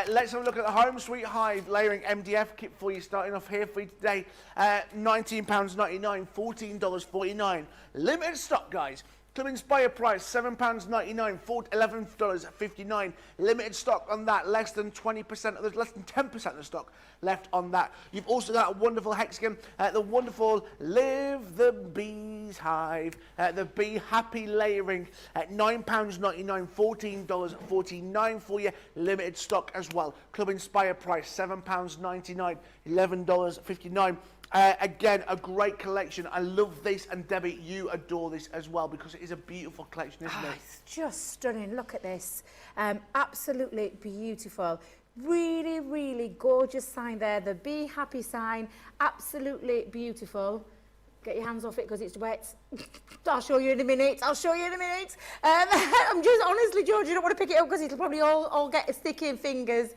Let's have a look at the Home Sweet Hive layering MDF kit for you, starting off here for you today. £19.99, $14.49. Limited stock, guys. Club Inspired price, £7.99, $11.59. Limited stock on that, less than 20% of the, less than 10% of the stock left on that. You've also got a wonderful hexagon, the wonderful Live the Bees Hive, the Bee Happy layering at £9.99, $14.49 for you. Limited stock as well. Club Inspired price, £7.99, $11.59. Again, a great collection. I love this, and Debbie, you adore this as well, because it is a beautiful collection, isn't it? It's just stunning. Look at this. Absolutely beautiful. Really, really gorgeous sign there. The Be Happy sign. Absolutely beautiful. Get your hands off it because it's wet. I'll show you in a minute. I'm just, honestly, George, you don't want to pick it up because it'll probably all get sticky in fingers.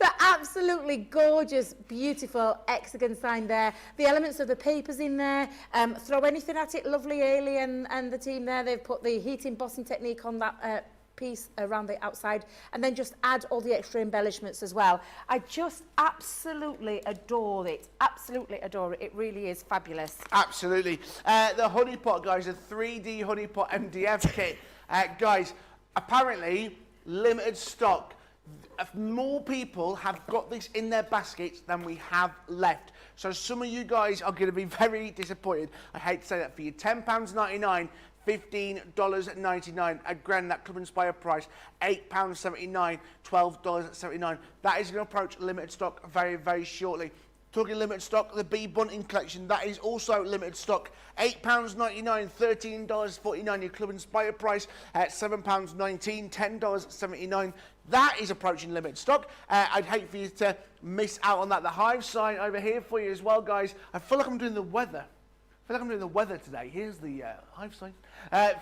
The absolutely gorgeous, beautiful hexagon sign there. The elements of the papers in there. Throw anything at it. Lovely Hayley and the team there. They've put the heat embossing technique on that piece around the outside, and then just add all the extra embellishments as well. I just absolutely adore it. Absolutely adore it. It really is fabulous. Absolutely. The honey pot, guys, a 3D honey pot MDF kit. Guys, apparently limited stock. More people have got this in their baskets than we have left. So some of you guys are going to be very disappointed. I hate to say that for you. £10.99, $15.99. Again, that Club Inspired price, £8.79, $12.79. That is going to approach limited stock very, very shortly. Talking limited stock, the Bee Bunting collection, that is also limited stock. £8.99, $13.49, your Club Inspire price at £7.19, $10.79. That is approaching limited stock. I'd hate for you to miss out on that. The Hive sign over here for you as well, guys. I feel like I'm doing the weather. Today. Here's the Hive sign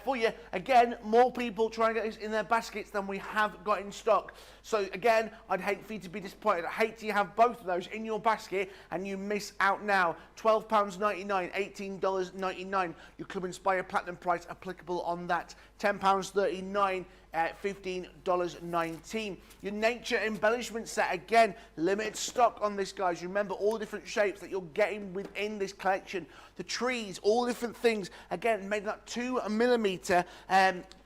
for you. Again, more people trying to get this in their baskets than we have got in stock. So again, I'd hate for you to be disappointed. I'd hate to have both of those in your basket and you miss out now. £12.99, $18.99. Your Club Inspire Platinum price applicable on that. £10.39. $15.19. Your Nature Embellishment set, again, limited stock on this, guys. Remember all the different shapes that you're getting within this collection. The trees, all different things, again, made that 2mm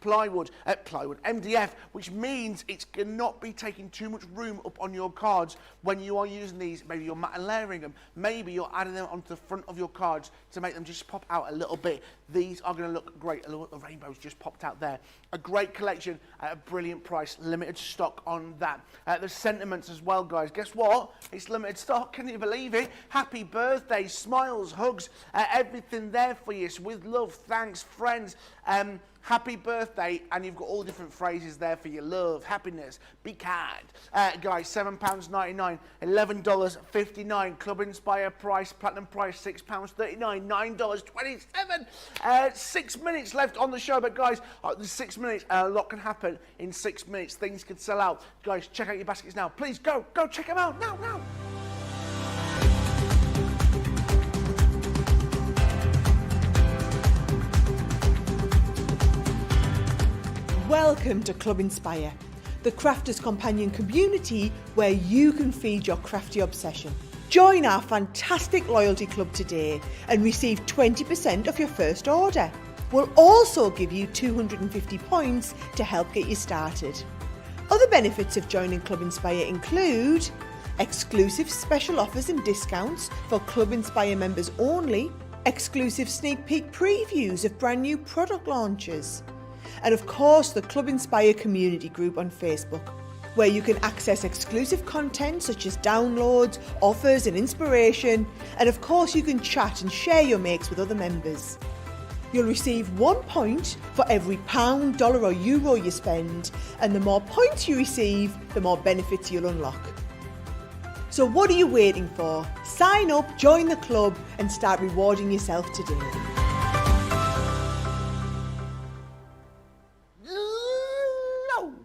plywood, MDF, which means it's not be taking too much room up on your cards when you are using these. Maybe you're matte and layering them. Maybe you're adding them onto the front of your cards to make them just pop out a little bit. These are going to look great. The rainbows just popped out there. A great collection at a brilliant price. Limited stock on that. The sentiments as well, guys. Guess what? It's limited stock. Can you believe it? Happy birthday, smiles, hugs, everything there for you. So with love, thanks, friends. Happy birthday, and you've got all different phrases there for your love, happiness, be kind. Guys, £7.99, $11.59, Club Inspire price, Platinum price, £6.39, $9.27. 6 minutes left on the show, but guys, there's 6 minutes, a lot can happen in 6 minutes. Things could sell out. Guys, check out your baskets now. Please go check them out now. Welcome to Club Inspire, the crafters' companion community where you can feed your crafty obsession. Join our fantastic loyalty club today and receive 20% off your first order. We'll also give you 250 points to help get you started. Other benefits of joining Club Inspire include exclusive special offers and discounts for Club Inspire members only, exclusive sneak peek previews of brand new product launches, and of course the Club Inspire community group on Facebook, where you can access exclusive content such as downloads, offers and inspiration, and of course you can chat and share your makes with other members. You'll receive 1 point for every £1, $1 or euro you spend, and the more points you receive, the more benefits you'll unlock. So what are you waiting for? Sign up, join the club and start rewarding yourself today.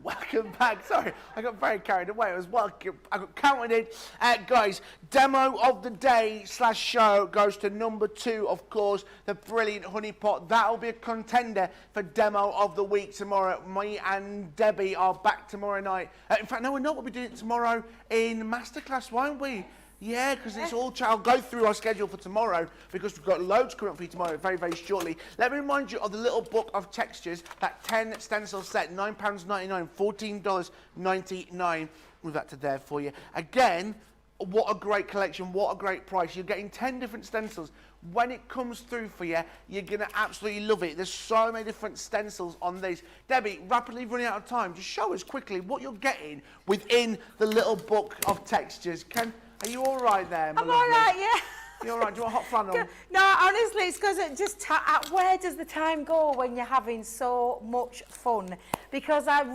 Welcome back. Sorry, I got very carried away. I got counted in. Guys, demo of the day / show goes to number 2, of course, the brilliant honey pot. That'll be a contender for demo of the week tomorrow. Me and Debbie are back tomorrow night. In fact, no, we're not. We'll be doing it tomorrow in Masterclass, won't we? Yeah, because it's all... I'll go through our schedule for tomorrow because we've got loads coming up for you tomorrow very, very shortly. Let me remind you of the little book of textures, that 10 stencil set, £9.99, $14.99. With that to there for you. Again, what a great collection, what a great price. You're getting 10 different stencils. When it comes through for you, you're going to absolutely love it. There's so many different stencils on these. Debbie, rapidly running out of time, just show us quickly what you're getting within the little book of textures. Are you all right there, my I'm lovely? all right, yeah. You all right? Do you want hot flannel? No, honestly, it's because it just where does the time go when you're having so much fun? Because I've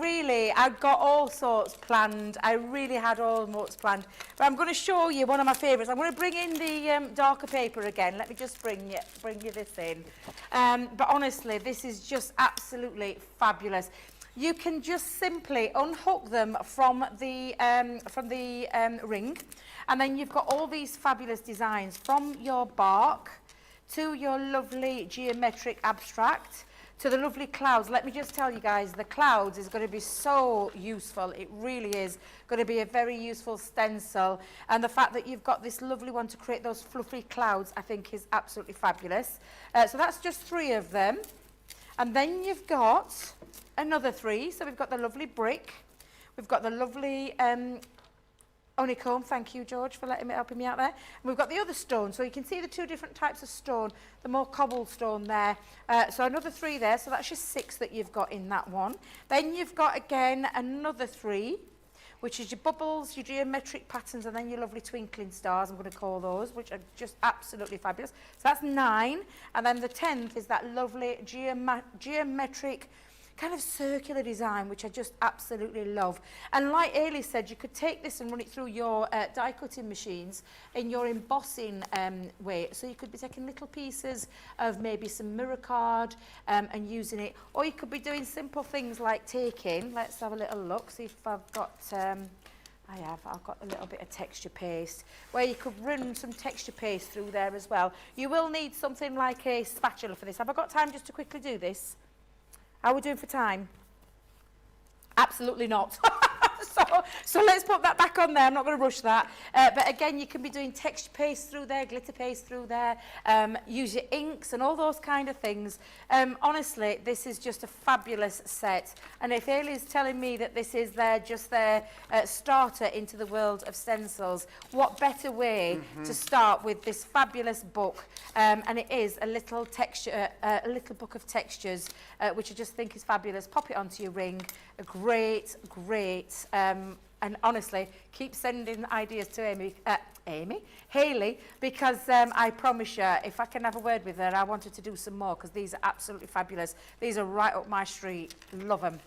got all sorts planned. I really had all sorts planned. But I'm going to show you one of my favourites. I'm going to bring in the darker paper again. Let me just bring you this in. But honestly, this is just absolutely fabulous. You can just simply unhook them from the ring, and then you've got all these fabulous designs from your bark to your lovely geometric abstract to the lovely clouds. Let me just tell you guys, the clouds is going to be so useful. It really is going to be a very useful stencil, and the fact that you've got this lovely one to create those fluffy clouds, I think is absolutely fabulous. So that's just 3 of them. And then you've got another 3. So we've got the lovely brick. We've got the lovely honeycomb. Thank you, George, for helping me out there. And we've got the other stone. So you can see the 2 different types of stone. The more cobblestone there. So another 3 there. So that's your 6 that you've got in that one. Then you've got, again, another 3. which is your bubbles, your geometric patterns, and then your lovely twinkling stars, I'm going to call those, which are just absolutely fabulous. So that's 9. And then the 10th is that lovely geometric kind of circular design, which I just absolutely love. And like Hayley said, you could take this and run it through your die cutting machines in your embossing way. So you could be taking little pieces of maybe some mirror card and using it, or you could be doing simple things like taking, let's have a little look, see if I've got I've got a little bit of texture paste, where you could run some texture paste through there as well. You will need something like a spatula for this. Have I got time just to quickly do this? How are we doing for time? Absolutely not. So let's put that back on there. I'm not going to rush that. But again, you can be doing texture paste through there, glitter paste through there, use your inks and all those kind of things. Honestly, this is just a fabulous set. And if Hayley's telling me that this is just their starter into the world of stencils, what better way to start with this fabulous book? And it is a little texture, a little book of textures, which I just think is fabulous. Pop it onto your ring. A great, and honestly, keep sending ideas to Hayley, because I promise you, if I can have a word with her, I wanted to do some more, because these are absolutely fabulous. These are right up my street. Love them.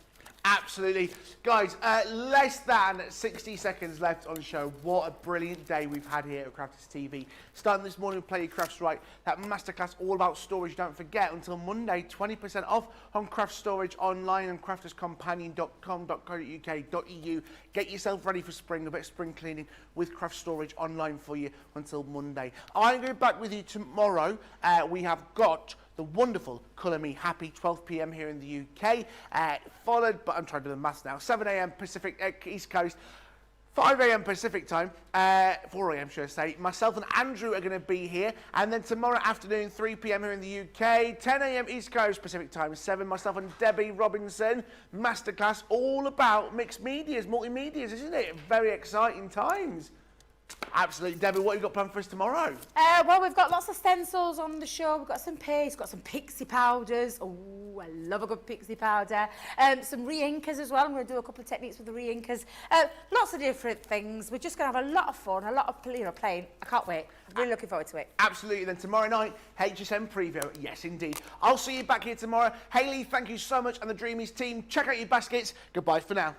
Absolutely. Guys, less than 60 seconds left on the show. What a brilliant day we've had here at Crafters TV. Starting this morning with Play Your Crafts Right, that masterclass all about storage. Don't forget, until Monday, 20% off on craft storage online and crafterscompanion.com.co.uk.eu. Get yourself ready for spring, a bit of spring cleaning with craft storage online for you until Monday. I'm going to be back with you tomorrow. We have got the wonderful Colour Me Happy, 12 p.m. here in the UK, followed, but I'm trying to do the maths now, 7 a.m. Pacific, East Coast, 5 a.m. Pacific time, 4 a.m. should I say. Myself and Andrew are going to be here, and then tomorrow afternoon, 3 p.m. here in the UK, 10 a.m. East Coast Pacific time, 7, myself and Debby Robinson, masterclass all about mixed medias, multimedias, isn't it? Very exciting times. Absolutely. Debbie, what have you got planned for us tomorrow? Well, we've got lots of stencils on the show. We've got some paste, got some pixie powders. Oh, I love a good pixie powder. Some re-inkers as well. I'm going to do a couple of techniques with the re-inkers. Lots of different things. We're just going to have a lot of fun, a lot of playing. I can't wait. Really looking forward to it. Absolutely. Then tomorrow night, HSM preview. Yes, indeed. I'll see you back here tomorrow. Hayley, thank you so much. And the Dreamies team, check out your baskets. Goodbye for now.